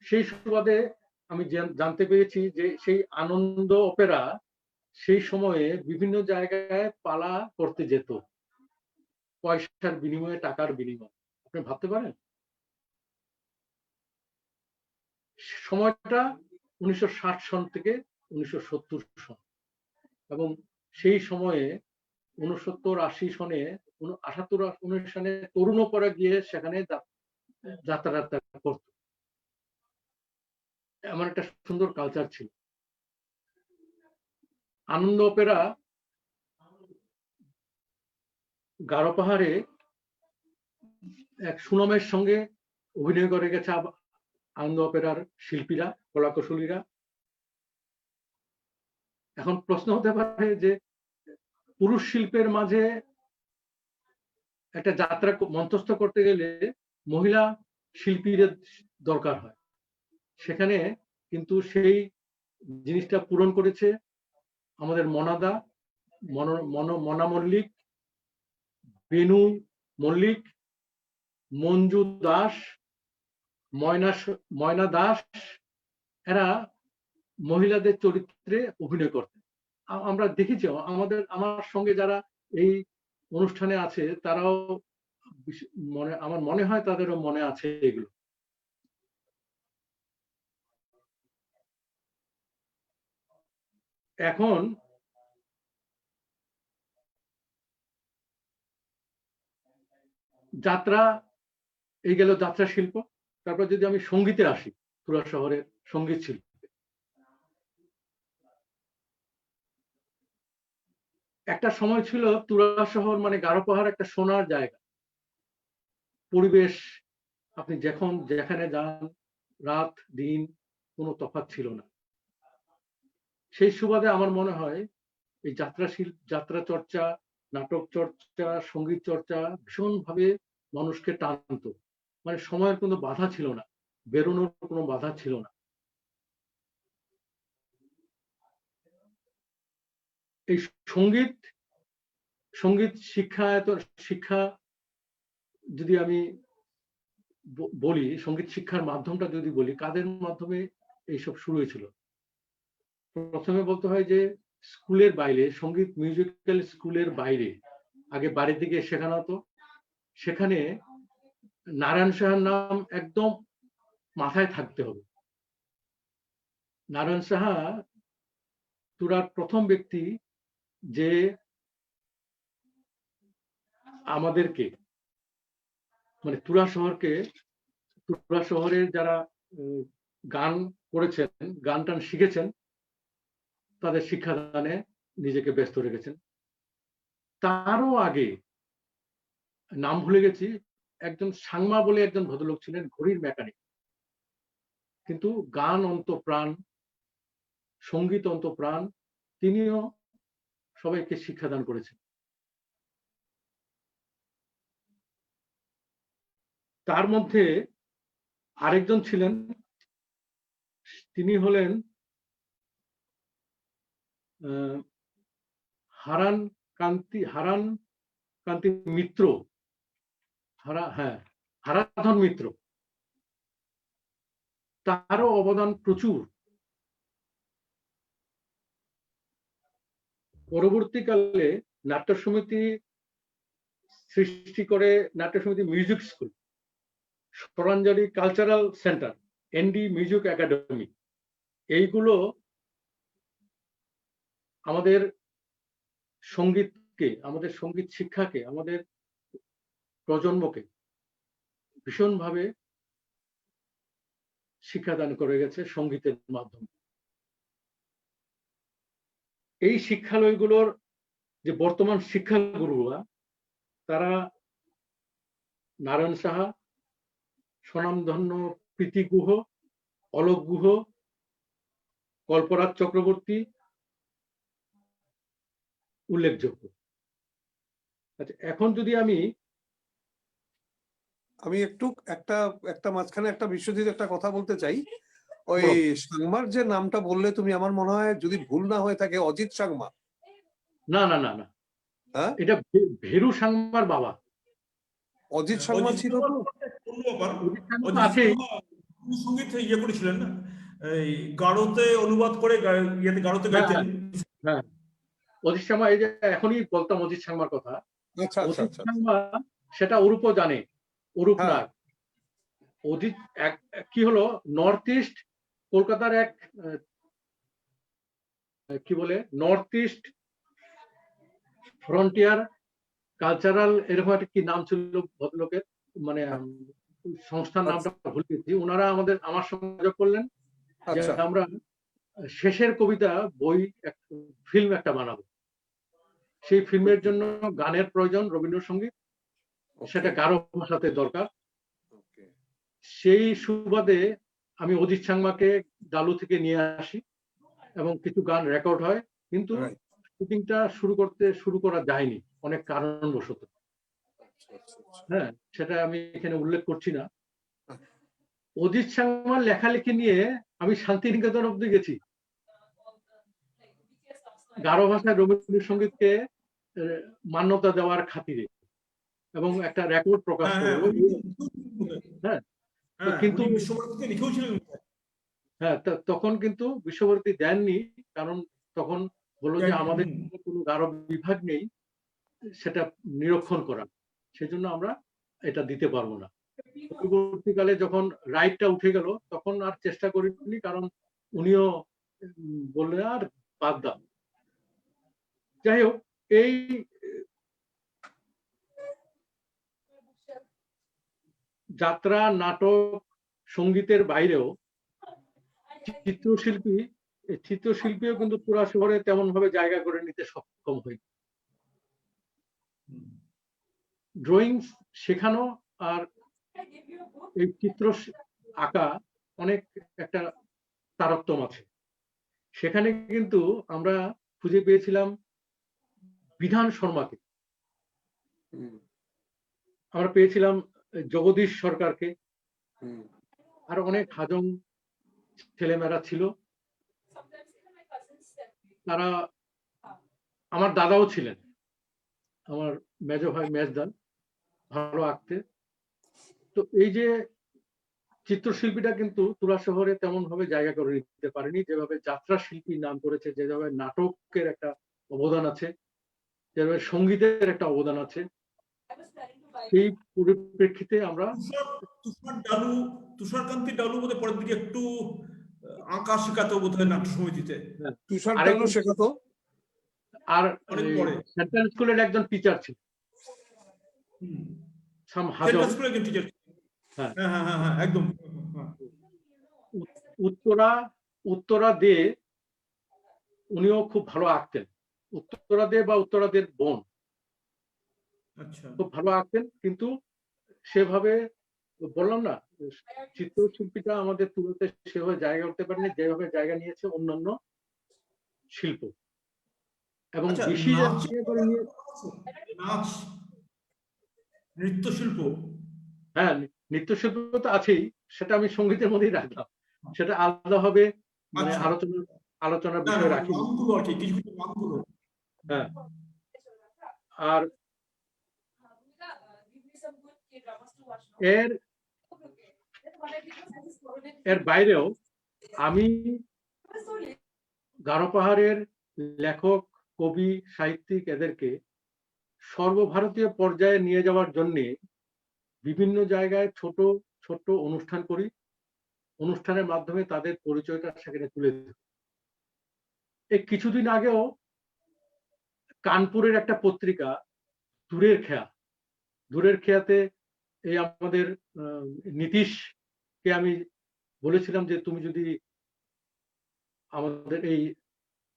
সেই সুবাদে আমি জানতে পেরেছি যে সেই আনন্দ অপেরা সেই সময়ে বিভিন্ন জায়গায় পালা করতে যেত পয়সার বিনিময়ে, টাকার বিনিময়ে। আপনি ভাবতে পারেন সময়টা 1960 সন থেকে 1970 সন, এবং সেই সময়ে 69-80 সনে 78-79 সনে তরুণ অপেরা গিয়ে সেখানে যাত্রা করত। এমন একটা সুন্দর কালচার ছিল। আনন্দ অপেরা গারো পাহাড়ে এক সুনামের সঙ্গে অভিনয় করে গেছে আনন্দ অপেরার শিল্পীরা, কলাকুশলীরা। এখন প্রশ্ন হতে পারে যে পুরুষ শিল্পের মাঝে একটা যাত্রা মঞ্চস্থ করতে গেলে মহিলা শিল্পীদের দরকার হয়। সেখানে কিন্তু সেই জিনিসটা পূরণ করেছে আমাদের মনা মল্লিক, বেনু মল্লিক, মঞ্জু দাস, ময়না দাস। এরা মহিলাদের চরিত্রে অভিনয় করতেন। আমরা দেখেছি, আমার সঙ্গে যারা এই অনুষ্ঠানে আছে তারাও আমার মনে হয় তাদেরও মনে আছে এগুলো। এখন যাত্রা এই গেল যাত্রা শিল্প। তারপর যদি আমি সঙ্গীতে আসি, তুরা শহরের সঙ্গীত শিল্প একটা সময় ছিল তুরা শহর মানে গারো পাহাড় একটা সোনার জায়গা। পরিবেশ, আপনি যেখানে যান, রাত দিন কোনো তফাৎ ছিল না। সেই সুবাদে আমার মনে হয় এই যাত্রা চর্চা, নাটক চর্চা, সঙ্গীত চর্চা ভীষণভাবে মানুষকে টানতো। মানে সময়ের কোনো বাধা ছিল না, বেরোনোর কোনো বাধা ছিল না। এই সঙ্গীত শিক্ষা যদি আমি বলি, সঙ্গীত শিক্ষার মাধ্যমটা যদি বলি, কাদের মাধ্যমে এইসব শুরু হয়েছিল? প্রথমে বলতে হয় যে স্কুলের বাইরে, সঙ্গীত মিউজিক্যাল স্কুলের বাইরে আগে বাড়ির দিকে শেখানো হতো। সেখানে নারায়ণ সাহার নাম একদম মাথায় থাকতে হবে। নারায়ণ সাহা তুরার প্রথম ব্যক্তি যে আমাদেরকে, মানে তুরা শহরের যারা গান করেছেন, গান টান শিখেছেন, তাদের শিক্ষাদানে নিজেকে ব্যস্ত রেখেছেন। তারও আগে নাম ভুলে গেছি, একজন সাংমা বলে একজন ভদ্রলোক ছিলেন, ঘড়ির মেকানিক, কিন্তু গান অন্তপ্রাণ, সঙ্গীত অন্তপ্রাণ, তিনিও সবাইকে শিক্ষাদান করেছেন। তার মধ্যে আরেকজন ছিলেন, তিনি হলেন হারান কান্তি মিত্র, হারাধন মিত্র। তারও অবদান প্রচুর। পরবর্তীকালে নাট্য সমিতি সৃষ্টি করে, নাট্য সমিতি music school, Swaranjali cultural centre, ND music academy, এইগুলো আমাদের সঙ্গীতকে, আমাদের সঙ্গীত শিক্ষাকে, আমাদের প্রজন্মকে ভীষণভাবে শিক্ষাদান করে গেছে সঙ্গীতের মাধ্যমে। এই শিক্ষালয়গুলোর যে বর্তমান শিক্ষাগুরুরা, তারা নারায়ণ সাহা, স্বনামধন্য প্রীতি গুহ, অলোক গুহ, কল্পরাজ চক্রবর্তী উল্লেখযোগ্য। আচ্ছা, এখন যদি আমি একটু একটা মাঝখানে একটা বিশ্বজিৎ একটা কথা বলতে চাই। ওই বলো। সাংমার যে নামটা বললে তুমি, আমার মনে হয় যদি ভুল না হয়ে থাকে অজিত সাংমা। না না না না, হ্যাঁ, এটা ভেরু সাংমার বাবা। অজিত সাংমা ছিল তো। অন্য ব্যাপার। অজিত সাংমা তো অজিত আছেই। শর্মা সঙ্গীত ইয়ে করেছিলেন না, এই গারোতে অনুবাদ করে ইয়েতে গারোতে গাইতেন। হ্যাঁ, অজিত সাংমা, এই যে এখনই বলতাম অজিত সাংমার কথা। আচ্ছা আচ্ছা অজিত আচ্ছা। সাংমা সেটা অরূপও জানে, অরূপ হ্যাঁ। নাগ। অজিত কি হলো, নর্থ ইস্ট কলকাতার এক কি বলে, নর্থ ইস্ট ফ্রন্টিয়ার কালচারাল, এরকম একটা কি নাম ছিল ভদ্রলোকের, মানে সংস্থার নামটা ভুলে গেছি। ওনারা আমার সঙ্গে যোগাযোগ করলেন যে আচ্ছা আমরা শেষের কবিতা বই ফিল্ম একটা বানাবো। সেই ফিল্মের জন্য গানের প্রয়োজন, রবীন্দ্রসঙ্গীত, সেটা গারো ভাষাতে দরকার। সেই সুবাদে আমি অজিত সাংমাকে ডালু থেকে নিয়ে আসি এবং কিছু গান রেকর্ড হয়, কিন্তু Right. শুটিংটা শুরু করা যায়নি অনেক কারণবশত। হ্যাঁ, সেটা আমি এখানে উল্লেখ করছি না। অজিত সাংমার লেখালেখি নিয়ে আমি শান্তিনিকেতন অব্দি গেছি, গারো ভাষায় রবীন্দ্রসঙ্গীতকে মান্যতা দেওয়ার খাতিরে, এবং একটা রেকর্ড প্রকাশ করলো। হ্যাঁ, কিন্তু বিশ্বভারতীতে লিখেওছিলেন। হ্যাঁ, তখন কিন্তু বিশ্বভারতী দেননি, কারণ তখন বললো যে আমাদের কোনো গারো বিভাগ নেই সেটা নিরীক্ষণ করা, সেজন্য আমরা এটা দিতে পারবো না। পরবর্তীকালে যখন রাইটটা উঠে গেল, তখন আর চেষ্টা করিনি, কারণ উনিও বললেন আর বাদ দাও। যাই হোক, এই যাত্রা, নাটক, সঙ্গীতের বাইরেও চিত্রশিল্পীও কিন্তু পুরা শহরে তেমন ভাবে জায়গা করে নিতে সক্ষম হয়নি। ড্রয়িং শেখানো আর এই চিত্র আঁকা অনেক একটা তারতম্য আছে। সেখানে কিন্তু আমরা খুঁজে পেয়েছিলাম বিধান শর্মাকে, আমরা পেয়েছিলাম জগদীশ সরকারকে, আর অনেক হাজং ছেলেমেয়েরা ছিল। তারা, আমার দাদাও ছিলেন, আমার মেজো ভাই মেজদান, ভালো আঁকতে। তো এই যে চিত্রশিল্পীটা কিন্তু তুরা শহরে তেমন ভাবে জায়গা করে নিতে পারেনি, যেভাবে যাত্রা শিল্পীর নাম করেছে, যেভাবে নাটকের একটা অবদান আছে, যেভাবে সঙ্গীতের একটা অবদান আছে। সেই পরিপ্রেক্ষিতে আমরা তুষারকান্তি ডালু বোধহয় পরের দিকে একটু আঁকা শেখাতো বোধহয় নাট্য সমিতিতে। তুষার ডালু শেখাতো। আর অনেক পরে সেন্ট্রাল স্কুলের একজন টিচার ছিল, সেন্ট্রাল স্কুলের একজন টিচার। হ্যাঁ হ্যাঁ হ্যাঁ হ্যাঁ, একদম। উত্তরা দে, উনিও খুব ভালো আঁকতেন। উত্তরা দে বা উত্তরা দের বোন খুব ভালো আঁকতেন, কিন্তু সেভাবে বললাম না, চিত্রশিল্পীটা আমাদের তুলতে সেভাবে জায়গা করতে পারেনি যেভাবে জায়গা নিয়েছে অন্যান্য শিল্প। এবং বেশি নাচ, নৃত্যশিল্প। হ্যাঁ, নৃত্যশিল্প তো আছেই, সেটা আমি সঙ্গীতের মধ্যেই রাখলাম, সেটা আলাদা হবে, মানে আলোচনার বিষয় রাখি। হ্যাঁ, আর এর বাইরেও আমি গারো পাহাড়ের লেখক, কবি, সাহিত্যিক এদেরকে সর্বভারতীয় পর্যায়ে নিয়ে যাওয়ার জন্য বিভিন্ন জায়গায় ছোট ছোট অনুষ্ঠান করি, অনুষ্ঠানের মাধ্যমে তাদের পরিচয়টা সেখানে তুলে দিই। এই কিছুদিন আগেও কানপুরের একটা পত্রিকা দূরের খেয়াতে এই আমাদের নীতিশকে আমি বলেছিলাম যে তুমি যদি আমাদের এই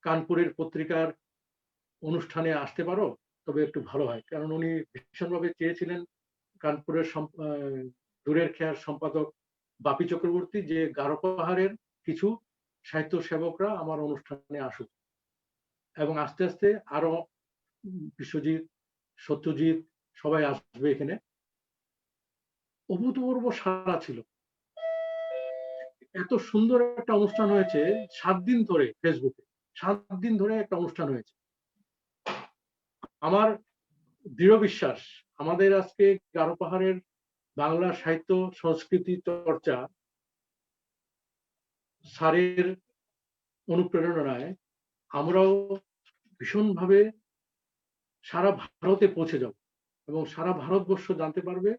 কানপুরের পত্রিকার অনুষ্ঠানে আসতে পারো তবে একটু ভালো হয়, কারণ উনি ভীষণভাবে চেয়েছিলেন কানপুরের দূরের খেয়ার সম্পাদক বাপি চক্রবর্তী যে গারো পাহাড়ের কিছু সাহিত্য সেবকরা আমার অনুষ্ঠানে আসুক, এবং আস্তে আস্তে আরো বিশ্বজিৎ, সত্যজিৎ সবাই আসবে এখানে। অভূতপূর্ব সাড়া ছিল, এত সুন্দর একটা অনুষ্ঠান হয়েছে 7 দিন ধরে, ফেসবুকে 7 দিন ধরে একটা অনুষ্ঠান হয়েছে। আমার দৃঢ় বিশ্বাস আমাদের আজকে গারো পাহাড়ের বাংলা সাহিত্য সংস্কৃতি চর্চা স্যারের অনুপ্রেরণায় আমরাও ভীষণভাবে সারা ভারতে পৌঁছে যাব এবং সারা ভারতবর্ষ জানতে পারবে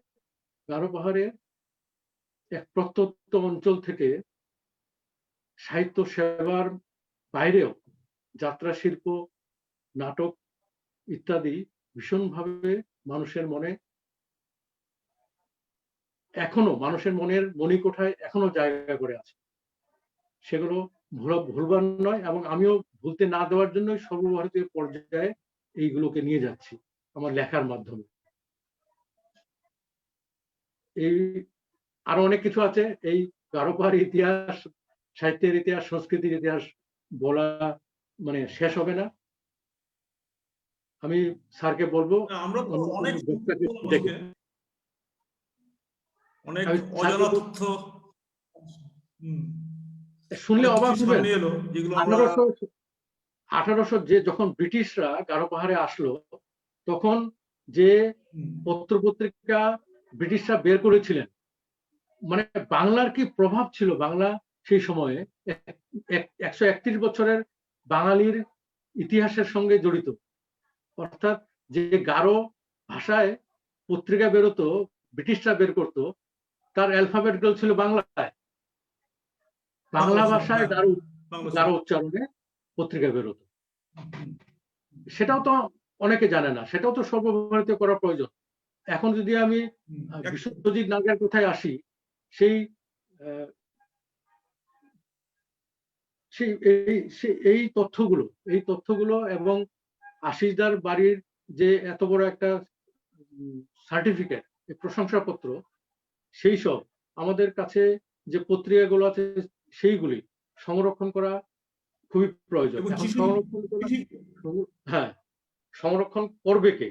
গারো পাহাড়ে এক প্রত্যন্ত অঞ্চল থেকে সাহিত্য সেবার বাইরেও যাত্রা শিল্প, নাটক ইত্যাদি ভীষণভাবে মানুষের মনের মণিকোঠায় এখনো জায়গা করে আছে। সেগুলো ভুলবার নয়, এবং আমিও ভুলতে না দেওয়ার জন্যই সর্বভারতীয় পর্যায়ে এইগুলোকে নিয়ে যাচ্ছি আমার লেখার মাধ্যমে। এই আরো অনেক কিছু আছে, এই গারো পাহাড়ের ইতিহাস, সাহিত্যের ইতিহাস, সংস্কৃতির ইতিহাস বলা মানে শেষ হবে না। আমি স্যারকে বলবো আমরা তো অনেক অনেক আমি অজানা তথ্য শুনলে অবাক হবেন। এলো যেগুলো আমরা 1800 যে যখন ব্রিটিশরা গারো পাহাড়ে আসলো তখন যে পত্রপত্রিকা ব্রিটিশরা বের করেছিলেন, মানে বাংলার কি প্রভাব ছিল, বাংলা সেই সময়ে 131 বছরের বাঙালির ইতিহাসের সঙ্গে জড়িত। অর্থাৎ যে গারো ভাষায় পত্রিকা বেরোতো, ব্রিটিশরা বের করতো, তার অ্যালফাবেট গুলো ছিল বাংলায়, বাংলা ভাষায় গারো উচ্চারণে পত্রিকা বেরোতো। সেটাও তো অনেকে জানে না, সেটাও তো সর্বভারতীয় করা প্রয়োজন। এখন যদি আমি বিশ্বজিৎ নাগের কোথায় আসি, এই তথ্যগুলো এবং আশিসদার বাড়ির যে এত বড় একটা সার্টিফিকেট, প্রশংসাপত্র, সেই সব আমাদের কাছে যে পত্রিকাগুলো আছে সেইগুলি সংরক্ষণ করা খুবই প্রয়োজন। হ্যাঁ, সংরক্ষণ করবে কে?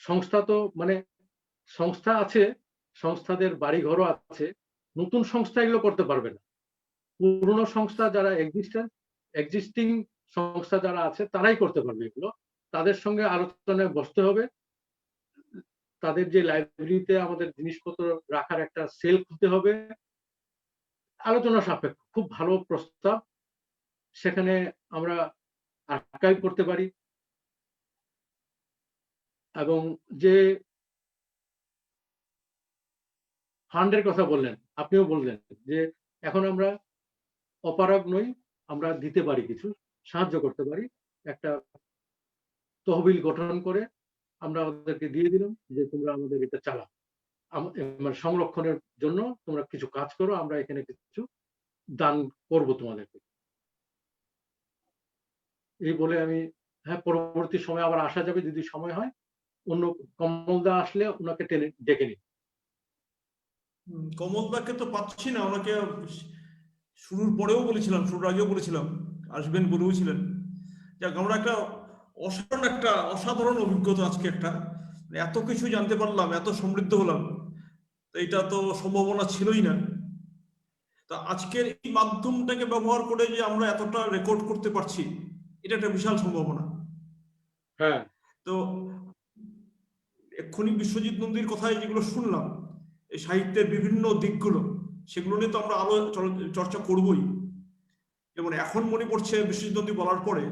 সংস্থা তো মানে সংস্থা আছে, সংস্থাদের বাড়ি ঘরও আছে, নতুন সংস্থা এগুলো করতে পারবে না। পুরনো সংস্থা যারা এক্সিস্টিং সংস্থা যারা আছে তারাই করতে পারবে এগুলো। তাদের সঙ্গে আলোচনায় বসতে হবে, তাদের যে লাইব্রেরিতে আমাদের জিনিসপত্র রাখার একটা সেল খুলতে হবে, আলোচনা সাপেক্ষ। খুব ভালো প্রস্তাব, সেখানে আমরা আর্কাইভ করতে পারি। এবং যে ফান্ডের কথা বললেন, আপনিও বললেন যে এখন আমরা অপারগ নই, আমরা দিতে পারি, কিছু সাহায্য করতে পারি। একটা তহবিল গঠন করে আমরা ওদেরকে দিয়ে দিলাম যে তোমরা আমাদের এটা চালাও, মানে সংরক্ষণের জন্য তোমরা কিছু কাজ করো, আমরা এখানে কিছু দান করব তোমাদেরকে। এই বলে আমি, হ্যাঁ, পরবর্তী সময় আবার আসা যাবে যদি সময় হয়। অন্য কমলদা আসলে ওনাকে ডেকে নিন। কমলদাকে তো পাচ্ছি না, ওনাকে শুরুর পরেও বলেছিলাম, শুরুর আগেও বলেছিলাম আসবেন, বলেওছিলেন। যাক, আমরা একটা অসাধারণ অভিজ্ঞতা আজকে, একটা এত কিছু জানতে পারলাম, এত সমৃদ্ধ হলাম, এটা তো সম্ভাবনা ছিলই না। তা আজকের এই মাধ্যমটাকে ব্যবহার করে যে আমরা এতটা রেকর্ড করতে পারছি, এটা একটা বিশাল সম্ভাবনা। হ্যাঁ, তো এক্ষুনি বিশ্বজিৎ নন্দীর কথায় যেগুলো শুনলাম, এই সাহিত্যের বিভিন্ন দিকগুলো, সেগুলো নিয়ে তো আমরা আরো চর্চা করবই। যেমন এখন মনে পড়ছে বিশ্বজিৎ নন্দী বলার পরে,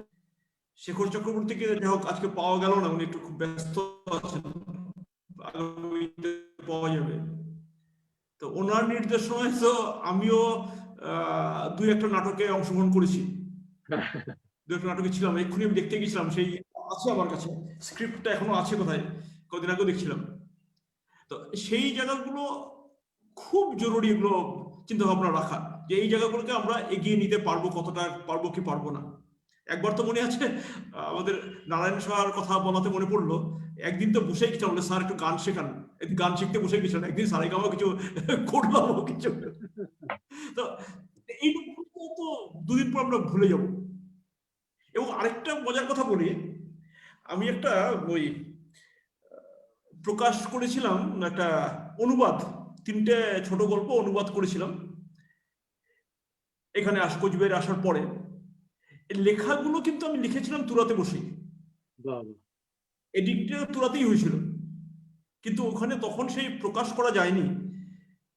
শেখর চক্রবর্তীকে যাই হোক আজকে পাওয়া গেল না, উনি একটু খুব ব্যস্ত আছেন, পাওয়া যাবে। তো ওনার নির্দেশনায় তো আমিও 2-1টা নাটকে অংশগ্রহণ করেছি, 2-1টা নাটকে ছিলাম। এক্ষুনি আমি দেখতে গেছিলাম, সেই আছে আমার কাছে, স্ক্রিপ্টটা এখনো আছে কোথায়, কদিন আগেও দেখছিলাম। তো সেই জায়গাগুলো খুব জরুরি, এগুলো চিন্তা ভাবনা রাখা যে এই জায়গাগুলোকে আমরা এগিয়ে নিতে পারবো, কতটা পারবো কি পারবো না। একবার তো মনে আছে আমাদের নারায়ণ সাহার কথা বলাতে মনে পড়লো, একদিন তো বসে গেছিলাম বলে স্যার একটু গান শেখান, একদিন গান শিখতে বসে গেছিলাম, একদিন সারেগামাও কিছু করলামও কিছু। তো এই তো দুদিন পর আমরা ভুলে যাব। এবং আরেকটা মজার কথা বলি, আমি একটা ওই প্রকাশ করেছিলাম, একটা অনুবাদ, 3টে ছোট গল্প অনুবাদ করেছিলাম এখানে কোচবিহারে আসার পরে। এই লেখাগুলো কিন্তু আমি লিখেছিলাম তুরাতে বসে, এডিটটা তুরাতেই হয়েছিল, কিন্তু ওখানে তখন সেই প্রকাশ করা যায়নি।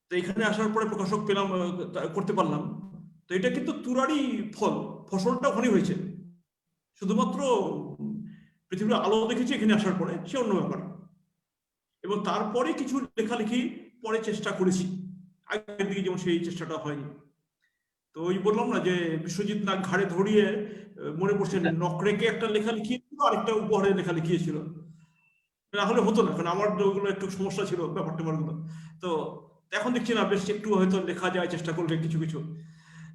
তো এখানে আসার পরে প্রকাশক পেলাম, করতে পারলাম। তো এটা কিন্তু তুরারই ফল, ফসলটা ওখানে হয়েছে, শুধুমাত্র পৃথিবীর আলো দেখেছি এখানে আসার পরে, সে অন্য ব্যাপার। এবং তারপরে কিছু লেখালেখি পরে চেষ্টা করেছি, আগের দিকে যেমন সেই চেষ্টাটা হয়নি। তো ওই বললাম না যে বিশ্বজিৎ নাগ ঘাড়ে ধরিয়ে, মনে পড়ছে নকরেকে একটা লেখা লিখিয়েছিল, আরেকটা উপহারের লেখা লিখিয়েছিল, না হলে হতো না, কারণ আমার ওগুলো একটু সমস্যা ছিল ব্যাপার ট্যাপারগুলো। তো এখন দেখছি না, বেশ একটু হয়তো লেখা যায় চেষ্টা করলে কিছু কিছু।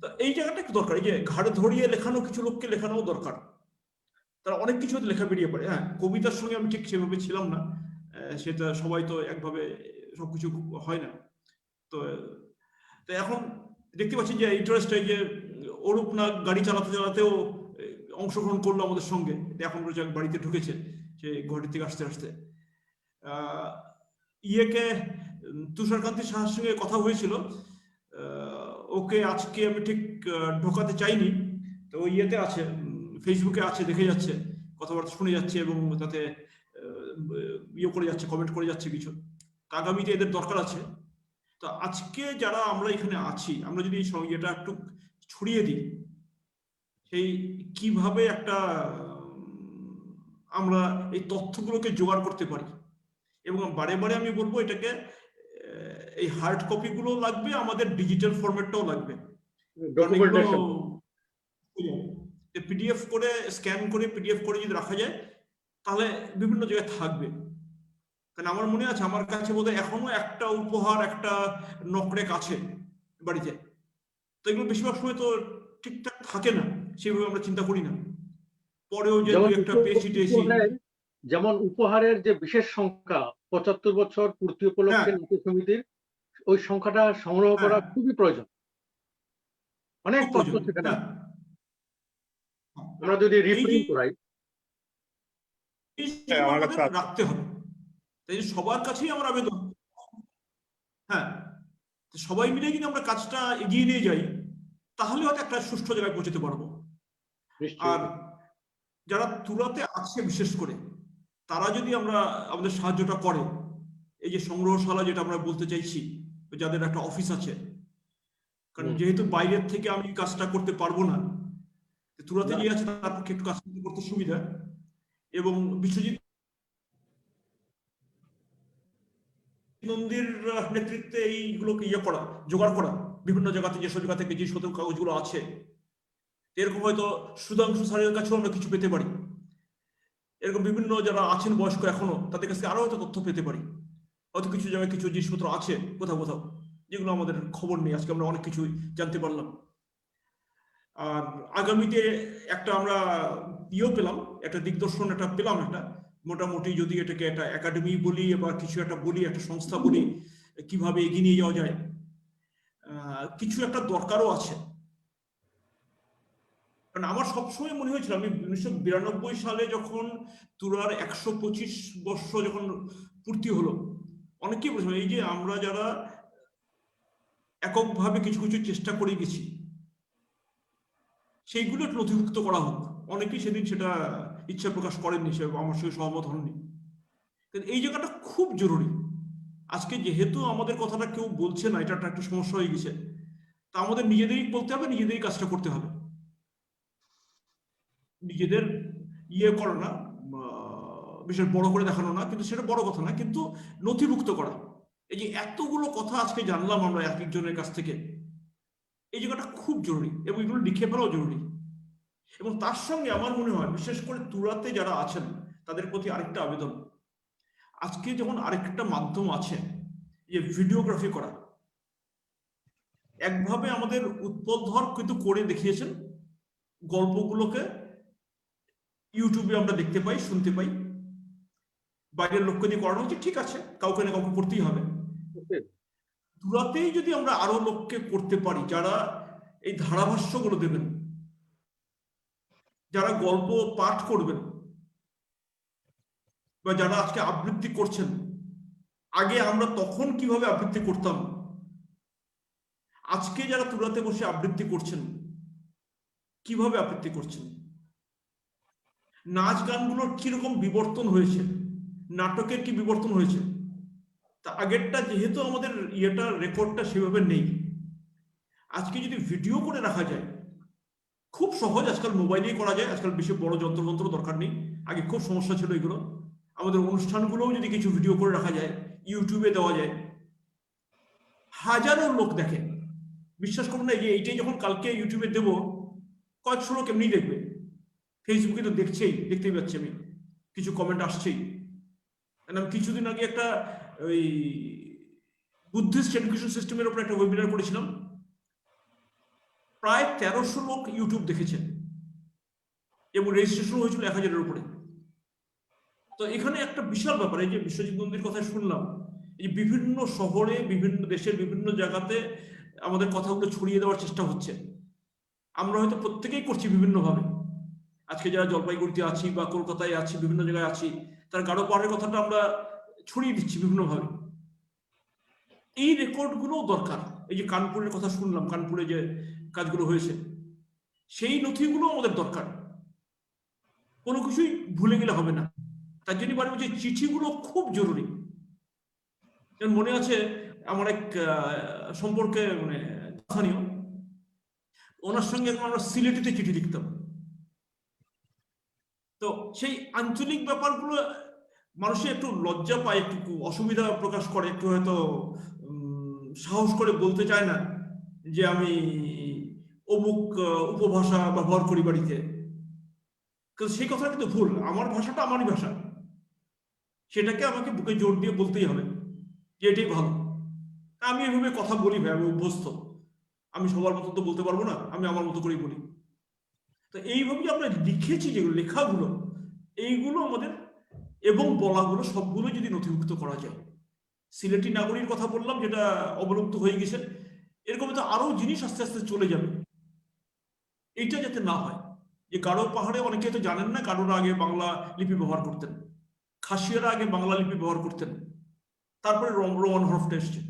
তো এই জায়গাটা একটু দরকার, এই যে ঘাড়ে ধরিয়ে লেখানো, কিছু লোককে লেখানো দরকার, তারা অনেক কিছু লেখা বেরিয়ে পড়ে। হ্যাঁ, কবিতার সঙ্গে আমি ঠিক সেভাবে ছিলাম না, সেটা সবাই তো একভাবে সবকিছু হয় না। তো তো এখন দেখতে পাচ্ছি যে ইন্টারেস্ট, এই যে অরূপ নাগ গাড়ি চালাতে চালাতেও অংশগ্রহণ করলো আমাদের সঙ্গে, এখন বাড়িতে ঢুকেছে সে ঘড়ি থেকে আসতে আসতে। ইয়েকে তুষারকান্তি সাহার সঙ্গে কথা হয়েছিল, ওকে আজকে আমি ঠিক ঢোকাতে চাইনি, তো ইয়েতে আছে, ফেসবুকে আছে, দেখে যাচ্ছে, কথাবার্তা শুনে যাচ্ছে এবং তাতে ইয়ে করে যাচ্ছে, কমেন্ট করে যাচ্ছে কিছু। আগামীতে এদের দরকার আছে। তো আজকে যারা আমরা এখানে আছি, আমরা যদি এটা একটু ছড়িয়ে দিই, সেই কিভাবে একটা আমরা এই তথ্যগুলোকে জোগাড় করতে পারি। এবং বারে বারে আমি বলবো এটাকে, এই হার্ড কপি গুলো লাগবে, আমাদের ডিজিটাল ফরম্যাটটাও লাগবে, পিডিএফ করে স্ক্যান করে পিডিএফ করে যদি রাখা যায় তাহলে বিভিন্ন জায়গায় থাকবে। কারণ আমার মনে আছে আমার কাছে বোধহয় এখনো একটা উপহার, একটা নকরেক আছে বাড়িতে। তো এগুলো বেশিরভাগ সময় তো ঠিকঠাক থাকে না, সেভাবে আমরা চিন্তা করি না, পরেও যে একটা পেয়েছি টেয়েছি। যেমন উপহারের যে বিশেষ সংখ্যা 75 বছর পূর্তি উপলক্ষে নাট্য সমিতির, ওই সংখ্যাটা সংগ্রহ করা খুবই প্রয়োজন। অনেক তথ্য সেখানে আমরা যদি রিপ্রিন্ট করাই, রাখতে হবে। তাই সবার কাছেই আমার আবেদন, হ্যাঁ, সবাই মিলে যদি আমরা কাজটা এগিয়ে নিয়ে যাই তাহলে হয়তো একটা সুষ্ঠু জায়গায় পৌঁছতে পারবো। আর যারা তুরাতে আছে বিশেষ করে, তারা যদি আমাদের সাহায্যটা করে, এই যে সংগ্রহশালা যেটা আমরা বলতে চাইছি, যাদের একটা অফিস আছে, কারণ যেহেতু বাইরের থেকে আমি কাজটা করতে পারবো না, তুরাতে যে আছে তার পক্ষে একটু কাজ করতে সুবিধা। এবং বিশ্বজিৎ নন্দীর নেতৃত্বে এইগুলোকে করা, জোগাড় করা, বিভিন্ন জায়গাতে যেসব জায়গা থেকে যে সতর্ক কাগজগুলো আছে, এরকম হয়তো সুধাংশু স্যারের কাছেও আমরা কিছু পেতে পারি, এরকম বিভিন্ন যারা আছেন বয়স্ক এখনো, তাদের কাছে আরো হয়তো তথ্য পেতে পারি, হয়তো কিছু জায়গায় কিছু জিনিসপত্র আছে কোথাও কোথাও যেগুলো আমাদের খবর নেই, আজকে আমরা অনেক কিছু জানতে পারলাম। আর আগামীতে একটা আমরা পেলাম, একটা দিগদর্শন একটা পেলাম, একটা মোটামুটি যদি এটাকে একটা একাডেমি বলি বা কিছু একটা বলি, একটা সংস্থা বলি, কিভাবে এগিয়ে নিয়ে যাওয়া যায়, কিছু একটা দরকারও আছে। কারণ আমার সবসময় মনে হয়েছিল, আমি 1992 সালে যখন তুরার 125 বর্ষ যখন পূর্তি হলো, অনেকেই বলেছিল এই যে আমরা যারা এককভাবে কিছু কিছু চেষ্টা করে গেছি সেইগুলো নথিভুক্ত করা হোক। অনেকেই সেদিন সেটা ইচ্ছা প্রকাশ করেননি, সে আমার সঙ্গে সহমত হননি। এই জায়গাটা খুব জরুরি। আজকে যেহেতু আমাদের কথাটা কেউ বলছে না, এটা একটা সমস্যা হয়ে গেছে, তা আমাদের নিজেদেরই বলতে হবে, নিজেদেরই কাজটা করতে হবে। নিজেদের করা না, বিশেষ বড় করে দেখানো না, কিন্তু সেটা বড় কথা না, কিন্তু নথিভুক্ত করা। এই যে এতগুলো কথা আজকে জানলাম আমরা এক একজনের কাছ থেকে, এই জায়গাটা খুব জরুরি এবং এগুলো লিখে ফেলাও জরুরি। এবং তার সঙ্গে আমার মনে হয় বিশেষ করে তুরাতে যারা আছেন তাদের প্রতি আরেকটা আবেদন, আজকে যখন আরেকটা মাধ্যম আছে যে ভিডিওগ্রাফি করা, একভাবে আমাদের উৎপল ধর কিন্তু করে দেখিয়েছেন, গল্পগুলোকে ইউটিউবে আমরা দেখতে পাই, শুনতে পাই, বাইরের লোককে দিয়ে করানো হচ্ছে, ঠিক আছে, কাউকে না কাউকে করতেই হবে। তুরাতেই যদি আমরা আরো লোককে করতে পারি যারা এই ধারাভাষ্যগুলো দেবেন, যারা গল্প পাঠ করবেন, বা যারা আজকে আবৃত্তি করছেন, আগে আমরা তখন কিভাবে আবৃত্তি করতাম, আজকে যারা তুরাতে বসে আবৃত্তি করছেন কিভাবে আবৃত্তি করছেন, নাচ গানগুলোর কিরকম বিবর্তন হয়েছে, নাটকের কি বিবর্তন হয়েছে। তা আগেরটা যেহেতু আমাদের রেকর্ডটা সেভাবে নেই, আজকে যদি ভিডিও করে রাখা যায়, খুব সহজ, আজকাল মোবাইলেই করা যায়, আজকাল বেশি বড় যন্ত্র দরকার নেই, আগে খুব সমস্যা ছিল এগুলো। আমাদের অনুষ্ঠানগুলোও যদি কিছু ভিডিও করে রাখা যায়, ইউটিউবে দেওয়া যায়, হাজারো লোক দেখে। বিশ্বাস করুন না, যে এইটাই যখন কালকে ইউটিউবে দেবো, কয়েকশো লোক এমনি দেখবে, ফেসবুকে তো দেখতেই পাচ্ছি আমি, কিছু কমেন্ট আসছেই। আমি কিছুদিন আগে একটা ওই বুদ্ধিস্ট এডুকেশন সিস্টেমের উপর একটা ওয়েবিনার করেছিলাম, প্রায় 1300 লোক ইউটিউব দেখেছেন এবং রেজিস্ট্রেশন হয়েছিল 1000-এর উপরে। তো এখানে একটা বিশাল ব্যাপার, এই যে বিশ্বজিৎ নন্দীর কথা শুনলাম, এই বিভিন্ন শহরে, বিভিন্ন দেশের বিভিন্ন জায়গাতে আমাদের কথাগুলো ছড়িয়ে দেওয়ার চেষ্টা হচ্ছে। আমরা হয়তো প্রত্যেকেই করছি বিভিন্নভাবে। আজকে যারা জলপাইগুড়িতে আছি বা কলকাতায় আছি, বিভিন্ন জায়গায় আছি, তার গাঢ় পাহাড়ের কথাটা আমরা ছড়িয়ে দিচ্ছি বিভিন্নভাবে। এই রেকর্ডগুলোও দরকার। এই যে কানপুরের কথা শুনলাম, কানপুরে যে কাজগুলো হয়েছে, সেই নথিগুলো আমাদের দরকার। কোনো কিছুই ভুলে গেলে হবে না। তার জন্য বলবো যে চিঠিগুলো খুব জরুরি। মনে আছে আমার এক সম্পর্কে, মানে স্থানীয়, ওনার সঙ্গে আমরা সিলেটিতে চিঠি লিখতাম। তো সেই আঞ্চলিক ব্যাপারগুলো মানুষের একটু লজ্জা পায়, একটু অসুবিধা প্রকাশ করে, একটু হয়তো সাহস করে বলতে চায় না যে আমি অমুক উপভাষা ব্যবহার করি বাড়িতে। কিন্তু সেই কথা কিন্তু ভুল। আমার ভাষাটা আমারই ভাষা, সেটাকে আমাকে বুকে জোর দিয়ে বলতেই হবে যে এটাই ভালো। আমি এভাবে কথা বলি ভাই, আমি অভ্যস্ত। আমি সবার মতো তো বলতে পারবো না, আমি আমার মতো করেই বলি। তো এইভাবে আমরা লিখেছি, যেগুলো লেখাগুলো, এইগুলো আমাদের এবং বলাগুলো সবগুলো যদি নথিভুক্ত করা যায়। সিলেটি নাগরীর কথা বললাম, যেটা অবলুপ্ত হয়ে গেছে, এরকম তো আরো জিনিস আস্তে আস্তে চলে যাবে। এইটা যাতে না হয়, যে গাঢ় পাহাড়ে অনেকে তো জানেন না, গাঢ়রা আগে বাংলা লিপি ব্যবহার করতেন, খাসিয়ারা আগে বাংলা লিপি ব্যবহার করতেন, তারপরে রোমান হরফটা এসছে,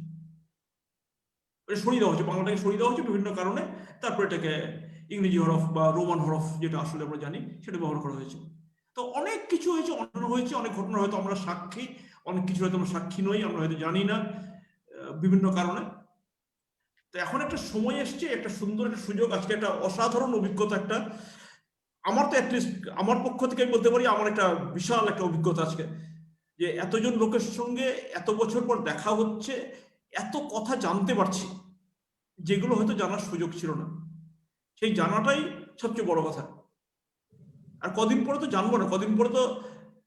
সরিয়ে দেওয়া হচ্ছে, বাংলাটাকে সরিয়ে দেওয়া হচ্ছে বিভিন্ন কারণে, তারপরে এটাকে ইংরেজি হরফ বা রোমান হরফ, যেটা আসলে আমরা জানি, সেটা ব্যবহার করা হয়েছে। তো অনেক কিছু হয়েছে, অন্য হয়েছে, অনেক ঘটনা হয়তো আমরা সাক্ষী, অনেক কিছু হয়তো আমরা সাক্ষী নই, আমরা হয়তো জানি না বিভিন্ন কারণে। তো এখন একটা সময় এসছে, একটা সুন্দর একটা সুযোগ, আজকে একটা অসাধারণ অভিজ্ঞতা, একটা আমার তো অ্যাটলিস্ট আমার পক্ষ থেকে আমি বলতে পারি, আমার একটা বিশাল একটা অভিজ্ঞতা আজকে, যে এতজন লোকের সঙ্গে এত বছর পর দেখা হচ্ছে, এত কথা জানতে পারছি যেগুলো হয়তো জানার সুযোগ ছিল না। সেই জানাটাই সবচেয়ে বড় কথা। আর কদিন পরে তো জানবো না, কদিন পরে তো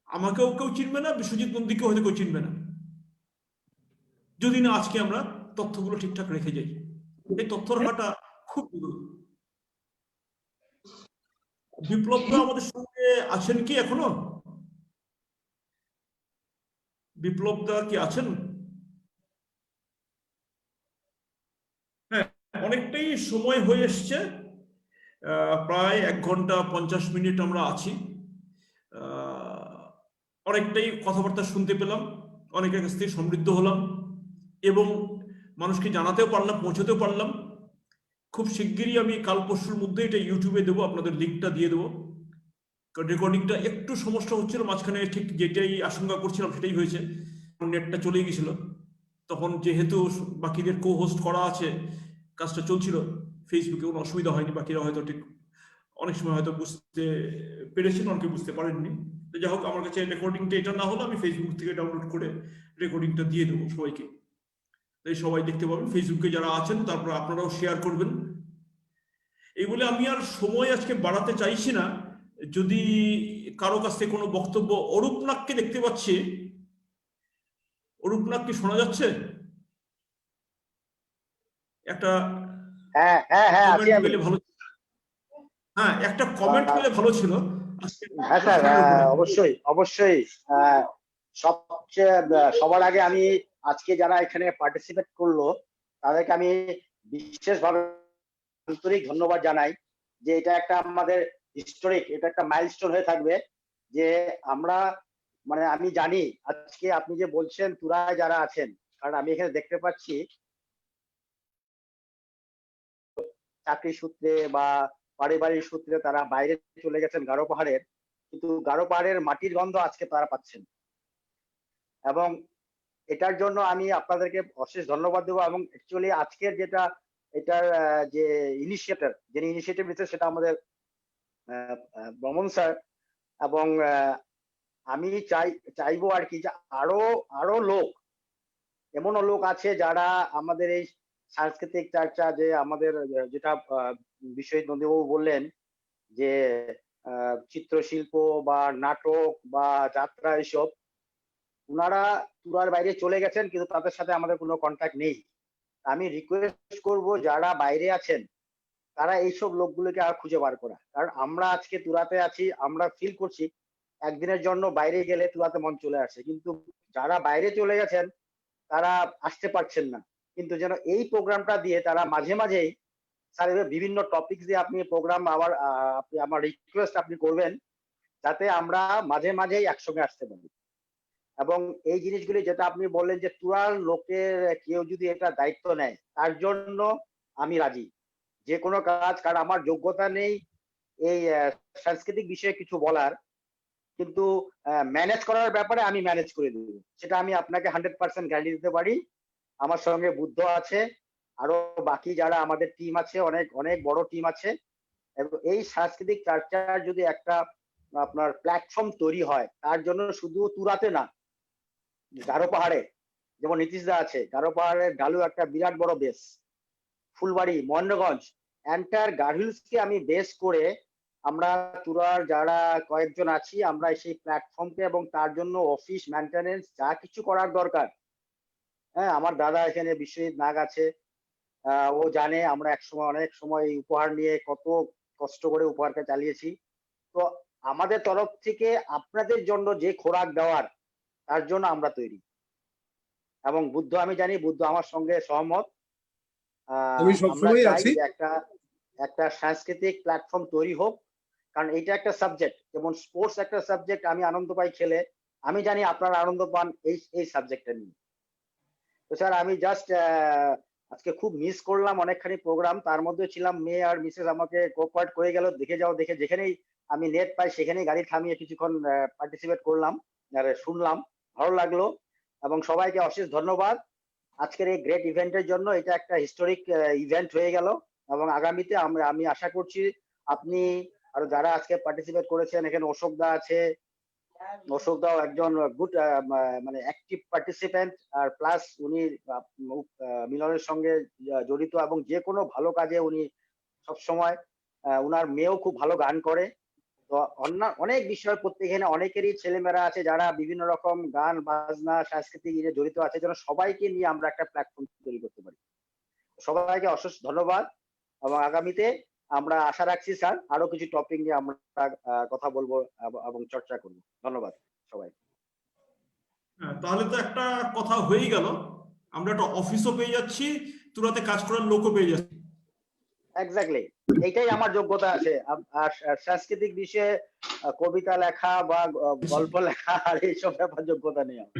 আমাকেও কেউ চিনবে না, বিশ্বজিৎ নন্দীকেও হয়তো কেউ চিনবে না, যদি না আজকে আমরা তথ্যগুলো ঠিকঠাক রেখে যাই। এই তথ্য রাখাটা খুব জরুরি। বিপ্লবদা আমাদের সঙ্গে আছেন কি এখনো? বিপ্লবদা কি আছেন? হ্যাঁ, অনেকটাই সময় হয়ে এসছে, প্রায় 1 ঘন্টা 50 মিনিট আমরা আছি। অনেকটাই কথাবার্তা শুনতে পেলাম, অনেকের কাছ থেকে সমৃদ্ধ হলাম এবং মানুষকে জানাতেও পারলাম, পৌঁছতেও পারলাম। খুব শিগগিরই আমি কাল পরশুর মধ্যে এটা ইউটিউবে দেবো, আপনাদের লিঙ্কটা দিয়ে দেবো। রেকর্ডিংটা একটু সমস্যা হচ্ছিল মাঝখানে, ঠিক যেটাই আশঙ্কা করছিলাম সেটাই হয়েছে, নেটটা চলে গেছিল। তখন যেহেতু বাকিদের কো হোস্ট করা আছে, কাজটা চলছিল ফেসবুকে, কোনো অসুবিধা হয়নি। বাকিরা হয়তো ঠিক অনেক সময় হয়তো বুঝতে পেরেছেন, অনেকে বুঝতে পারেননি। তো যাই হোক, আমার কাছে রেকর্ডিংটা এটা না হলো, আমি ফেসবুক থেকে ডাউনলোড করে রেকর্ডিংটা দিয়ে দেবো সবাইকে, তাই সবাই দেখতে পাবেন। ফেসবুকে যারা আছেন, তারপর আপনারাও শেয়ার করবেন। এই বলে আমি আর সময় আজকে বাড়াতে চাইছি না। যদি কারো কাছ থেকে কোনো বক্তব্য, অরূপনাথকে দেখতে পাচ্ছি। অরূপনাথ কি শোনা যাচ্ছে? একটা হ্যাঁ হ্যাঁ হ্যাঁ আছি কমেন্ট আমি। পেলে ভালো। হ্যাঁ, একটা কমেন্ট পেলে ভালো ছিল। হ্যাঁ স্যার, অবশ্যই অবশ্যই। সবার আগে আমি আজকে যারা এখানে পার্টিসিপেট করলো তাদেরকে আমি বিশেষভাবে আন্তরিক ধন্যবাদ জানাই, যে এটা একটা আমাদের হিস্টোরিক, এটা একটা মাইলস্টোন হয়ে থাকবে। যে আমরা মানে আমি জানি আজকে আপনি যে বলছেন তুরায় যারা আছেন, কারণ আমি এখানে দেখতে পাচ্ছি চাকরি সূত্রে বা পারিবারিক সূত্রে তারা বাইরে চলে গেছেন গারো পাহাড়ের, কিন্তু গারো পাহাড়ের মাটির গন্ধ আজকে তারা পাচ্ছেন। এবং এটার জন্য আমি আপনাদেরকে অশেষ ধন্যবাদ দেবো। এবং অ্যাকচুয়ালি আজকের যেটা এটার যে ইনিশিয়েটর, যিনি ইনিশিয়েটিভ নিচ্ছে সেটা আমাদের বর্মন স্যার। এবং আমি চাইবো আর কি যে আরো লোক, এমনও লোক আছে যারা আমাদের এই সাংস্কৃতিক চর্চা, যে আমাদের যেটা বিশ্বজিৎ নন্দীবাবু বললেন যে চিত্রশিল্প বা নাটক বা যাত্রা এসব, ওনারা তুরার বাইরে চলে গেছেন কিন্তু তাদের সাথে আমাদের কোনো কন্ট্যাক্ট নেই। আমি রিকোয়েস্ট করব যারা বাইরে আছেন তারা এইসব লোকগুলোকে আর খুঁজে বার করা। কারণ আমরা আজকে তুরাতে আছি, আমরা ফিল করছি একদিনের জন্য বাইরে গেলে তুরাতে মন চলে আসে, কিন্তু যারা বাইরে চলে গেছেন তারা আসতে পারছেন না। কিন্তু যেন এই প্রোগ্রামটা দিয়ে তারা মাঝে মাঝেই, স্যার বিভিন্ন টপিক দিয়ে আপনি প্রোগ্রাম আবার আপনি আমার রিকোয়েস্ট আপনি করবেন যাতে আমরা মাঝে মাঝেই একসঙ্গে আসতে পারি। এবং এই জিনিসগুলি যেটা আপনি বললেন যে তুরার লোকের কেউ যদি এটা দায়িত্ব নেয়, তার জন্য আমি রাজি, যে কোনো কাজ। কারণ আমার যোগ্যতা নেই এই সাংস্কৃতিক বিষয়ে কিছু বলার, কিন্তু ম্যানেজ করার ব্যাপারে আমি ম্যানেজ করে দেবো, সেটা আমি আপনাকে 100% গ্যারান্টি দিতে পারি। আমার সঙ্গে বুদ্ধ আছে, আরো বাকি যারা আমাদের টিম আছে, অনেক অনেক বড় টিম আছে। এবং এই সাংস্কৃতিক চর্চার যদি একটা আপনার প্ল্যাটফর্ম তৈরি হয়, তার জন্য শুধু তুরাতে না, গারো পাহাড়ে যেমন নীতিশদা আছে, গারো পাহাড়ের ঢালু একটা বিরাট বড় বেস, ফুলবাড়ি, মহেন্দ্রগঞ্জ, এন্টায়ার গার্হিলসকে আমি বেস করে আমরা তুরার যারা কয়েকজন আছি, আমরা সেই প্ল্যাটফর্মকে এবং তার জন্য অফিস মেনটেনেন্স যা কিছু করার দরকার। হ্যাঁ, আমার দাদা এখানে বিশ্বজিৎ নাগ আছে, ও জানে আমরা একসময় অনেক সময় এই উপহার নিয়ে কত কষ্ট করে উপহারটা চালিয়েছি। তো আমাদের তরফ থেকে আপনাদের জন্য যে খোরাক দেওয়ার, তার জন্য আমরা তৈরি। এবং বুদ্ধ, আমি জানি বুদ্ধ আমার সঙ্গে সহমত। আমি আমরা সবসময় চাই আছি। যে একটা সাংস্কৃতিক প্ল্যাটফর্ম তৈরি হোক। কারণ এটা একটা সাবজেক্ট, যেমন স্পোর্টস একটা সাবজেক্ট, আমি আনন্দ পাই খেলে, আমি জানি আপনারা আনন্দ পান এই সাবজেক্টটা নিয়ে। তো স্যার আমি জাস্ট আজকে খুব মিস করলাম অনেকখানি প্রোগ্রাম, তার মধ্যে ছিলাম, মেয়ে আর মিসেস আমাকে কোঅপারেট করে গেল, দেখে যাও দেখে, যেখানেই আমি নেট পাই সেখানেই গাড়ি থামিয়ে কিছুক্ষণ পার্টিসিপেট করলাম আর শুনলাম, ভালো লাগলো। এবং সবাইকে অশেষ ধন্যবাদ আজকের এই গ্রেট ইভেন্টের জন্য। এটা একটা হিস্টোরিক ইভেন্ট হয়ে গেল। এবং আগামীতে আমি আশা করছি আপনি আর যারা আজকে পার্টিসিপেট করেছেন, এখানে অশোক দা আছে, অশোক দাও একজন গুড মানে অ্যাক্টিভ পার্টিসিপেন্ট, আর প্লাস উনি মিলনের সঙ্গে জড়িত এবং যে কোনো ভালো কাজে উনি সবসময়, উনার মেয়েও খুব ভালো গান করে। তো অনেক বিষয়, এখানে অনেকেরই ছেলেমেয়েরা আছে যারা বিভিন্ন রকম গান বাজনা সাংস্কৃতিক জড়িত আছে, যেন সবাইকে নিয়ে আমরা একটা প্ল্যাটফর্ম তৈরি করতে পারি। সবাইকে অশেষ ধন্যবাদ। এবং আগামীতে আমরা আশা রাখছি স্যার আরো কিছু টপিক নিয়ে আমরা কথা বলবো এবং চর্চা করব। ধন্যবাদ সবাই। তাহলে তো একটা কথা হয়েই গেল, আমরা একটা অফিসও পেয়ে যাচ্ছি, তুরাতে কাজ করার লোকও পেয়ে যাচ্ছি। এক্স্যাক্টলি, এইটাই আমার যোগ্যতা আছে। আর সাংস্কৃতিক বিষয়ে কবিতা লেখা বা গল্প লেখা আর এইসব ব্যাপার যোগ্যতা নেই আমার।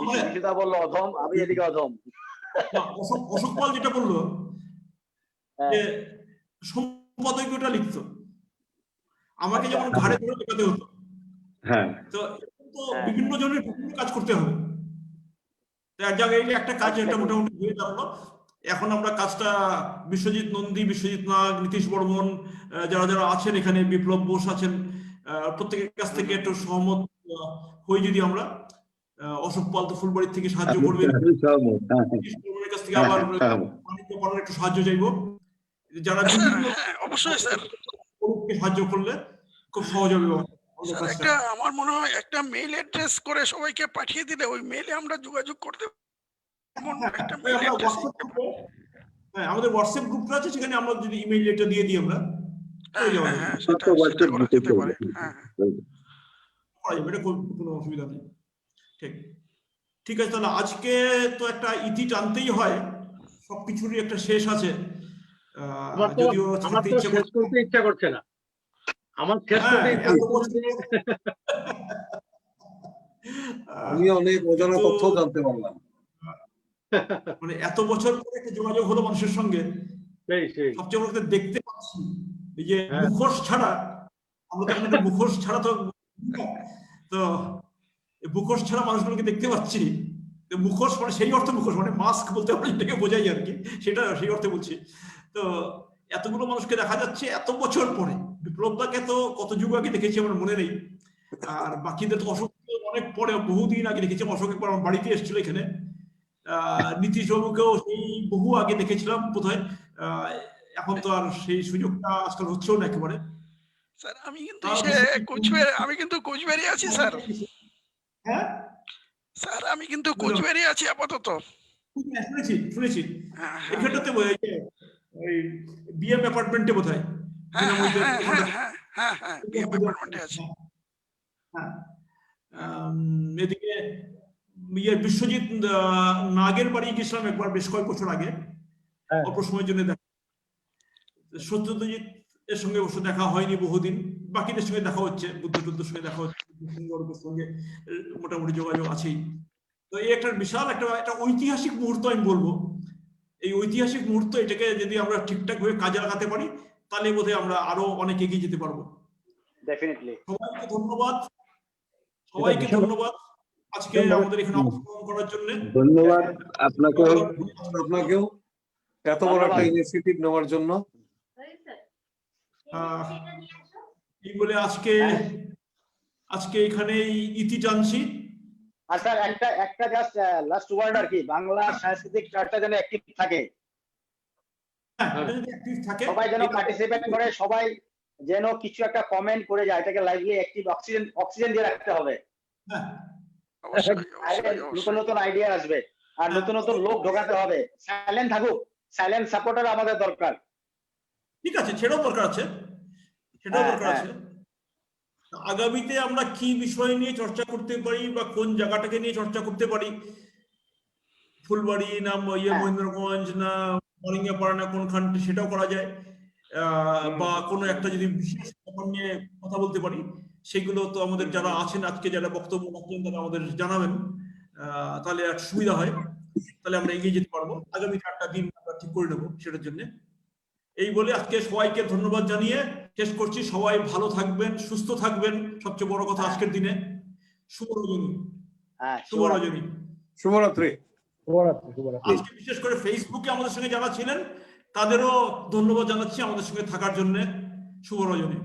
বিশ্বজিৎদা বললো অধম, আমি এদিকে অধম। অশোক পাল যেটা বললো যে সম্পাদকীয়টা লিখতো, আমাকে যেমন ঘাড়ে ধরে লেখাতে হতো। তো বিভিন্ন জনের বিভিন্ন কাজ করতে হবে। এক জায়গায় একটা কাজ একটা মোটামুটি হয়ে দাঁড়ালো। এখন আমরা কাজটা বিশ্বজিৎ নন্দী, বিশ্বজিৎ নাগ, নীতিশ বর্মন, যারা যারা আছেন এখানে, বিপ্লব বোস আছেন, প্রত্যেকের কাছ থেকে একটু সহমত হই যদি আমরা, অশোক পাল তো ফুলবাড়ির থেকে সাহায্য করবেন, কাছ থেকে আবার একটু সাহায্য চাইবো। যারা বিভিন্ন হ্যাঁ অবশ্যই স্যার। গরিবকে সাহায্য করলে খুব সহজ হবে আমাদের স্যার কাজটা। একটা আমার মনে হয় একটা মেইল অ্যাড্রেস করে সবাইকে পাঠিয়ে দিলে ওই মেইলে আমরা যোগাযোগ করতে এমন একটা ওই মেইল আমরা অ্যাড্রেস হোয়াটসঅ্যাপ গ্রুপে, হ্যাঁ আমাদের হোয়াটসঅ্যাপ গ্রুপটা আছে, সেখানে আমরা যদি ইমেইল লেটার দিয়ে দিই আমরা হয়ে যাবে, হ্যাঁ সেটা সেটা করা যেতে পারে। হ্যাঁ করা যাবে, এটা কোনো অসুবিধা নেই। ঠিক ঠিক আছে, তাহলে আজকে তো একটা ইতি টানতেই হয়, সবকিছুরই একটা শেষ আছে। যদিও আমার ছাড়তে তো ইচ্ছে শেষ করতে ইচ্ছা করছে না, আমার শেষ করতে ইচ্ছা এত করছে না বছর যে আমি অনেক অজানা কিন্তু তথ্য জানতে পারলাম। মানে এত বছর পরে একটা যোগাযোগ হলো মানুষের সঙ্গে, সেই সেই সবচেয়ে বড় কথা দেখতে পাচ্ছি এই যে হ্যাঁ মুখোশ ছাড়া, আমরা তো এখন একটা মুখোশ ছাড়া তো তো এই মুখোশ ছাড়া মানুষগুলোকে দেখতে পাচ্ছি। তো মুখোশ মানে সেই অর্থে মুখোশ মানে মাস্ক বলতে আমরা যেটাকে বোঝাই আর কি, সেটা সেই অর্থে বলছি। তো এতগুলো মানুষকে দেখা যাচ্ছে এত বছর পরে। বিপ্লবদাকে তো কত যুগ আগে দেখেছি আমার মনে নেই, আর বাকিদের তো অশোক অনেক পরে, বহুদিন আগে দেখেছি। অশোক একবার আমার বাড়িতে এসেছিল এখানে। নীতিশ বাবুকেও সেই বহু আগে দেখেছিলাম বোধহয়। এখন তো আর সেই সুযোগটা আজকাল হচ্ছেও না একেবারে। স্যার আমি কিন্তু আমি কিন্তু কোচবিহারে আছি স্যার। হ্যাঁ স্যার আমি কিন্তু কোচবিহারে আছি আপাতত। শুনেছি শুনেছি হ্যাঁ এখানটাতে ওই বিএম অ্যাপার্টমেন্টে বোধহয় হ্যাঁ হ্যাঁ বিনামূল্যে হ্যাঁ ওখানটা। হ্যাঁ হ্যাঁ হ্যাঁ বিএম অ্যাপার্টমেন্টে আছি। হ্যাঁ এদিকে বিশ্বজিৎ নাগের বাড়ি গেছিলাম একবার বেশ কয়েক বছর আগে, হ্যাঁ অল্প সময়ের জন্য দেখা। সত্যজিৎ এর সঙ্গে অবশ্য দেখা হয়নি বহুদিন, বাকিদের সঙ্গে দেখা হচ্ছে, বুদ্ধের সঙ্গে দেখা হচ্ছে, সঙ্গে মোটামুটি যোগাযোগ আছেই। তো এই একটা বিশাল একটা ঐতিহাসিক মুহূর্ত আমি বলবো। এই ঐতিহাসিক মুহূর্ত, এটাকে যদি আমরা ঠিকঠাক ভাবে কাজে লাগাতে পারি তাহলে বোধহয় আমরা আরো অনেক এগিয়ে যেতে পারবো। ডেফিনেটলি। সবাইকে ধন্যবাদ, সবাইকে ধন্যবাদ আজকে আমাদের এখানে অংশগ্রহণ করার জন্য। ধন্যবাদ আপনাকেও। আপনাকেও এত বড় একটা ইনিশিয়েটিভ নেওয়ার জন্য। এই বলে আজকে এখানেই ইতি টানছি। আর স্যার একটা জাস্ট লাস্ট ওয়ার্ড আর কি, বাংলা সাংস্কৃতিক চর্চা যেন অ্যাক্টিভ থাকে, সবাই যেন পার্টিসিপেট করে, সবাই যেন কিছু একটা কমেন্ট করে যায়, এটাকে লাইভলি অ্যাক্টিভ অক্সিজেন দিয়ে রাখতে হবে। নতুন নতুন আইডিয়া আসবে আর নতুন নতুন লোক ঢোকাতে হবে। সাইলেন্ট থাকুক, সাইলেন্ট সাপোর্টার আমাদের দরকার। ঠিক আছে, সেটাও দরকার আছে, সেটাও দরকার আছে। আগামীতে আমরা কি বিষয় নিয়ে চর্চা করতে পারি বা কোন জায়গাটাকে নিয়ে চর্চা করতে পারি, ফুলবাড়ি না মহেন্দ্রগঞ্জ না মরিঙ্গাপাড়া না কোনখানটি, সেটাও করা যায়। বা কোনো একটা যদি বিশেষ ব্যাপার নিয়ে কথা বলতে পারি, সেগুলো তো আমাদের যারা আছেন আজকে, যারা বক্তব্য রাখছেন, তারা আমাদের জানাবেন, তাহলে একটা সুবিধা হয়, তাহলে আমরা এগিয়ে যেতে পারবো। আগামী 4টা দিন আমরা ঠিক করে নেবো সেটার জন্য। এই বলে আজকে সবাইকে ধন্যবাদ জানিয়ে শেষ করছি। সবাই ভালো থাকবেন, সুস্থ থাকবেন, সবচেয়ে বড় কথা আজকের দিনে। শুভ রজনী, শুভ রজনী, শুভরাত্রি। আজকে বিশেষ করে ফেসবুকে আমাদের সঙ্গে যারা ছিলেন তাদেরও ধন্যবাদ জানাচ্ছি আমাদের সঙ্গে থাকার জন্য। শুভ রজনী।